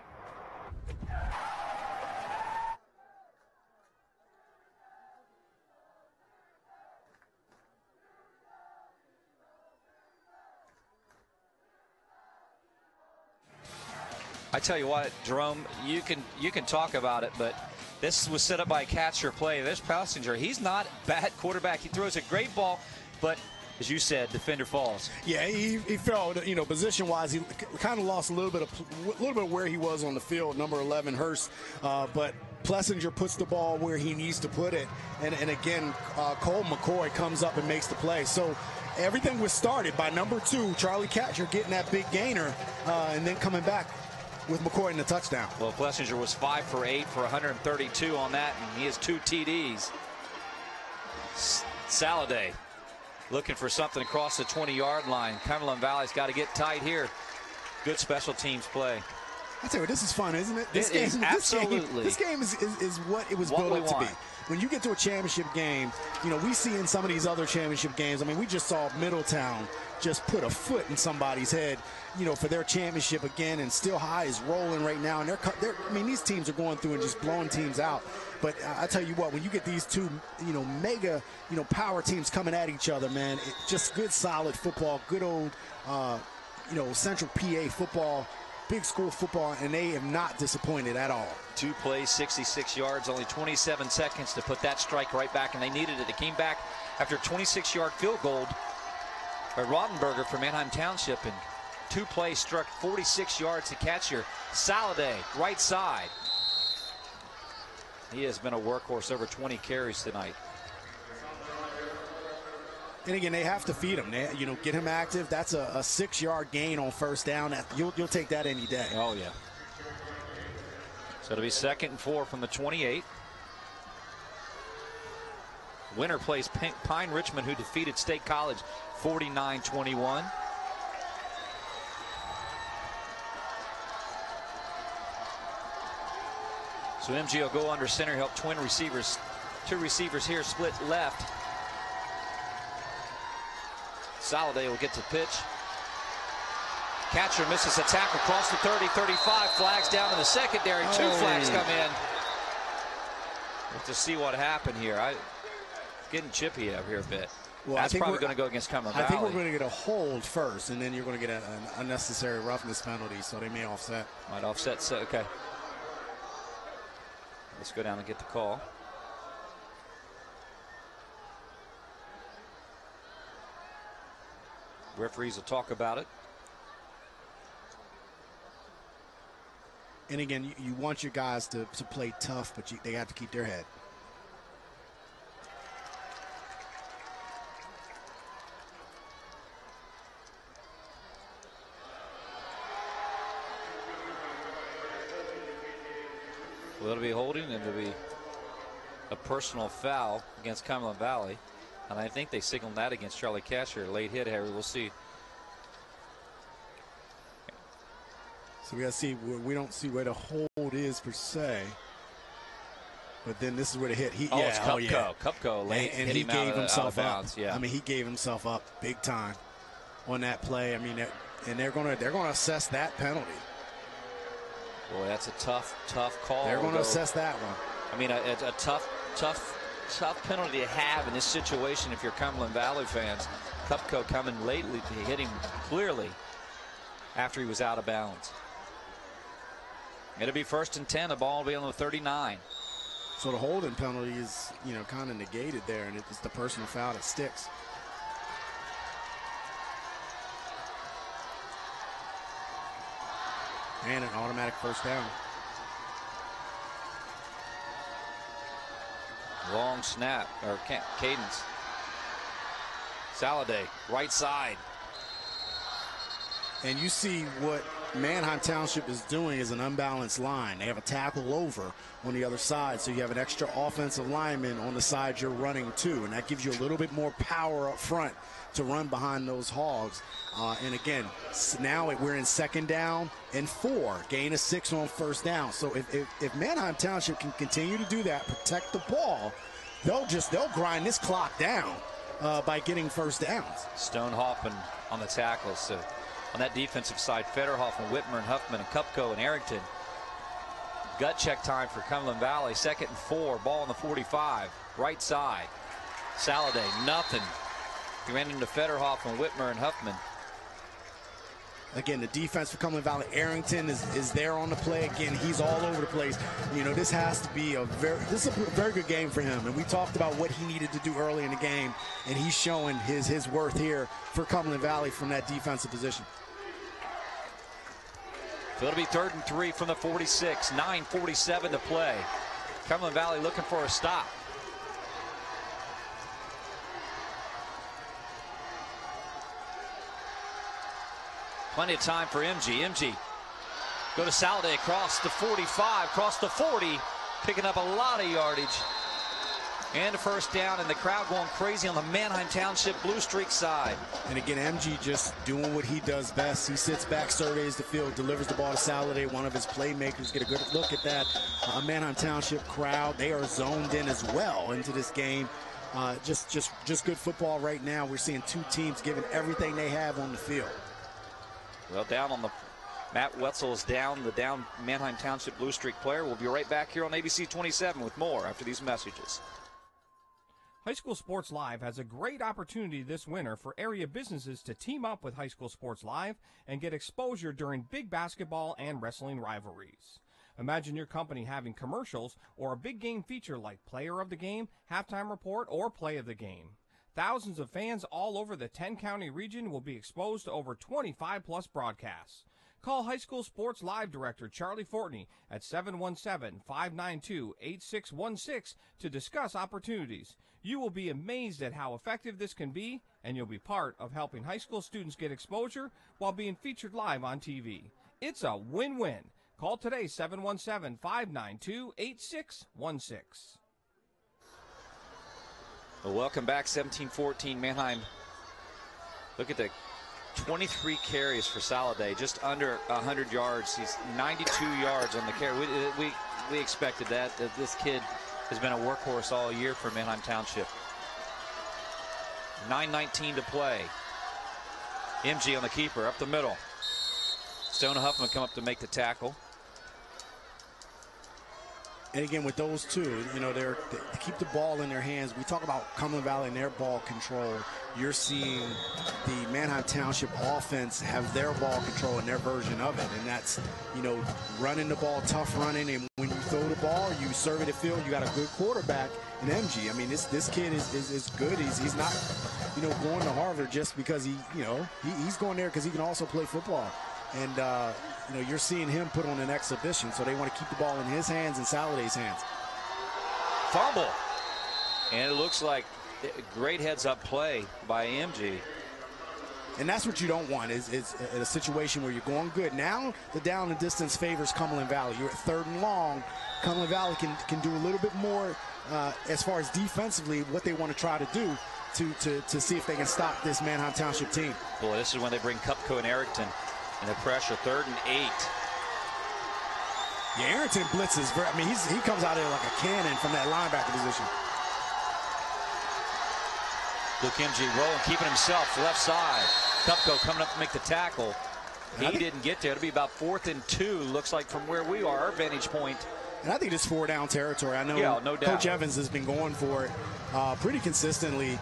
I tell you what, Jerome, you can talk about it, but this was set up by a catcher play. This Plessinger, he's not a bad quarterback. He throws a great ball, but as you said, defender falls. Yeah, he fell. Position-wise, he kind of lost a little bit of where he was on the field. Number 11, Hurst, but Plessinger puts the ball where he needs to put it, and again, Cole McCoy comes up and makes the play. So everything was started by number 2, Charlie Catcher, getting that big gainer, and then coming back with McCoy in the touchdown. Well, Plessinger was 5 for 8 for 132 on that, and he has 2 TDs. Saladay looking for something across the 20-yard line. Cumberland Valley's got to get tight here. Good special teams play. I tell you, this is fun, isn't it? This game is what it was built up to be. When you get to a championship game, we see in some of these other championship games, I mean, we just saw Middletown just put a foot in somebody's head, for their championship again, and Still High is rolling right now. And these teams are going through and just blowing teams out. But I tell you what, when you get these two, mega, power teams coming at each other, man, just good, solid football, good old, Central PA football, big school football, and they have not disappointed at all. 2 plays, 66 yards, only 27 seconds to put that strike right back, and they needed it. It came back after a 26-yard field goal by Rottenberger from Manheim Township, and 2 plays struck 46 yards to Catcher. Saladay, right side. He has been a workhorse, over 20 carries tonight. And again, they have to feed him. Get him active. That's a 6-yard gain on first down. You'll take that any day. Oh, yeah. So it'll be 2nd and 4 from the 28. Winner plays Pine Richmond, who defeated State College 49-21. So MG will go under center, help twin receivers. 2 receivers here, split left. Saladay will get to pitch. Catcher misses a tackle across the 30, 35. Flags down in the secondary. 2 flags come in. We'll have to see what happened here. Getting chippy up here a bit. Well, that's probably going to go against Cumberland Valley. I think we're going to get a hold first, and then you're going to get an unnecessary roughness penalty, so they may offset. Might offset, so, okay. Let's go down and get the call. Referees will talk about it. And again, you want your guys to play tough, but they have to keep their head. Well, it'll be holding, and it'll be a personal foul against Cumberland Valley. And I think they signaled that against Charlie Casher. Late hit, Harry. We'll see. So we got to see. We don't see where the hold is per se. But then this is where the hit. It's Cupco. Yeah. Cupco late. And he gave himself up. Yeah. I mean, he gave himself up big time on that play. I mean, and they're going to assess that penalty. Boy, that's a tough call. They're going to assess that one. I mean, a tough penalty to have in this situation if you're Cumberland Valley fans. Cupco coming lately to hit him clearly after he was out of bounds. It'll be 1st and 10. The ball will be on the 39. So the holding penalty is, kind of negated there, and it's the personal foul that sticks. And an automatic first down. Long snap, or cadence. Saladay, right side. And you see what Manheim Township is doing is an unbalanced line. They have a tackle over on the other side, so you have an extra offensive lineman on the side you're running to, and that gives you a little bit more power up front to run behind those hogs. And again, now we're in 2nd down and 4, gain of 6 on 1st down. So if Manheim Township can continue to do that, protect the ball, they'll grind this clock down by getting 1st downs. Stone Hoffman on the tackles. So on that defensive side, Federhoff and Whitmer and Huffman and Cupco and Arrington. Gut check time for Cumberland Valley. 2nd and 4, ball on the 45, right side. Saladay, nothing. He ran into Federhoff and Whitmer and Huffman. Again, the defense for Cumberland Valley, Arrington is there on the play. Again, he's all over the place. This has to be a very good game for him. And we talked about what he needed to do early in the game, and he's showing his worth here for Cumberland Valley from that defensive position. So it'll be 3rd and 3 from the 46. 9:47 to play. Cumberland Valley looking for a stop. Plenty of time for MG. Go to Saladay across the 45, across the 40, picking up a lot of yardage. And a 1st down, and the crowd going crazy on the Manheim Township Blue Streak side. And again, MG just doing what he does best. He sits back, surveys the field, delivers the ball to Saladay, one of his playmakers. Get a good look at that. Manheim Township crowd, they are zoned in as well into this game. Just good football right now. We're seeing 2 teams giving everything they have on the field. Well, down on the Matt Wetzel is down, the down Manheim Township Blue Streak player. We'll be right back here on ABC 27 with more after these messages. High School Sports Live has a great opportunity this winter for area businesses to team up with High School Sports Live and get exposure during big basketball and wrestling rivalries. Imagine your company having commercials or a big game feature like Player of the Game, Halftime Report, or Play of the Game. Thousands of fans all over the 10-county region will be exposed to over 25-plus broadcasts. Call High School Sports Live Director Charlie Fortney at 717-592-8616 to discuss opportunities. You will be amazed at how effective this can be, and you'll be part of helping high school students get exposure while being featured live on TV. It's a win-win. Call today, 717-592-8616. Well, welcome back, 17-14 Manheim. Look at the 23 carries for Saladay, just under 100 yards. He's 92 yards on the carry. We expected that this kid has been a workhorse all year for Manheim Township. 9:19 to play. MG on the keeper, up the middle. Stone Huffman come up to make the tackle. And again, with those two, you know, they keep the ball in their hands. We talk about Cumberland Valley and their ball control. You're seeing the Manheim Township offense have their ball control and their version of it. And that's, you know, running the ball, tough running. And when you throw the ball, you survey the field, you got a good quarterback in MG. I mean, this kid is good. He's not, you know, going to Harvard just because he's going there because he can also play football. And, you know, you're seeing him put on an exhibition, so they want to keep the ball in his hands and Saladay's hands. Fumble. And it looks like a great heads-up play by MG. And that's what you don't want is a situation where you're going good. Now the down and distance favors Cumberland Valley. You're at 3rd and long. Cumberland Valley can do a little bit more as far as defensively what they want to try to do to see if they can stop this Manheim Township team. Boy, this is when they bring Cupco and Erickton. And the pressure, 3rd and 8. Yeah, Arrington blitzes. I mean, he comes out there like a cannon from that linebacker position. Luke MG rolling, keeping himself left side. Cupco coming up to make the tackle. He didn't get there. It'll be about 4th and 2, looks like, from where we are, our vantage point. And I think it's 4-down territory. I know no doubt. Coach Evans has been going for it pretty consistently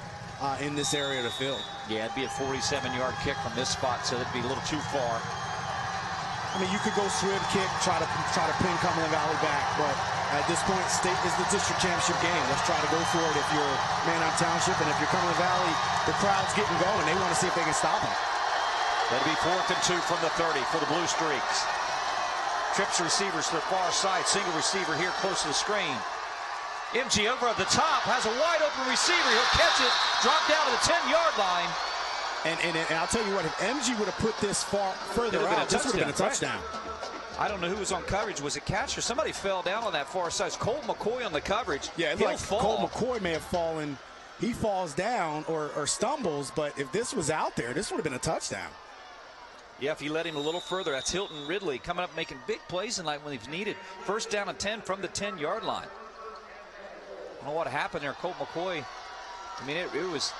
in this area of the field. Yeah, it'd be a 47-yard kick from this spot, so it'd be a little too far. I mean, you could go swim kick, try to pin Cumberland Valley back, but at this point, state is the district championship game. Let's try to go for it if you're Manheim Township, and if you're Cumberland Valley, the crowd's getting going. They want to see if they can stop them. That'll be 4th and 2 from the 30 for the Blue Streaks. Trips receivers to the far side. Single receiver here close to the screen. MG over at the top has a wide open receiver. He'll catch it, drop down to the 10-yard line. And I'll tell you what, if MG would have put this further out, this would have been a touchdown. Right? I don't know who was on coverage. Was it catcher? Somebody fell down on that far side. Cole McCoy on the coverage. Yeah, it like Cole McCoy may have fallen. He falls down or stumbles, but if this was out there, this would have been a touchdown. Yeah, if you let him a little further, that's Hilton Ridley coming up making big plays tonight when he's needed. 1st down and 10 from the 10-yard line. I don't know what happened there. Colt McCoy, I mean, it was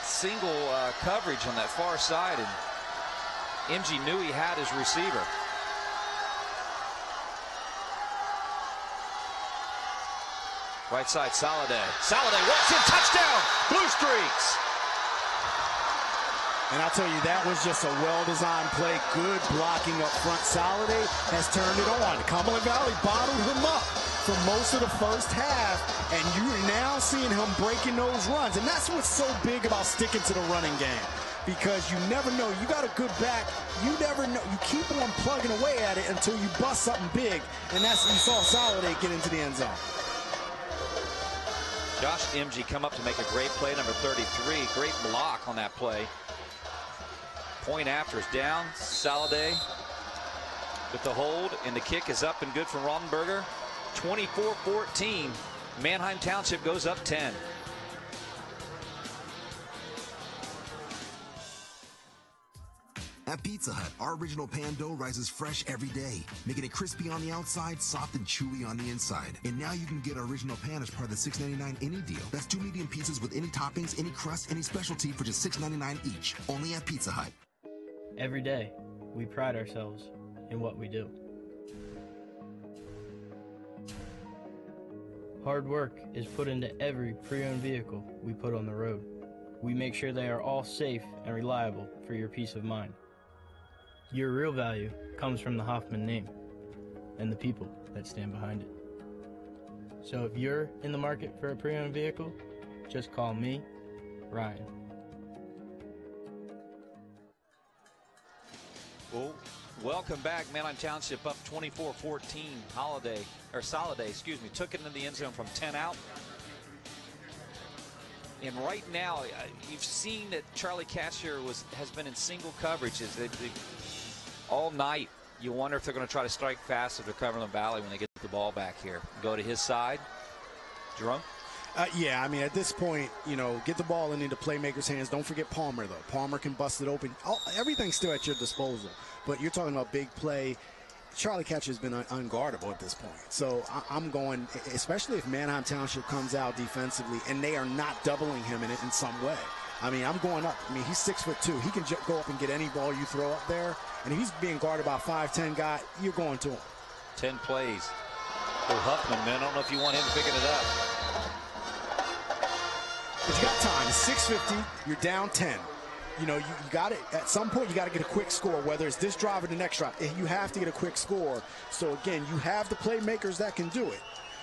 single coverage on that far side, and MG knew he had his receiver. Right side, Saladay. Saladay walks in, touchdown, Blue Streaks. And I'll tell you, that was just a well-designed play. Good blocking up front. Saladay has turned it on. Cumberland Valley bottled him up for most of the first half, and you're now seeing him breaking those runs. And that's what's so big about sticking to the running game, because you never know. You got a good back. You never know. You keep on plugging away at it until you bust something big, and that's what you saw Saladay get into the end zone. Josh MG come up to make a great play, number 33. Great block on that play. Point after is down. Saladay with the hold, and the kick is up and good from Rodenberger. 24-14. Manheim Township goes up 10. At Pizza Hut, our original pan dough rises fresh every day, making it crispy on the outside, soft and chewy on the inside. And now you can get our original pan as part of the $6.99 any deal. That's 2 medium pizzas with any toppings, any crust, any specialty for just $6.99 each. Only at Pizza Hut. Every day, we pride ourselves in what we do. Hard work is put into every pre-owned vehicle we put on the road. We make sure they are all safe and reliable for your peace of mind. Your real value comes from the Hoffman name and the people that stand behind it. So if you're in the market for a pre-owned vehicle, just call me, Ryan. Well, welcome back. Manheim Township up 24-14. Saladay, excuse me, took it into the end zone from 10 out. And right now, you've seen that Charlie Cashier has been in single coverages all night. You wonder if they're going to try to strike fast at Cumberland Valley when they get the ball back here. Go to his side. Jerome? Yeah, I mean, at this point, you know, get the ball into playmakers' hands. Don't forget Palmer, though. Palmer can bust it open. Everything's still at your disposal. But you're talking about big play. Charlie Catcher has been unguardable at this point. So I'm going, especially if Manheim Township comes out defensively and they are not doubling him in some way. I mean, I'm going up. I mean, he's 6'2". He can go up and get any ball you throw up there. And if he's being guarded by a 5'10" guy, you're going to him. 10 plays. Oh, Huffman, man, I don't know if you want him picking it up. But you got time. It's 6:50. You're down 10. You know, you got it. At some point, you got to get a quick score, whether it's this drive or the next drive. You have to get a quick score. So, again, you have the playmakers that can do it.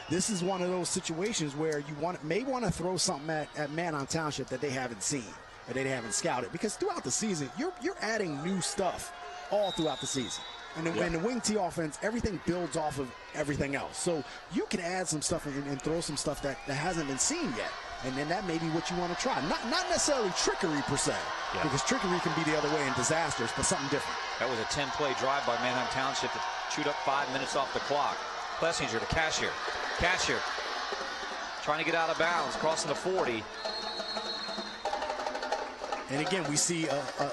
This is one of those situations where you may want to throw something at Manheim Township that they haven't seen or they haven't scouted. Because throughout the season, you're adding new stuff all throughout the season. And then when the wing T offense, everything builds off of everything else. So you can add some stuff and throw some stuff that hasn't been seen yet. And then that may be what you want to try. Not necessarily trickery per se, because trickery can be the other way in disasters, but something different. That was a 10-play drive by Manheim Township to shoot up 5 minutes off the clock. Plessinger to Cashier. Cashier trying to get out of bounds, crossing the 40. And again, we see a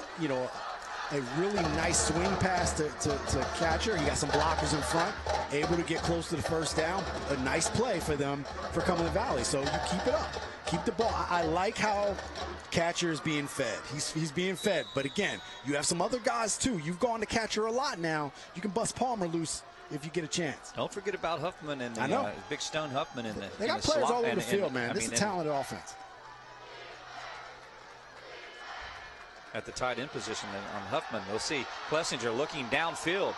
really nice swing pass to Catcher. He got some blockers in front, able to get close to the first down. A nice play for them for Cumberland Valley. So you keep it up. Keep the ball. I like how Catcher is being fed. He's being fed. But again, you have some other guys too. You've gone to Catcher a lot now. You can bust Palmer loose if you get a chance. Don't forget about Huffman and Big Stone Huffman in the They got players all over the field, man. This is a talented offense. At the tight end position on Huffman, we'll see Plessinger looking downfield,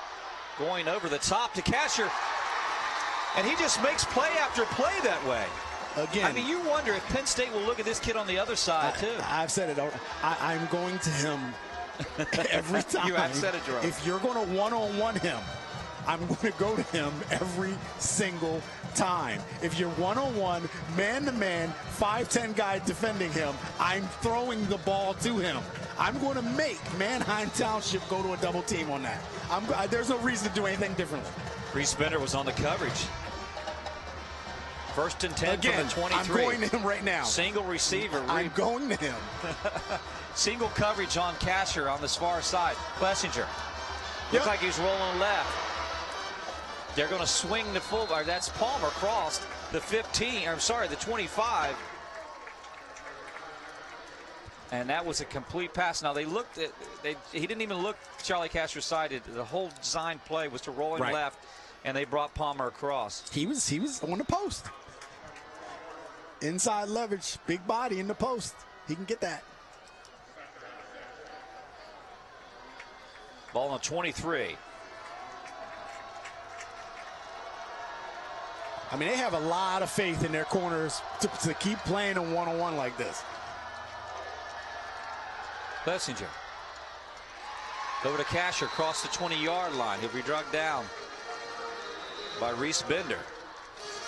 going over the top to Cashier, and he just makes play after play that way. Again, I mean, you wonder if Penn State will look at this kid on the other side too. I've said it. I'm going to him every time. You have said it, Jerome. If you're going to one-on-one him, I'm going to go to him every single time. If you're one-on-one, man-to-man, 5'10" guy defending him, I'm throwing the ball to him. I'm going to make Manheim Township go to a double team on that. There's no reason to do anything differently. Reese Bender was on the coverage. 1st and 10 Again, from the 23. I'm going to him right now. Single receiver. I'm going to him. Single coverage on Cashier on this far side. Plessinger. Looks like he's rolling left. They're going to swing the full. That's Palmer crossed the 15. I'm sorry, the 25. And that was a complete pass. Now they looked at. He didn't even look Charlie Cashier's side. The whole design play was to roll him left, and they brought Palmer across. He was on the post. Inside leverage, big body in the post. He can get that. Ball on 23. I mean, they have a lot of faith in their corners to keep playing a one-on-one like this. Plessinger. Over to Cashier, across the 20-yard line. He'll be drugged down by Reese Bender.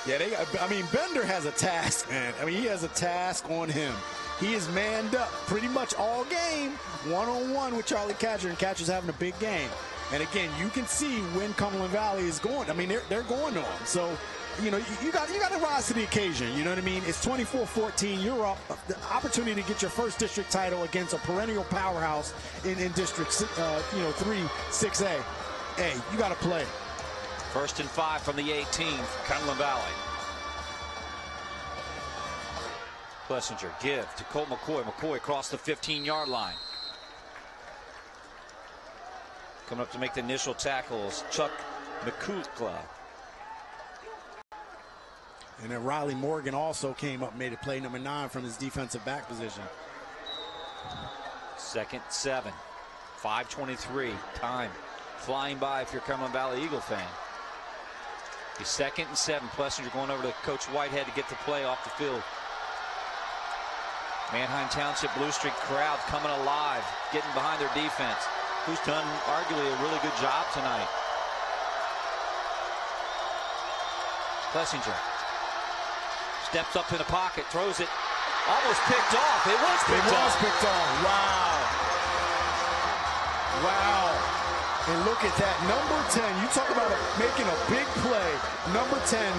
Yeah, I mean, Bender has a task, man. I mean, he has a task on him. He is manned up pretty much all game, one-on-one with Charlie Catcher, and Catcher's having a big game. And again, you can see when Cumberland Valley is going. I mean, they're going to him. So, you know, you got to rise to the occasion. You know what I mean? It's 24-14. You're up. The opportunity to get your first district title against a perennial powerhouse in District 3, 6A. Hey, you got to play. 1st and 5 from the 18, Cumberland Valley. Plessinger give to Colt McCoy. McCoy across the 15-yard line. Coming up to make the initial tackles, Chuck McCullough. And then Riley Morgan also came up, made a play number 9 from his defensive back position. 2nd 7, 5:23 time flying by if you're a Cumberland Valley Eagle fan. He's 2nd and 7. Plessinger going over to Coach Whitehead to get the play off the field. Manheim Township Blue Streak crowd coming alive, getting behind their defense, who's done arguably a really good job tonight. Plessinger steps up to the pocket, throws it, almost picked off. It was picked off. Wow. Wow. And look at that, number 10. You talk about making a big play. Number 10,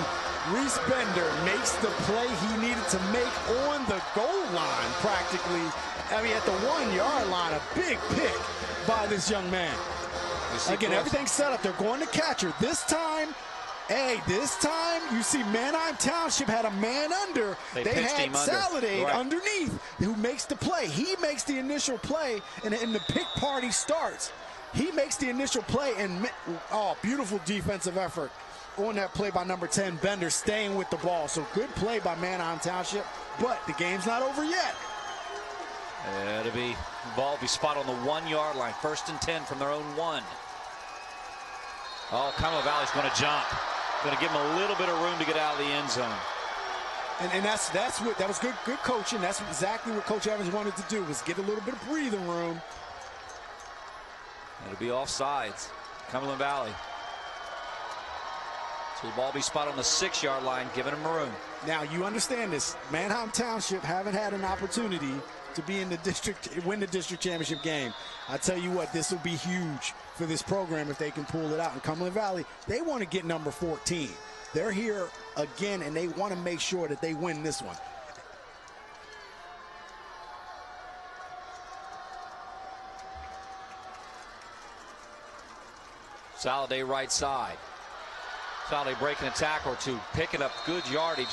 Reese Bender makes the play he needed to make on the goal line, practically. I mean, at the 1-yard line, a big pick by this young man. Again, everything's set up. They're going to Catcher. This time, Hey, this time you see Manheim Township had a man under. They had Saladade underneath who makes the play. He makes the initial play, and the pick party starts. He makes the initial play, and beautiful defensive effort on that play by number 10, Bender, staying with the ball. So good play by Manheim Township, but the game's not over yet. It'll be ball will be spot on the 1-yard line. 1st and 10 from their own 1. Oh, Cumberland Valley's going to jump. Going to give him a little bit of room to get out of the end zone. And that was good coaching. That's exactly what Coach Evans wanted to do, was get a little bit of breathing room. It'll be offsides. Cumberland Valley. So the ball will be spot on the 6-yard line, giving him room. Now you understand this. Manheim Township haven't had an opportunity to be in the district, win the district championship game. I tell you what, this will be huge for this program if they can pull it out. In Cumberland Valley, they want to get number 14. They're here again, and they want to make sure that they win this one. Saladade right side. Saladade breaking a tackle or two, picking up good yardage.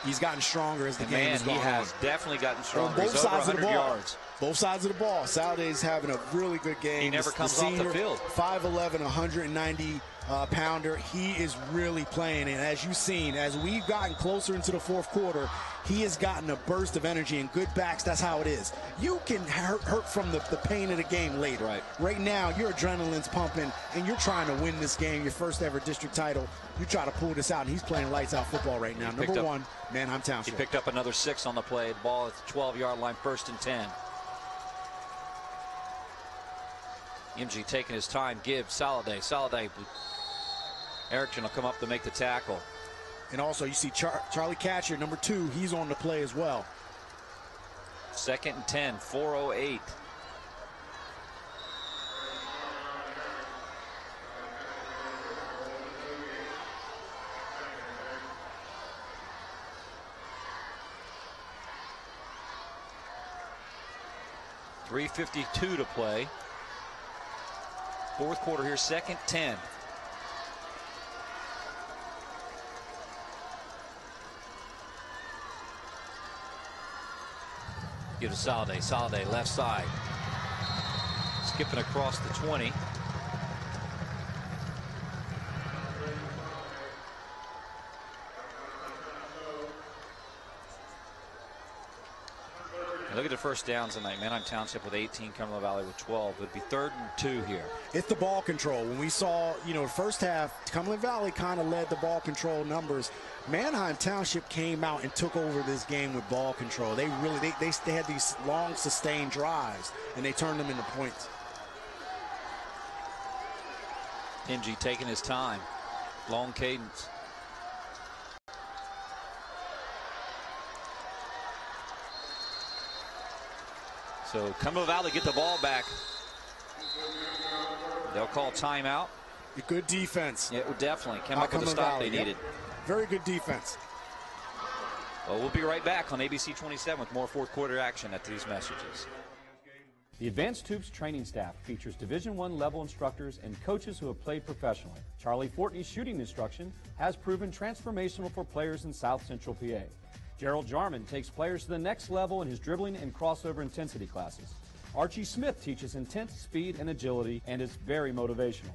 He's gotten stronger as the game has gone on. He has definitely gotten stronger. On both He's sides over 100 of the ball. yards. Both sides of the ball. Saladade's having a really good game. He never comes off the field. 5'11", 190 pounder. He is really playing. And as you've seen, as we've gotten closer into the 4th quarter, he has gotten a burst of energy, and good backs, that's how it is. You can hurt from the pain of the game later. Right now, your adrenaline's pumping, and you're trying to win this game, your first ever district title. You try to pull this out, and he's playing lights out football right now. Number 1, Manheim Township. He picked up another 6 on the play. The ball at the 12-yard line, 1st and 10. MG taking his time, gives Saladade. Saladade. Erickson will come up to make the tackle. And also you see Charlie Catcher, number 2, he's on the play as well. 2nd and 10, 4:08. .352 to play. 4th quarter here, 2nd 10. Give to Saladade. Saladade left side. Skipping across the 20. Look at the first downs tonight. Manheim Township with 18, Cumberland Valley with 12. It would be 3rd and 2 here. It's the ball control. When we saw, first half, Cumberland Valley kind of led the ball control numbers. Manheim Township came out and took over this game with ball control. They had these long, sustained drives, and they turned them into points. MG taking his time. Long cadence. So Cumberland Valley get the ball back. They'll call timeout. A good defense. Yeah, definitely. Came up with the stop they needed. Very good defense. Well, we'll be right back on ABC 27 with more 4th quarter action after these messages. The Advanced Hoops training staff features Division I level instructors and coaches who have played professionally. Charlie Fortney's shooting instruction has proven transformational for players in South Central PA. Gerald Jarman takes players to the next level in his dribbling and crossover intensity classes. Archie Smith teaches intense speed and agility and is very motivational.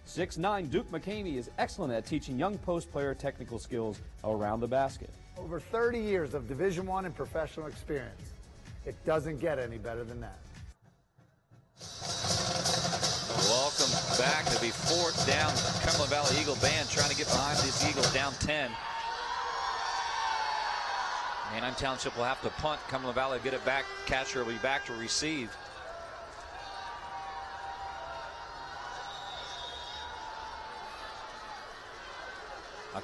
6'9" Duke McCamey is excellent at teaching young post player technical skills around the basket. Over 30 years of Division I and professional experience. It doesn't get any better than that. Welcome back. It'll be 4th down. Cumberland Valley Eagle band trying to get behind these Eagles, down 10. Manheim Township will have to punt. Cumberland Valley will get it back. Catcher will be back to receive.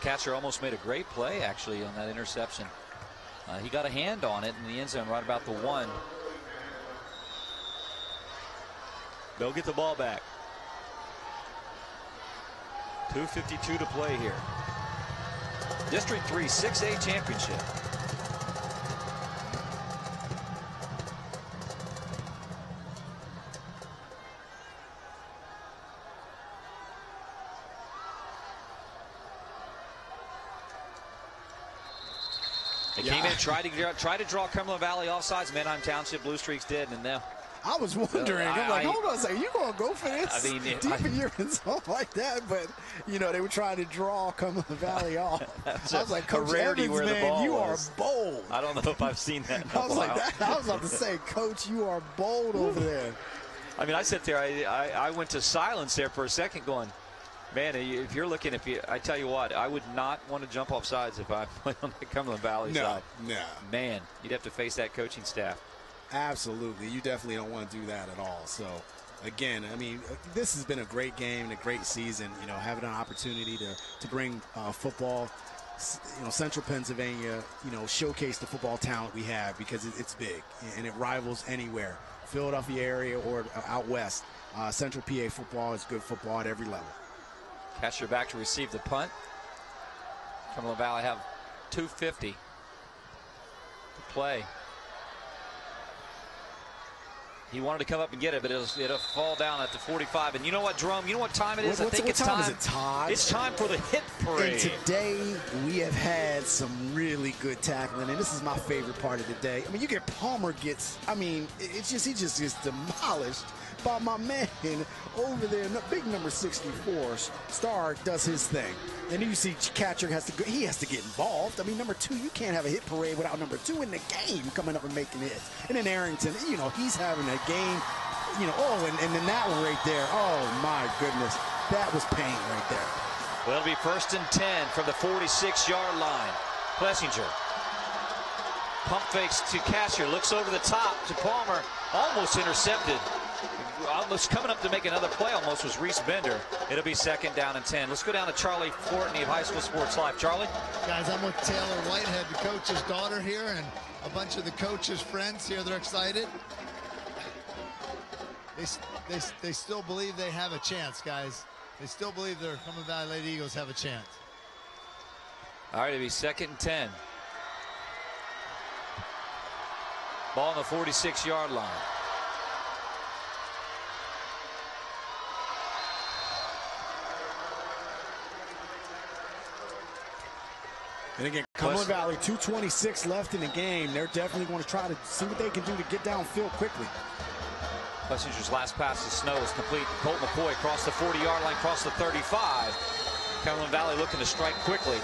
Catcher almost made a great play, actually, on that interception. He got a hand on it in the end zone right about the 1. They'll get the ball back. 2:52 to play here. District 3 6A championship. They came in and tried to draw Cumberland Valley offsides. Manheim Township Blue Streaks did, and now. I was wondering. I'm like, hold on a second. You going to go for this? I mean, deep in your zone like that, but they were trying to draw Cumberland Valley off. I was like, Coach Evans, where man, the ball you was. are bold. I don't know if I've seen that. I was like, that. I was about to say, Coach, you are bold over there. I mean, I sit there. I went to silence there for a second, going, man, if you're looking, I tell you what, I would not want to jump off sides if I played on the Cumberland Valley side. No. Man, you'd have to face that coaching staff. Absolutely. You definitely don't want to do that at all. So, again, I mean, this has been a great game and a great season, having an opportunity to bring football, Central Pennsylvania, showcase the football talent we have because it's big and it rivals anywhere. Philadelphia area or out west. Central PA football is good football at every level. Catcher back to receive the punt. Cumberland Valley have 2:50 to play. He wanted to come up and get it, but it'll fall down at the 45. And you know what, Jerome? You know what time it is? I think it's time. What time is it, Todd? It's time for the hit parade. And today we have had some really good tackling, and this is my favorite part of the day. I mean, Palmer gets. I mean, he just gets demolished by my man over there. Big number 64, Starr does his thing. And then you see catcher has to get involved. I mean, number 2, you can't have a hit parade without number 2 in the game coming up and making hits. And then Arrington, he's having a game, and then that one right there. Oh my goodness, that was pain right there. Well, it'll be 1st and 10 from the 46-yard line. Plessinger pump fakes to Catcher, looks over the top to Palmer, almost intercepted. Almost coming up to make another play almost was Reese Bender. It'll be 2nd down and 10. Let's go down to Charlie Fortney of High School Sports Live. Charlie? Guys, I'm with Taylor Whitehead, the coach's daughter here, and a bunch of the coach's friends here. They're excited. They still believe they have a chance, guys. They still believe their Cumberland Valley Lady Eagles have a chance. All right, it'll be 2nd and 10. Ball on the 46-yard line. And again, Cumberland Valley, 2:26 left in the game. They're definitely going to try to see what they can do to get downfield quickly. Plessinger's last pass to Snow is complete. Colt McCoy across the 40-yard line, across the 35. Cumberland Valley looking to strike quickly.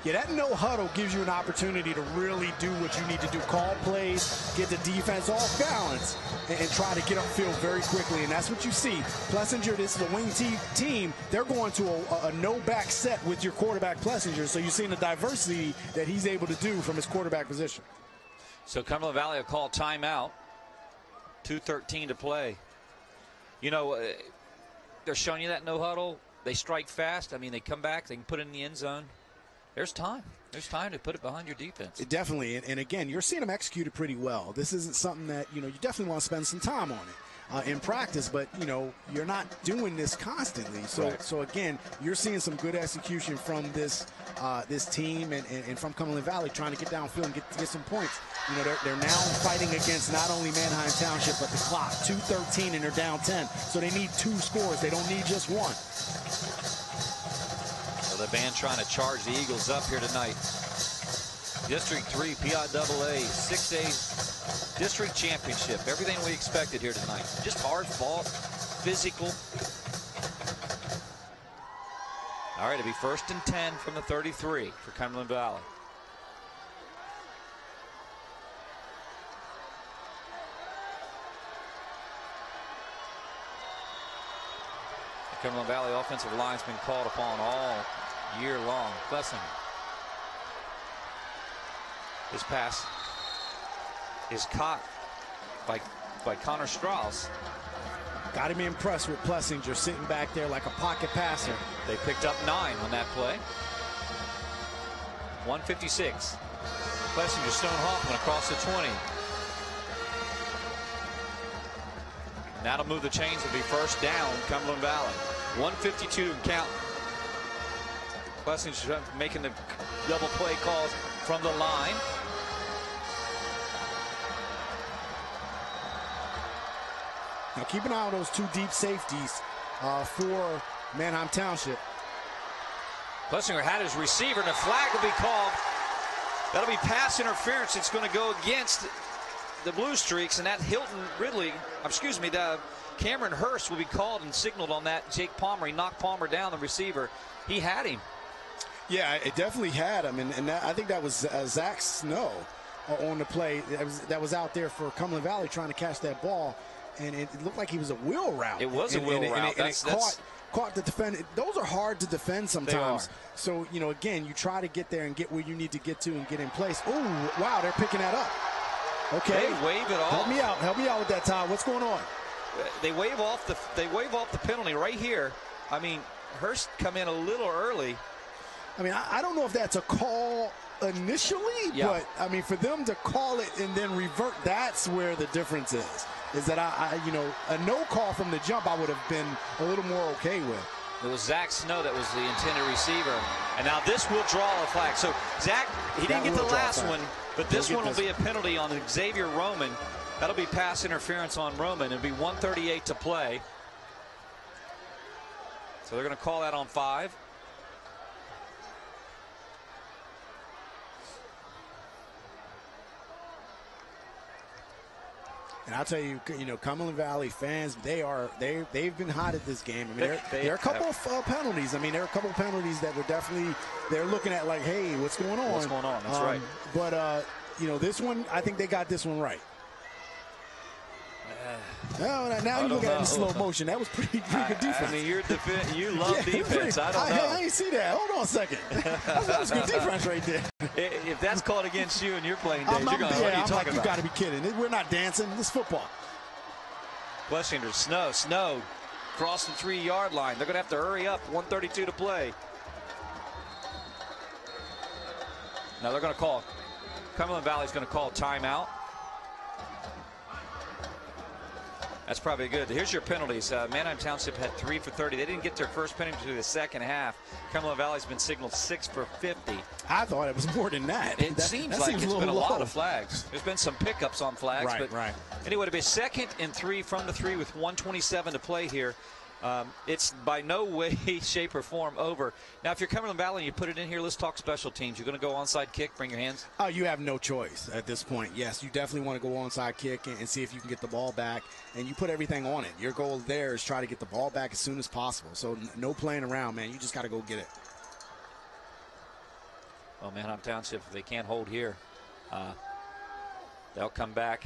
Yeah, that no huddle gives you an opportunity to really do what you need to do. Call plays, get the defense off balance, and try to get upfield very quickly. And that's what you see. Plessinger, this is a wing team. They're going to a no-back set with your quarterback, Plessinger. So you're seeing the diversity that he's able to do from his quarterback position. So Cumberland Valley will call timeout. 2:13 to play. They're showing you that no huddle. They strike fast. I mean, they come back. They can put it in the end zone. There's time. There's time to put it behind your defense. Definitely. And again, you're seeing them execute it pretty well. This isn't something that, you definitely want to spend some time on it in practice, but, you're not doing this constantly. So, right. So again, you're seeing some good execution from this team and from Cumberland Valley trying to get downfield and get some points. They're now fighting against not only Manheim Township, but the clock. 2:13 and they're down 10. So they need 2 scores. They don't need just 1. The band trying to charge the Eagles up here tonight. District 3 PIAA 6A District Championship. Everything we expected here tonight. Just hard fought, physical. All right, it'll be 1st and 10 from the 33 for Cumberland Valley. The Cumberland Valley offensive line's been called upon all year long. Plessinger. His pass is caught by Connor Strauss. Got him impressed with Plessinger sitting back there like a pocket passer. They picked up 9 on that play. 156. Plessinger, Stone Hoffman across the 20. And that'll move the chains. It'll be 1st down, Cumberland Valley. 152 count. Plessinger making the double play calls from the line. Now keep an eye on those 2 deep safeties for Manheim Township. Plessinger had his receiver, and a flag will be called. That'll be pass interference. It's going to go against the Blue Streaks, and that Cameron Hurst will be called and signaled on that. Jake Palmer, he knocked Palmer down, the receiver. He had him. Yeah, it definitely had him, and I think that was Zach Snow on the play that was out there for Cumberland Valley trying to catch that ball, and it looked like he was a wheel route. It was a wheel route. And it caught the defender. Those are hard to defend sometimes. So, again, you try to get there and get where you need to get to and get in place. Oh, wow, they're picking that up. Okay. They wave it off. Help me out with that, Todd. What's going on? They wave off the penalty right here. I mean, Hurst come in a little early. I mean, I don't know if that's a call initially, but I mean, for them to call it and then revert, that's where the difference is. Is that a no call from the jump, I would have been a little more okay with. It was Zach Snow that was the intended receiver, and now this will draw a flag. So Zach, he didn't get the last one, but this one will be a penalty on Xavier Roman. That'll be pass interference on Roman. It'll be 1:38 to play. So they're going to call that on 5. And I'll tell you, Cumberland Valley fans, they've been hot at this game. I mean, there are a couple of penalties. I mean, there are a couple of penalties that were definitely they're looking at like, hey, what's going on? What's going on? That's right. But this one, I think they got this one right. Now you look at it in slow motion. That was pretty good defense. I mean, you love defense. I don't know. I ain't see that. Hold on a second. That was good defense right there. If that's called against you and you're playing days, you're going, what are you talking about? You got to be kidding. We're not dancing. This is football. Blessinger, Snow, crossing 3-yard line. They're going to have to hurry up. 1:32 to play. Now they're going to call. Cumberland Valley's going to call timeout. That's probably good. Here's your penalties. Manheim Township had 3 for 30. They didn't get their first penalty to the second half. Cumberland Valley's been signaled 6 for 50. I thought it was more than that. It seems like it's been a lot of flags. There's been some pickups on flags. Right. Anyway, it'll be 2nd and 3 from the 3 with 1:27 to play here. It's by no way, shape, or form over. Now, if you're Cumberland Valley and you put it in here, let's talk special teams. You're going to go onside kick, bring your hands? Oh, you have no choice at this point. Yes, you definitely want to go onside kick and see if you can get the ball back, and you put everything on it. Your goal there is try to get the ball back as soon as possible. So no playing around, man. You just got to go get it. Well, Manheim Township, if they can't hold here, they'll come back.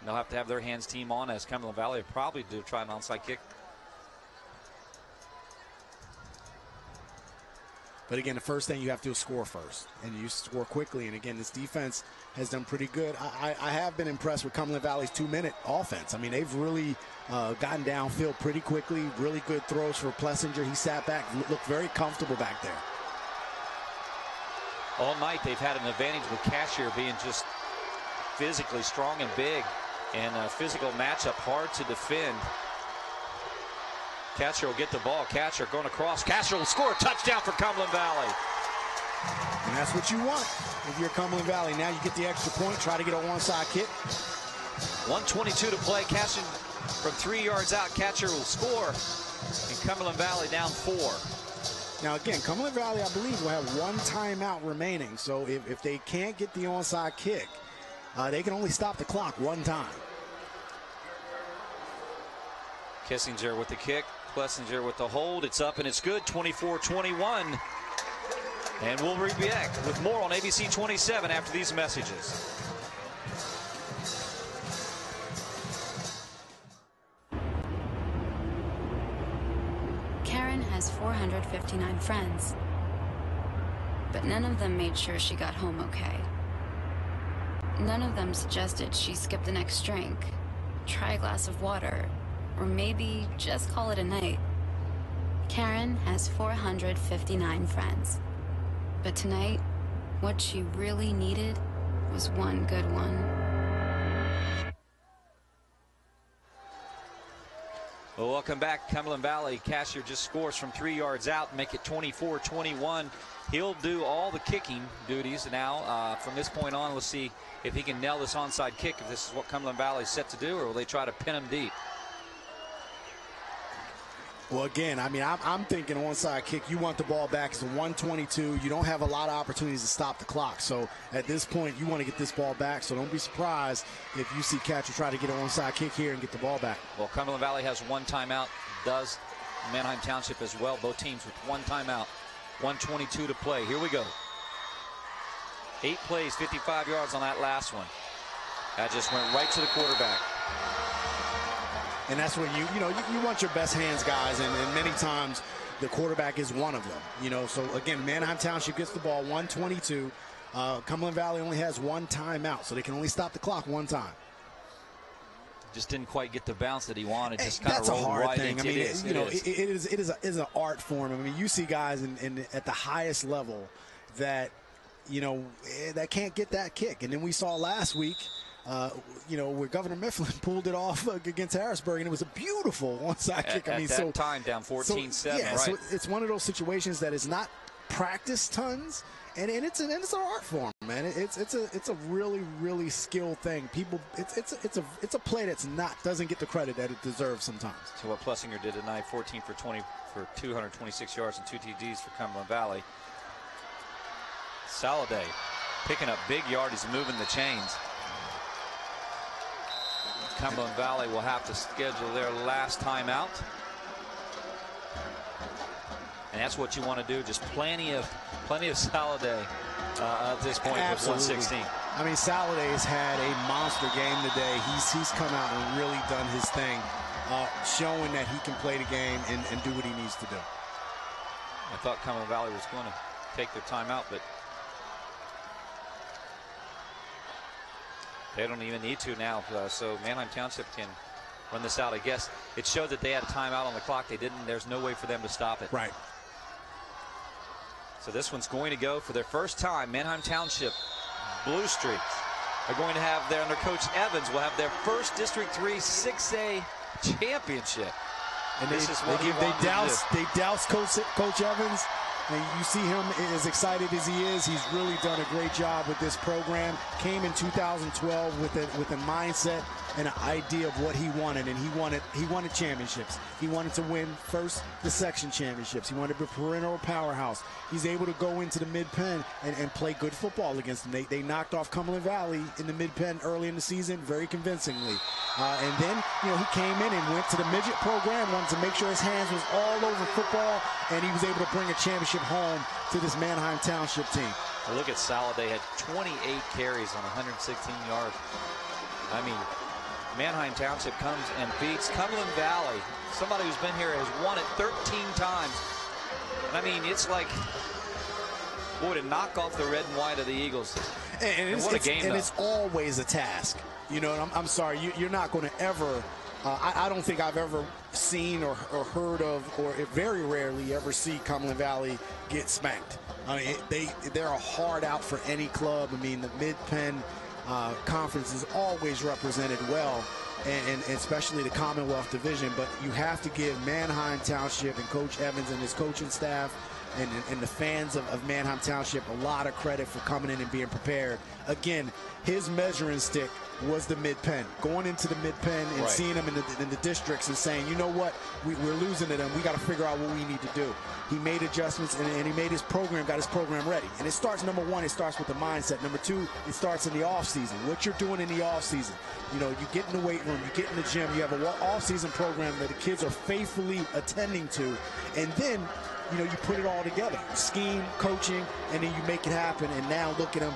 They'll have to have their hands team on, as Cumberland Valley will probably do try an onside kick. But again, the first thing you have to do is score first, and you score quickly. And again, this defense has done pretty good. I have been impressed with Cumberland Valley's 2-minute offense. I mean, they've really gotten downfield pretty quickly. Really good throws for Plessinger. He sat back, looked very comfortable back there. All night they've had an advantage with Cashier being just physically strong and big, and a physical matchup hard to defend. Catcher will get the ball. Catcher going across. Catcher will score a touchdown for Cumberland Valley. And that's what you want if you're Cumberland Valley. Now you get the extra point. Try to get a onside kick. 1:22 to play. Catcher from 3 yards out. Catcher will score. And Cumberland Valley down 4. Now again, Cumberland Valley, I believe, will have 1 timeout remaining. So if they can't get the onside kick, they can only stop the clock 1 time. Kissinger with the kick. Plessinger with the hold. It's up and it's good. 24-21. And we'll be back with more on ABC 27 after these messages. Karen has 459 friends, but none of them made sure she got home okay. None of them suggested she skip the next drink, try a glass of water, or maybe just call it a night. Karen has 459 friends. But tonight, what she really needed was one good one. Well, welcome back. Cumberland Valley. Cashier just scores from 3 yards out, make it 24-21. He'll do all the kicking duties now. From this point on, let's see if he can nail this onside kick, if this is what Cumberland Valley is set to do, or will they try to pin him deep? Well, again, I mean, I'm thinking onside kick. You want the ball back. It's a 122. You don't have a lot of opportunities to stop the clock. So at this point, you want to get this ball back. So don't be surprised if you see catcher try to get an onside kick here and get the ball back. Well, Cumberland Valley has one timeout. Does Manheim Township as well. Both teams with one timeout. 1:22 to play. Here we go. 8 plays, 55 yards on that last one. That just went right to the quarterback. And that's when you want your best hands, guys, and many times the quarterback is one of them. So again, Manheim Township gets the ball, 1:22. Cumberland Valley only has one timeout, so they can only stop the clock one time. Just didn't quite get the bounce that he wanted. Just kind of That's a rolled hard right thing. into I mean, it is an art form. I mean, you see guys at the highest level that that can't get that kick, and then we saw last week. Where Governor Mifflin pulled it off against Harrisburg, and it was a beautiful onside kick. I mean, that time down 14-7, right? So it's one of those situations that is not practiced tons, and it's an art form, man. It's a really, really skilled thing. People, it's a play doesn't get the credit that it deserves sometimes. So what Plessinger did tonight, 14 for 20 for 226 yards and 2 TDs for Cumberland Valley. Saladay picking up big yardage, moving the chains. Cumberland Valley will have to schedule their last timeout. And that's what you want to do. Just plenty of Saladay at this point. Absolutely. With 116. I mean, Saladay has had a monster game today. He's come out and really done his thing, showing that he can play the game and do what he needs to do. I thought Cumberland Valley was going to take their timeout, but they don't even need to now, so Manheim Township can run this out. I guess it showed that they had a timeout on the clock. They didn't. There's no way for them to stop it. Right. So this one's going to go for their first time. Manheim Township Blue Streaks are going to have their, under Coach Evans, will have their first District 3 6A championship. And this is what they douse Coach Evans. And you see him as excited as he is. He's really done a great job with this program. Came in 2012 with a mindset and an idea of what he wanted, and he wanted championships. He wanted to win first the section championships. He wanted to be a perennial powerhouse. He's able to go into the mid-pen and play good football against them. They knocked off Cumberland Valley in the mid-pen early in the season very convincingly. And then he came in and went to the midget program, wanted to make sure his hands was all over football, and he was able to bring a championship home to this Manheim Township team. Well, look at Saladay, had 28 carries on 116 yards. I mean, Manheim Township comes and beats Cumberland Valley. Somebody who's been here has won it 13 times. And I mean, it's like, boy, to knock off the red and white of the Eagles. And what a game, and though. It's always a task. I'm sorry, you're not going to ever, I don't think I've ever seen or heard of, or very rarely ever see Cumberland Valley get spanked. I mean, they're a hard out for any club. I mean, the mid-pen conference is always represented well, and especially the Commonwealth Division. But you have to give Manheim Township and Coach Evans and his coaching staff and the fans of Manheim Township a lot of credit for coming in and being prepared. Again, his measuring stick was the mid-pen. Going into the mid-pen and right. seeing him in the districts and saying, you know what, we're losing to them. We got to figure out what we need to do. He made adjustments, and he made his program, got his program ready. And it starts, number one, it starts with the mindset. Number two, it starts in the off-season. What you're doing in the off-season. You get in the weight room, you get in the gym, you have an off-season program that the kids are faithfully attending to. And then, you put it all together. Scheme, coaching, and then you make it happen. And now look at them.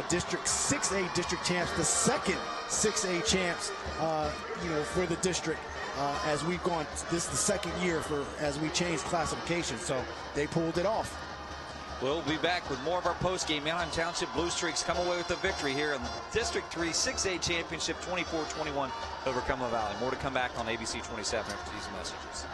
District 6A district champs, the second 6A champs, for the district as we've gone. This is the second year as we changed classification, so they pulled it off. We'll be back with more of our postgame. Manheim Township Blue Streaks come away with the victory here in the District 3 6A championship, 24-21 over Cumberland Valley. More to come back on ABC 27 after these messages.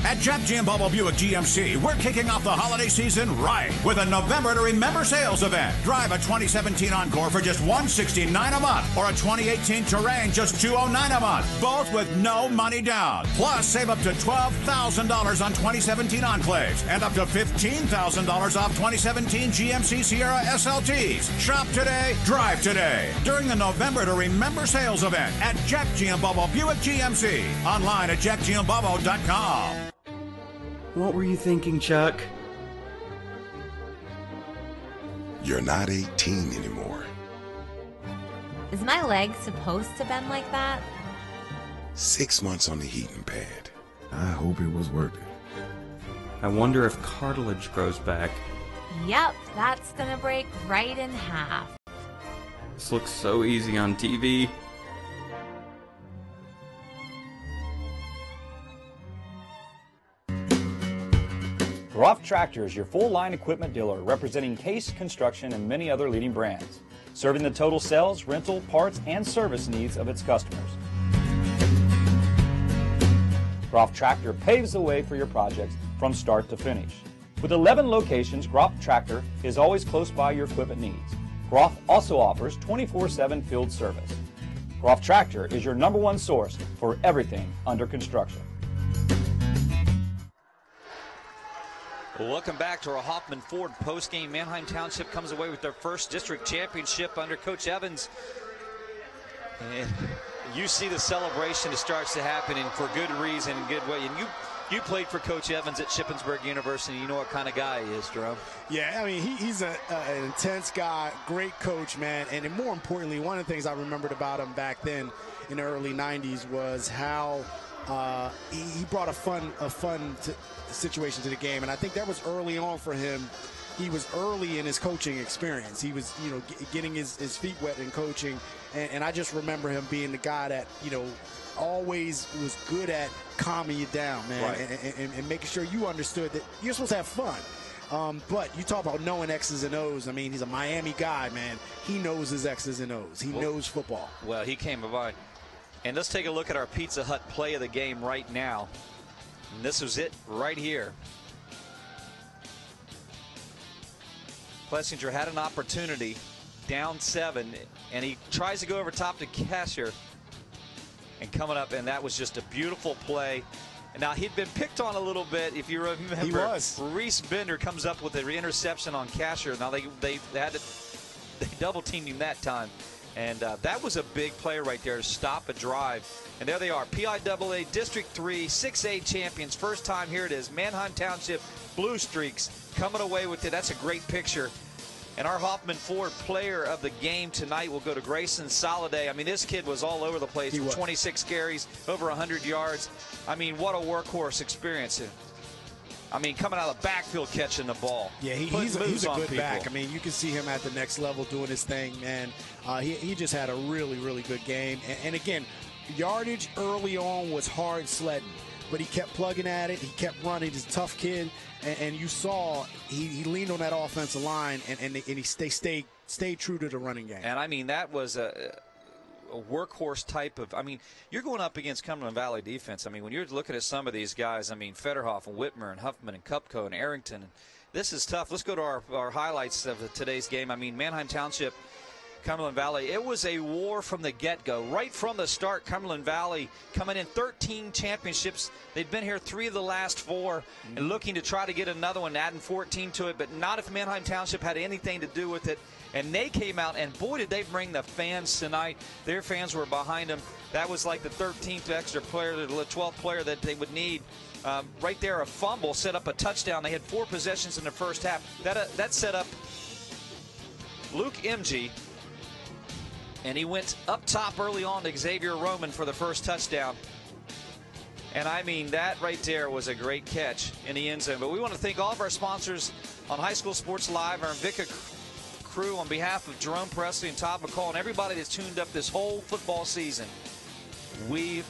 At Jeff Giambalvo Buick GMC, we're kicking off the holiday season right with a November to Remember sales event. Drive a 2017 Encore for just $169 a month or a 2018 Terrain just $209 a month, both with no money down. Plus, save up to $12,000 on 2017 Enclaves and up to $15,000 off 2017 GMC Sierra SLTs. Shop today, drive today during the November to Remember sales event at Jeff Giambalvo Buick GMC. Online at jeffgiambalvo.com. What were you thinking, Chuck? You're not 18 anymore. Is my leg supposed to bend like that? 6 months on the heating pad. I hope it was worth it. I wonder if cartilage grows back. Yep, that's gonna break right in half. This looks so easy on TV. Groff Tractor is your full-line equipment dealer representing Case Construction and many other leading brands, serving the total sales, rental, parts, and service needs of its customers. Groff Tractor paves the way for your projects from start to finish. With 11 locations, Groff Tractor is always close by your equipment needs. Groff also offers 24/7 field service. Groff Tractor is your #1 source for everything under construction. Welcome back to our Hoffman Ford postgame. Manheim Township comes away with their first district championship under Coach Evans. And you see the celebration that starts to happen, and for good reason and good way. And you played for Coach Evans at Shippensburg University. You know what kind of guy he is, Jerome. Yeah, I mean, he's an intense guy, great coach, man. And more importantly, one of the things I remembered about him back then in the early 90s was how he brought a fun situation to the game. And I think that was early on for him. He was early in his coaching experience. He was, getting his feet wet in coaching. And I just remember him being the guy that, always was good at calming you down, man, right. and making sure you understood that you're supposed to have fun. But you talk about knowing X's and O's. I mean, he's a Miami guy, man. He knows his X's and O's. He knows football. Well, he came by. And let's take a look at our Pizza Hut play of the game right now. And this was it right here. Plessinger had an opportunity, down 7, and he tries to go over top to Cashier. And coming up, and that was just a beautiful play. And now he'd been picked on a little bit, if you remember. He was. Reese Bender comes up with an interception on Cashier. Now they double teamed him that time. And that was a big play right there to stop a drive. And there they are, PIAA District 3 6A champions. First time, here it is, Manheim Township Blue Streaks coming away with it. That's a great picture. And our Hoffman Ford player of the game tonight will go to Grayson Soliday. I mean, this kid was all over the place with 26 carries, over 100 yards. I mean, what a workhorse experience. I mean, coming out of the backfield catching the ball. Yeah, he's a good back. I mean, you can see him at the next level doing his thing, man. He just had a really, really good game. And again, yardage early on was hard sledding, but he kept plugging at it. He kept running. He's a tough kid. And you saw he leaned on that offensive line, and he stayed true to the running game. And, I mean, that was a workhorse type of, I mean, you're going up against Cumberland Valley defense. I mean, when you're looking at some of these guys, I mean, Federhoff and Whitmer and Huffman and Kupko and Arrington, and this is tough. Let's go to our highlights of today's game. I mean, Manheim Township, Cumberland Valley, it was a war from the get-go. Right from the start, Cumberland Valley coming in 13 championships. They've been here 3 of the last 4 and looking to try to get another one, adding 14 to it, but not if Manheim Township had anything to do with it. And they came out, and boy, did they bring the fans tonight. Their fans were behind them. That was like the 13th extra player, the 12th player that they would need. Right there, a fumble set up a touchdown. They had 4 possessions in the first half. That set up Luke Mg. And he went up top early on to Xavier Roman for the first touchdown. And I mean, that right there was a great catch in the end zone. But we want to thank all of our sponsors on High School Sports Live, our Invicta crew, on behalf of Jerome Presley and Todd McCall and everybody that's tuned up this whole football season. We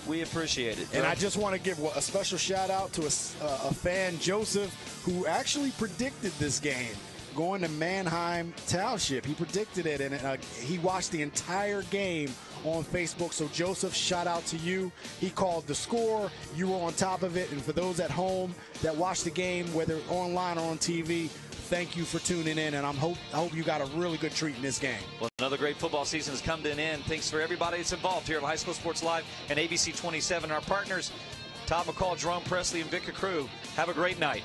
appreciate it. And I just want to give a special shout out to a fan, Joseph, who actually predicted this game going to Manheim Township. He predicted it, and he watched the entire game on Facebook. So Joseph, shout out to you. He called the score. You were on top of it. And for those at home that watch the game, whether online or on TV, thank you for tuning in, and I hope you got a really good treat in this game. Well, another great football season has come to an end. Thanks for everybody that's involved here at High School Sports Live and ABC 27. Our partners, Todd McCall, Jerome Presley, and Victor Crew. Have a great night.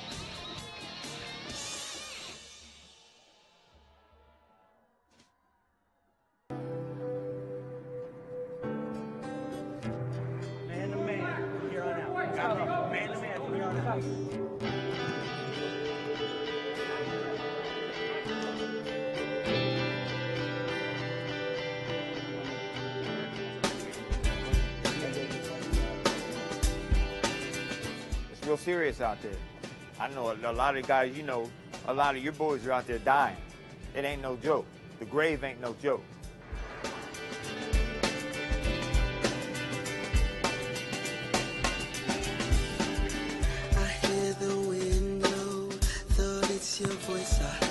Man to man, from here on out. Man to man, from here on out. Real serious out there. I know a lot of guys, you know, a lot of your boys are out there dying. It ain't no joke. The grave ain't no joke. I hear the window, thought it's your voice I heard.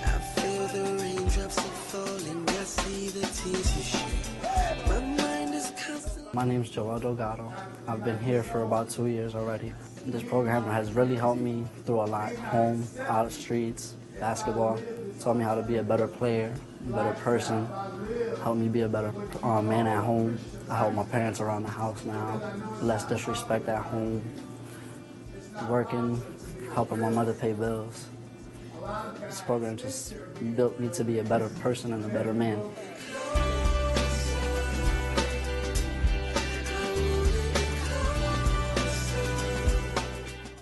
I feel the raindrops are falling, I see the tears you shed. My mind is constantly... My name's Joel Delgado. I've been here for about 2 years already. This program has really helped me through a lot. Home, out of streets, basketball. Taught me how to be a better player, a better person. Helped me be a better man at home. I help my parents around the house now. Less disrespect at home. Working, helping my mother pay bills. This program just built me to be a better person and a better man.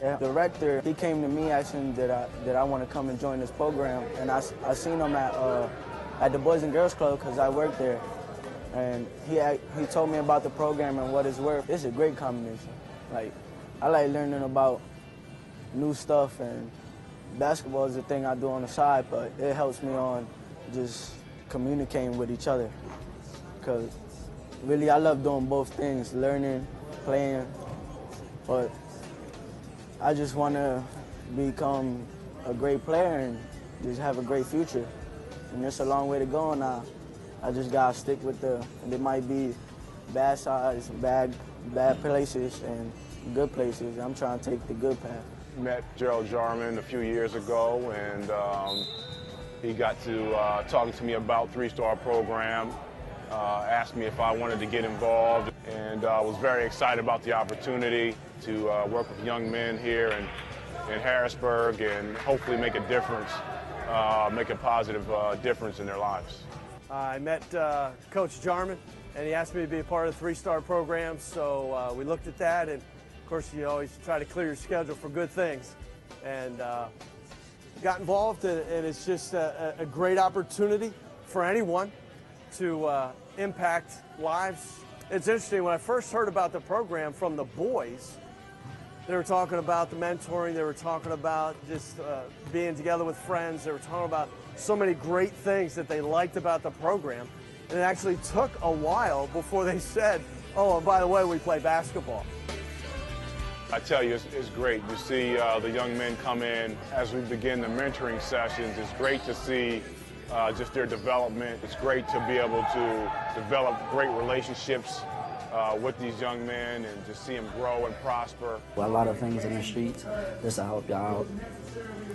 The director, he came to me asking that I want to come and join this program, and I seen him at the Boys and Girls Club because I work there, and he told me about the program and what it's worth. It's a great combination. Like, I like learning about new stuff, and basketball is the thing I do on the side, but it helps me on just communicating with each other, because really I love doing both things, learning, playing, but I just want to become a great player and just have a great future. And there's a long way to go now. I just got to stick with there might be bad sides, bad places, and good places. I'm trying to take the good path. Met Gerald Jarman a few years ago, and he got to talking to me about three-star program, asked me if I wanted to get involved, and was very excited about the opportunity to work with young men here in Harrisburg and hopefully make a difference, make a positive difference in their lives. I met Coach Jarman, and he asked me to be a part of the three-star program, so we looked at that, and of course you always try to clear your schedule for good things, and got involved, and it's just a great opportunity for anyone to impact lives. It's interesting, when I first heard about the program from the boys, they were talking about the mentoring, they were talking about just being together with friends, they were talking about so many great things that they liked about the program. And it actually took a while before they said, oh, and by the way, we play basketball. I tell you, it's great. You see the young men come in as we begin the mentoring sessions. It's great to see just their development. It's great to be able to develop great relationships with these young men and just see them grow and prosper. A lot of things in the streets just to help y'all out.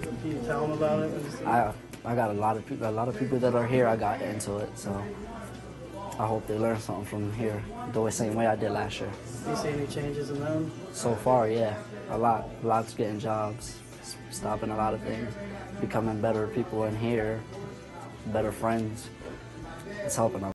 Can you tell them about it? I got a lot of people that are here. I got into it, so I hope they learn something from here, the same way I did last year. You see any changes in them? So far, yeah, a lot. Lots getting jobs, stopping a lot of things, becoming better people in here, better friends. It's helping us.